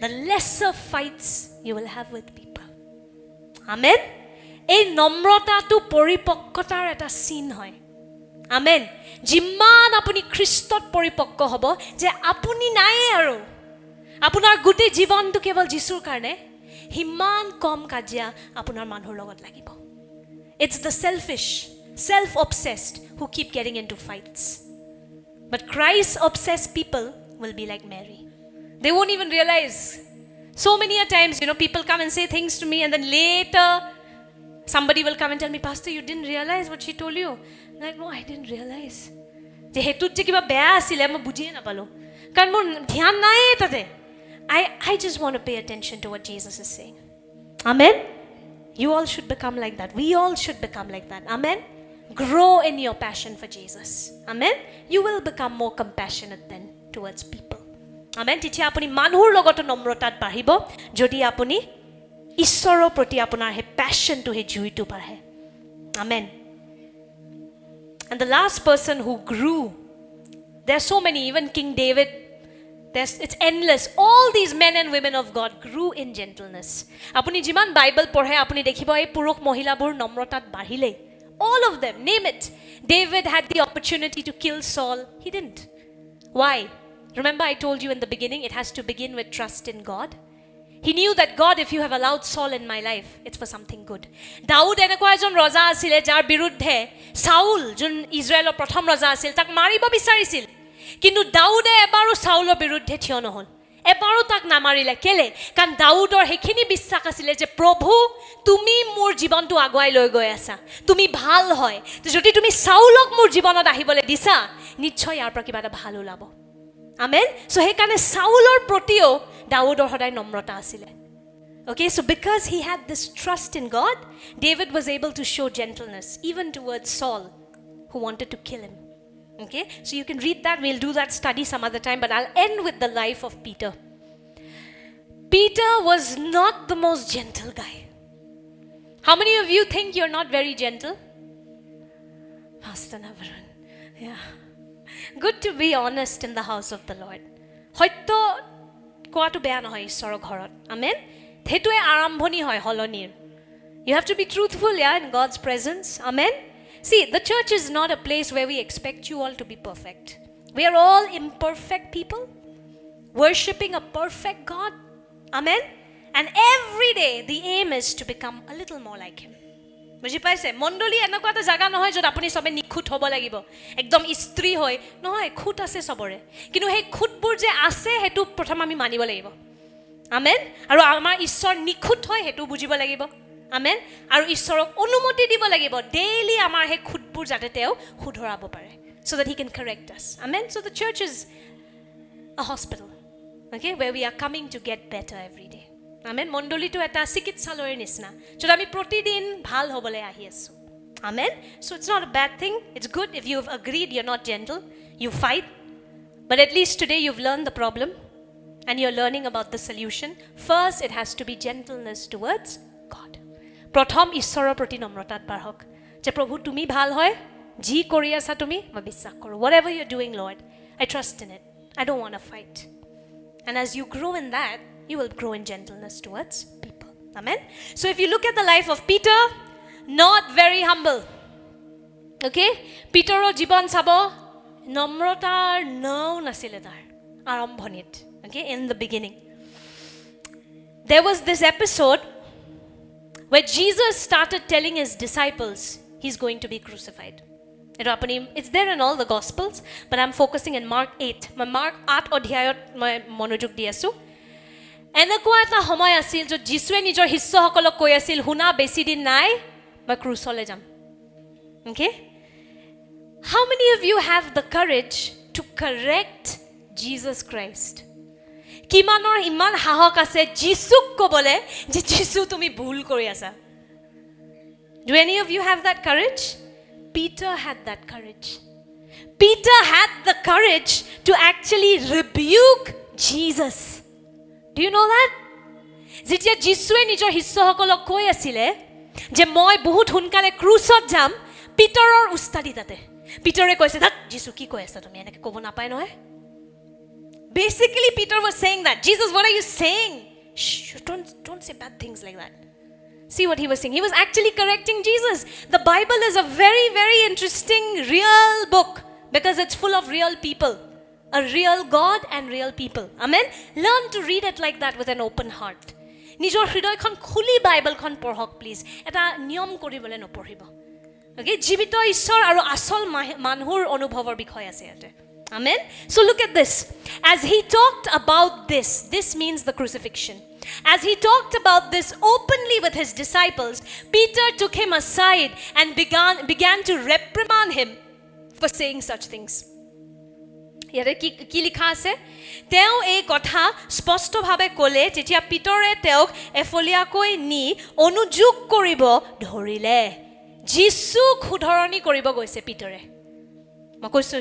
the lesser fights you will have with people amen এই নম্ৰতাটো পৰিপক্কতাৰ এটা চিন হয় amen যিমান আপুনি খ্ৰীষ্টত পৰিপক্ক হ'ব যে আপুনি নাই আৰু আপোনাৰ গোটেই জীৱনটো কেৱল যিশুৰ কাৰণে হিমান কম কাজিয়া আপোনাৰ মানুহৰ লগত লাগিব it's the selfish self obsessed who keep getting into fights but Christ obsessed people will be like Mary they won't even realize so many times people come and say things to me and then later somebody will come and tell me, Pastor, you didn't realize what she told you. I'm like, no, I didn't realize. Je hetut je kiba beya asile ma bujhiye na palo. Karon mor dhyan nai tate. I just want to pay attention to what Jesus is saying. Amen. You all should become like that. We all should become like that. Amen. Grow in your passion for Jesus. Amen. You will become more compassionate then towards people. Amen. Titia apuni manhur logoto nomrotat bahibo jodi apuni ঈশ্বৰৰ প্ৰতি আপোনাৰ হে passion to he জুইটো বাঢ়ে amen and the last person who grew there are so many even King David it's endless all these men and women of God grew in gentleness আপুনি যিমান Bible পঢ়ে আপুনি দেখিব এই পুৰুষ মহিলাবোৰ নম্ৰতাত বাঢ়িলে all of them name it David had the opportunity to kill Saul he didn't why remember I told you in the beginning it has to begin with trust in God He knew that God, if you have allowed Saul in my life, it's for something good. Daud enekwa ejon raja asile jar biruddhe Saul jun Israelor prothom raja asil tak maribo bisarisil. Kintu Daude ebaru Saulor biruddhe thiyo nohol. Ebaru tak namarile kele kan Daudor hekhini বিশ্বাস asile je Prabhu tumi mur jibontu aguai loi goi asa. Tumi bhal hoy. To jodi tumi Saulok mur jibonot ahibole disa, nichhoy yar pra kiba eta bhal ulabo. Amen. So he kane Saulor protio Daudor hodai nomrota asile. Okay, so because he had this trust in God, David was able to show gentleness even towards Saul who wanted to kill him. Okay, so you can read that. We'll do that study some other time, but I'll end with the life of Peter. Peter was not the most gentle guy. How many of you think you're not very gentle? Pastor Navaran. Yeah. Good to be honest in the house of the Lord. Hoyto কোৱাটো বেয়া নহয় ঈশ্বৰৰ ঘৰত amen হেতুৱে আৰম্ভণি হয় হলনিৰ you have to be truthful in God's presence amen see the church is not a place where we expect you all to be perfect we are all imperfect people worshipping a perfect God. Amen? And every day, the aim is to become a little more like Him. বুজি পাইছে? মণ্ডলী এনেকুৱা এটা জাগা নহয় য'ত আপুনি চবে নিখুঁত হ'ব লাগিব, একদম স্ত্ৰী হৈ নহয়, খুঁত আছে চবৰে, কিন্তু সেই খুঁতবোৰ যে আছে সেইটো প্ৰথম আমি মানিব লাগিব। আমেন? আৰু আমাৰ ঈশ্বৰ নিখুঁত হয় সেইটো বুজিব লাগিব। আমেন? আৰু ঈশ্বৰক অনুমতি দিব লাগিব ডেইলি আমাৰ সেই খুঁতবোৰ যাতে তেওঁ শুধৰাব পাৰে, so that He can correct us. Amen? So the church is a hospital, okay, where we are coming to get better every day. Amen? মণ্ডলীটো এটা চিকিৎসালয়ৰ নিচিনা য'ত আমি প্ৰতিদিন ভাল হ'বলৈ আহি আছোঁ। Amen? So it's not a bad thing. It's good if you've agreed you're not gentle. You fight. But at least today you've learned the problem and you're learning about the solution. First, it has to be gentleness towards God. প্ৰথম ঈশ্বৰৰ প্ৰতি নম্ৰতাত বাঢ়ক যে প্ৰভু তুমি ভাল হয়, যি কৰি আছা তুমি মই বিশ্বাস কৰোঁ। Whatever you're doing, Lord, I trust in it. I don't want to fight. And as you grow in that, you will grow in gentleness towards people. Amen? So if you look at the life of Peter, not very humble. Okay? Peterৰ জীৱন চাব, নম্ৰতাৰ নাও নাছিলে তাৰ আৰম্ভণিত. Okay? In the beginning. There was this episode where Jesus started telling His disciples He's going to be crucified. It's there in all the Gospels, but I'm focusing in Mark 8. Mark 8 অধ্যায়ত মই মনোযোগ দি আছোঁ। এনেকুৱা এটা সময় আছিল য'ত যীশুৱে নিজৰ শিষ্যসকলক কৈ আছিল, শুনা বেছি দিন নাই মই ক্ৰুচলৈ যাম। Okay? How many of you have the courage to correct Jesus Christ? কিমানৰ ইমান সাহস আছে যীশুক ক'বলৈ যে যীশু তুমি ভুল কৰি আছা? Do any of you have that courage? Peter had that courage. Peter had the courage to actually rebuke Jesus. Do you know that? যেতিয়া যীশুৱে নিজৰ শিষ্যসকলক কৈ আছিলে যে মই বহুত সোনকালে ক্ৰুচত যাম, পিটাৰৰ উস্তাদি তাতে পিটাৰে কৈছে that যীশু কি কৈ আছা তুমি, এনেকৈ ক'ব নাপায় নহয়। Basically, Peter was saying that, Jesus, what are you saying? Shh, don't say bad things like that. See what he was saying. He was actually correcting Jesus. The Bible is a very, very interesting, real book because it's full of real people. A real God and real people. Amen? Learn to read it like that with an open heart. নিজৰ হৃদয়খন খুলি বাইবেলখন পঢ়ক please. এটা নিয়ম কৰিবলৈ নপঢ়িব। Okay? জীৱিত ঈশ্বৰ আৰু আচল মানুহৰ অনুভৱৰ বিষয় আছে ইয়াতে। Amen? So look at this. As he talked about this means the crucifixion. As he talked about this openly with his disciples, Peter took him aside and began to reprimand him for saying such things. ইয়াৰে কি লিখা আছে? তেওঁ এই কথা স্পষ্টভাৱে ক'লে যেতিয়া পিতৰে তেওঁক এফলীয়াকৈ নি অনুযোগ কৰিব ধৰিলে। যীশুক শুধৰণি কৰিব গৈছে পিতৰে। মই কৈছোঁ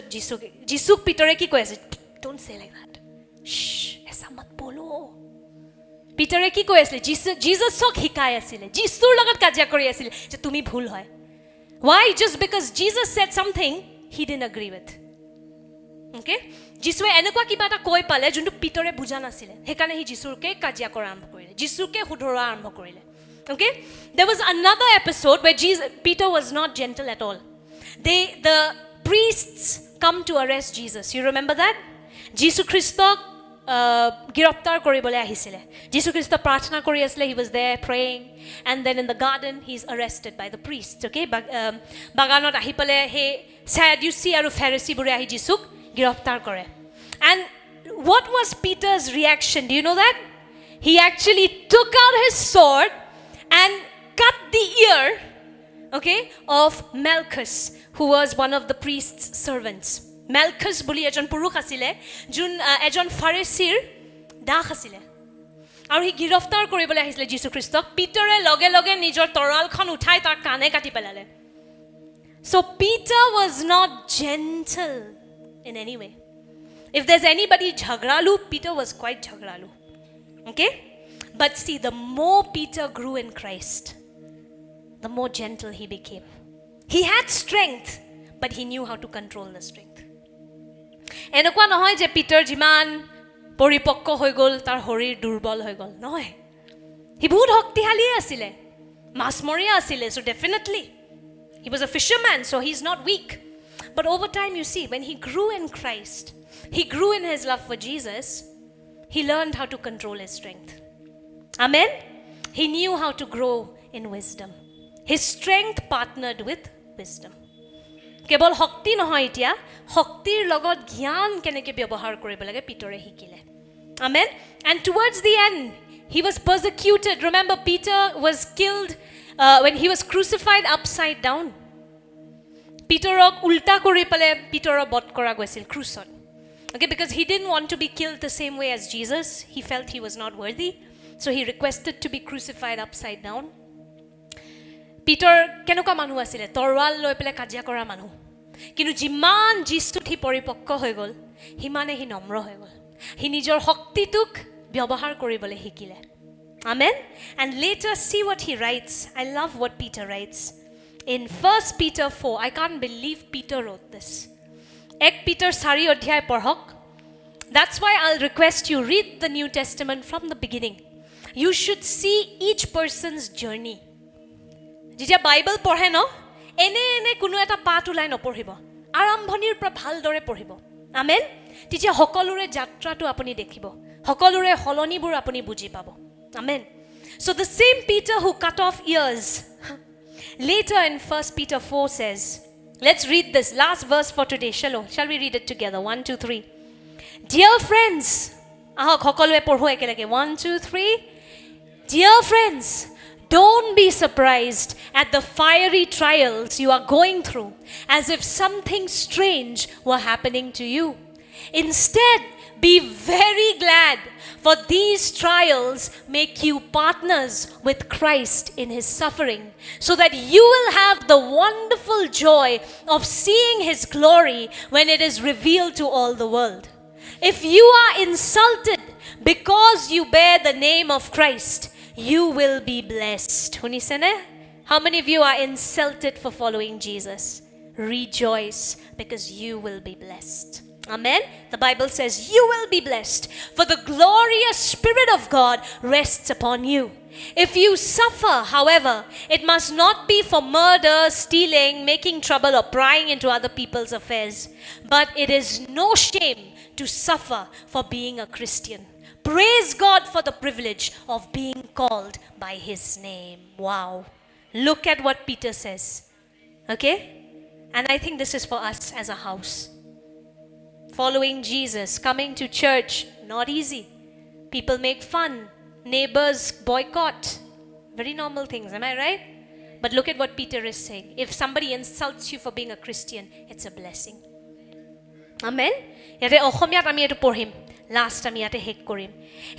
যীশুক পিতৰে কি কৈ আছে? Don't say like that. Shh, ऐसा मत बोलो. পিতৰে কি কৈ আছিলে? জীছাছক শিকাই আছিলে, যীশুৰ লগত কাজিয়া কৰি আছিলে যে তুমি ভুল হয়। Why? Just because Jesus said something he didn't agree with. Okay? যীশুৱে এনেকুৱা কিবা এটা কৈ পালে যোনটো পিতৰে বুজা নাছিলে, সেইকাৰণে সি যীশুকে কাজিয়া কৰা আৰম্ভ কৰিলে, যীশুকে শুধৰোৱা আৰম্ভ কৰিলে। Okay? There was another episode where Peter was not gentle at all. The priests come to arrest Jesus. You remember that? যীশু খ্ৰীষ্টক গিৰফতাৰ কৰিবলৈ আহিছিলে। যীশু খ্ৰীষ্ট প্ৰাৰ্থনা কৰি আছিলে, he was there praying, and then in the garden he's arrested by the priests. Okay? বাগানত আহি পেলাই সেই সাদুচী আৰু ফেৰিচীবোৰে আহি যীশুক গিৰফতাৰ কৰে। And what was Peter's reaction? Do you know that? He actually took out his sword and cut the ear, okay, of Malchus, who was one of the priest's servants. Malchus বুলি এজন পুৰুষ আছিলে, যোন এজন ফাৰিচীৰ দাস আছিলে, আৰু সি গিৰফতাৰ কৰিবলৈ আহিছিলে যীশু খ্ৰীষ্টক। পিতৰে লগে লগে নিজৰ তৰালখন উঠাই তাৰ কাণে কাটি পেলালে। So Peter was not gentle in any way. If there's anybody jhagralu, Peter was quite jhagralu. Okay? But see, the more Peter grew in Christ, the more gentle he became. He had strength, but he knew how to control the strength. এনেকুৱা নহয় যে পিটাৰ যিমান পৰিপক্ক হৈ গ'ল তাৰ শৰীৰ দুৰ্বল হৈ গ'ল, নহয়। সি বহুত শক্তিশালীয়ে আছিলে, মাছমৰীয়া আছিলে, so definitely he was a fisherman, so he's not weak. But over time, you see, when he grew in Christ, he grew in his love for Jesus, he learned how to control his strength. Amen? He knew how to grow in wisdom. His strength partnered with wisdom. কেৱল শক্তি নহয় এতিয়া শক্তিৰ লগত জ্ঞান কেনেকৈ ব্যৱহাৰ কৰিব লাগে পিতৰে শিকিলে amen and towards the end he was persecuted remember Peter was killed when he was crucified upside down পিতৰক উল্টা কৰি পেলে পিতৰক বধ কৰা গৈছিল ক্ৰুচত okay because he didn't want to be killed the same way as Jesus he felt he was not worthy so he requested to be crucified upside down পিতৰ কেনেকুৱা মানুহ আছিল তৰৱাল লৈ পেলে কাজিয়া কৰা মানুহ কিন্তু যিমান যিশুত হি পৰিপক্ক হৈ গল হিমানে হি নম্ৰ হৈ গল হি নিজৰ শক্তিটোক ব্যৱহাৰ কৰিবলৈ শিকিলে amen and later see what he writes I love what Peter writes in 1 Peter 4 I can't believe Peter wrote this 1 Peter 4 অধ্যায় পঢ়ক that's why I'll request you read the New Testament from the beginning you should see each person's journey যেতিয়া Bible পঢ়ে ন এনে কোনো এটা পাঠ উলাই নপঢ়িব আৰম্ভণিৰ পৰা ভালদৰে পঢ়িব আমেন তেতিয়া সকলোৰে যাত্ৰাটো আপুনি দেখিব সকলোৰে হলনিবোৰ আপুনি বুজি পাব amen so the same Peter who cut off ears later in 1 Peter 4 says let's read this last verse for today shall we read it together 1 2 3 dear friends ahok সকলোৱে পঢ়ো একেলগে 1 2 3 dear friends don't be surprised at the fiery trials you are going through as if something strange were happening to you. Instead, be very glad for these trials make you partners with Christ in his suffering so that you will have the wonderful joy of seeing his glory when it is revealed to all the world. If you are insulted because you bear the name of Christ, you will be blessed. How many of you are insulted for following Jesus? Rejoice because you will be blessed. Amen. The Bible says you will be blessed for the glorious Spirit of God rests upon you. If you suffer, however, it must not be for murder, stealing, making trouble or prying into other people's affairs, but it is no shame to suffer for being a Christian. Praise God for the privilege of being called by his name. Wow. Look at what Peter says. Okay? And I think this is for us as a house. Following Jesus, coming to church, not easy. People make fun. Neighbors boycott. Very normal things, am I right? But look at what Peter is saying. If somebody insults you for being a Christian, it's a blessing. Amen? Yate Ohomiyat ami etu porhim. Last আমি ইয়াতে শেষ কৰিম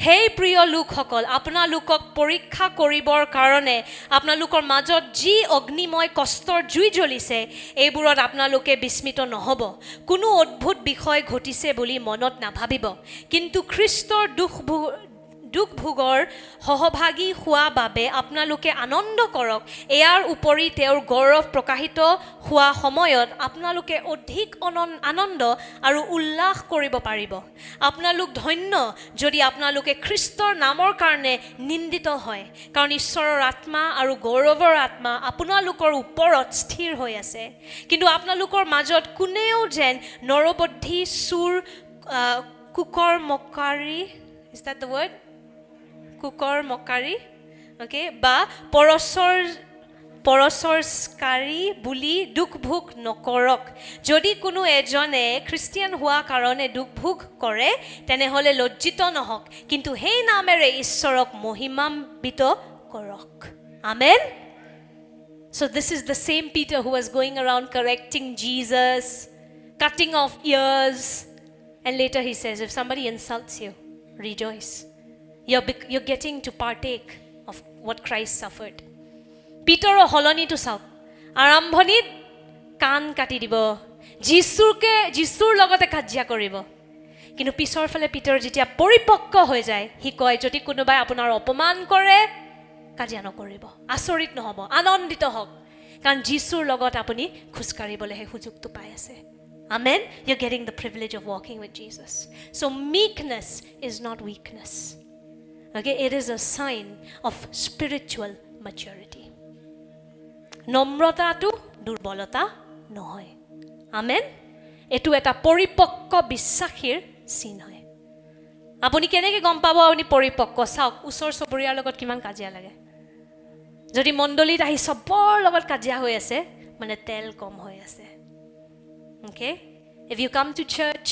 হেই প্ৰিয় লোকসকল আপোনালোকক পৰীক্ষা কৰিবৰ কাৰণে আপোনালোকৰ মাজত যি অগ্নিময় কষ্টৰ জুই জ্বলিছে এইবোৰত আপোনালোকে বিস্মিত নহব কোনো অদ্ভুত বিষয় ঘটিছে বুলি মনত নাভাবিব কিন্তু খ্ৰীষ্টৰ দুখ ভোগৰ সহভাগী হোৱা বাবে আপোনালোকে আনন্দ কৰক ইয়াৰ উপৰি তেওঁৰ গৌৰৱ প্ৰকাশিত হোৱা সময়ত আপোনালোকে অধিক আনন্দ আৰু উল্লাস কৰিব পাৰিব আপোনালোক ধন্য যদি আপোনালোকে খ্ৰীষ্টৰ নামৰ কাৰণে নিন্দিত হয় কাৰণ ঈশ্বৰৰ আত্মা আৰু গৌৰৱৰ আত্মা আপোনালোকৰ ওপৰত স্থিৰ হৈ আছে কিন্তু আপোনালোকৰ মাজত কোনেও যেন নৰবদ্ধি চুৰ কুকৰ মকাৰী is that the word কুকৰ মকাৰী okay বা পৰসৰস্কাৰী বুলি দুখ ভোগ নকৰক যদি কোনো এজনে খ্ৰীষ্টিয়ান হোৱা কাৰণে দুখ ভোগ কৰে তেনেহলে লজ্জিত নহওক কিন্তু সেই নামেৰে ঈশ্বৰক মহিমান্বিত কৰক amen so this is the same Peter who was going around correcting Jesus cutting off ears and later he says if somebody insults you rejoice you're getting to partake of what Christ suffered Peter হলনিটো চাওক আৰম্ভণিত কাণ কাটি দিব যিশুৰ লগতে কাজিয়া কৰিব কিন্তু পিছৰ ফালে পিটাৰ যেতিয়া পৰিপক্ক হৈ যায় হি কয় যদি কোনোবাই আপোনাৰ অপমান কৰে কাজিয়া নকৰিব আচৰিত নহব আনন্দিত হওক কাৰণ যিশুৰ লগত আপুনি খুজকাৰিবলৈ হে সুযোগটো পাই আছে amen you're getting the privilege of walking with Jesus so meekness is not weakness okay it is a sign of spiritual maturity নম্ৰতাটো দুৰ্বলতা নহয় আমেন এটো এটা পৰিপক্ক বিশ্বাসীৰ চিন হয় আপুনি কেনেকৈ গম পাব আপুনি পৰিপক্ক চাওক ওচৰ চুবুৰীয়াৰ লগত কিমান কাজিয়া লাগে যদি মণ্ডলীত আহি চবৰ লগত কাজিয়া হৈ আছে মানে তেল কম হৈ আছে okay if you come to church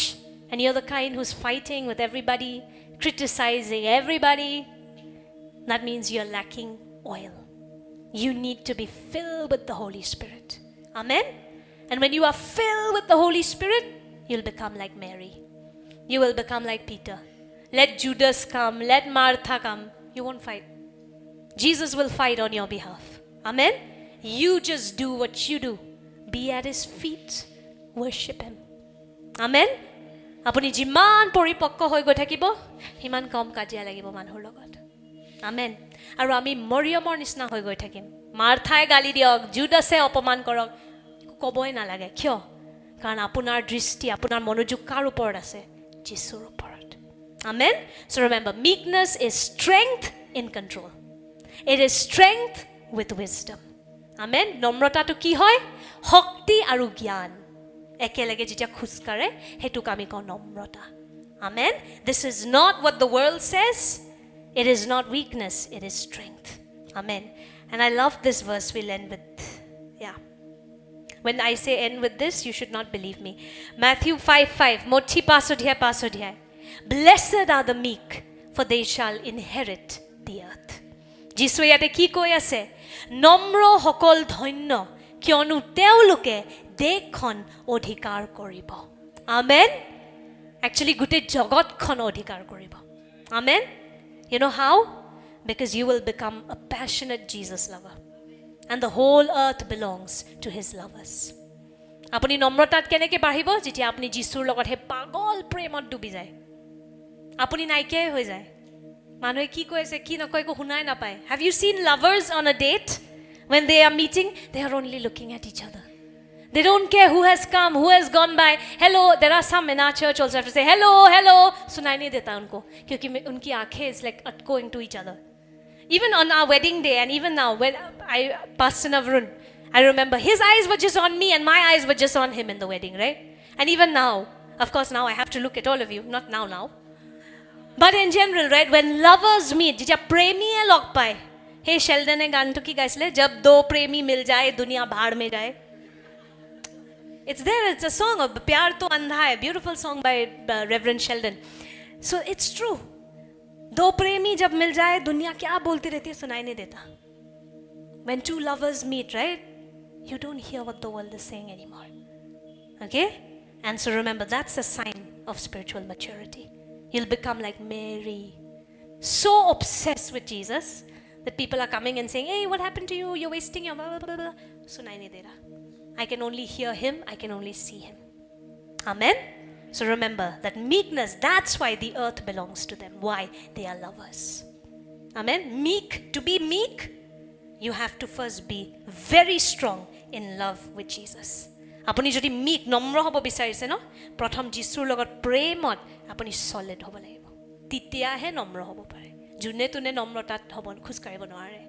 and you're the kind who's fighting with everybody criticizing everybody that means you're lacking oil you need to be filled with the Holy Spirit amen and when you are filled with the Holy Spirit you'll become like Mary you will become like Peter let Judas come let Martha come you won't fight Jesus will fight on your behalf amen you just do what you do be at his feet worship him amen আপুনি যিমান পৰিপক্ক হৈ গৈ থাকিব সিমান কম কাজিয়া লাগিব মানুহৰ লগত আমেন আৰু আমি মৰিয়মৰ নিচিনা হৈ গৈ থাকিম মাৰ্থাই গালি দিয়ক জুদাসে অপমান কৰক ক'বই নালাগে কিয় কাৰণ আপোনাৰ দৃষ্টি আপোনাৰ মনোযোগ কাৰ ওপৰত আছে যীশুৰ ওপৰত amen so remember meekness is strength in control it is strength with wisdom amen নম্ৰতাটো কি হয় শক্তি আৰু জ্ঞান একেলগে যেতিয়া খুস্কাৰে হেতুক আমি কওঁ নম্ৰতা amen this is not what the world says it is not weakness it is strength amen and I love this verse we'll end with yeah when I say end with this you should not believe me Matthew 5:5 mothi pasodhya blessed are the meek for they shall inherit the earth যিশু ইয়াতে কি কৈ আছে নম্ৰ সকল ধন্য কিয়নো তেওঁলোকে দেশখন অধিকাৰ কৰিব আমেন actually গোটেই জগতখন অধিকাৰ কৰিব amen you know how because you will become a passionate Jesus lover and the whole earth belongs to his lovers আপুনি নম্ৰতাত কেনেকৈ বাঢ়িব যেতিয়া আপুনি যীশুৰ লগত হে পাগল প্ৰেমত ডুবি যায় আপুনি নাইকিয়াই হৈ যায় মানুহে কি কৈ আছে কি নকয় একো শুনাই নাপায় have you seen lovers on a date when they are meeting they are only looking at each other they don't care who has come who has gone by hello there are some in our church also have to say hello hello सुनाई नहीं देता उनको क्योंकि उनकी आंखें is like going to each other even on our wedding day and even now when I Pastor Navrun I remember his eyes were just on me and my eyes were just on him in the wedding right and even now of course now I have to look at all of you not now but in general right when lovers meet যেতিয়া প্ৰেমীয়ে log পায় हे शेल्डने गानটো কি গাইছিলে जब दो प्रेमी मिल जाए दुनिया भाड़ में जाए it's there it's a song of प्यार तो अंधा है beautiful song by Reverend Sheldon so it's true दो प्रेमी जब मिल जाए दुनिया क्या बोलती रहती है सुनाई नहीं देता when two lovers meet right you don't hear what the world is saying anymore okay and so remember that's a sign of spiritual maturity you'll become like Mary so obsessed with Jesus that people are coming and saying hey what happened to you you're wasting your blah, blah, blah, blah. Sunai nahi de raha I can only hear him I can only see him amen so remember that meekness that's why the earth belongs to them why they are lovers amen meek to be meek you have to first be very strong in love with Jesus আপুনি যদি meek নম্ৰ হ'ব বিচাৰিছে ন প্ৰথম যীশুৰ লগত প্ৰেমত আপুনি solid হ'ব লাগিব তেতিয়াহে নম্ৰ হ'ব পাৰে যোনে তোনে নম্ৰতাত হ'ব খুস্কাৰিব নোৱাৰে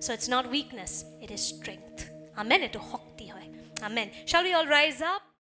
so it's not weakness it is strength amen এটো শক্তি হয় amen shall we all rise up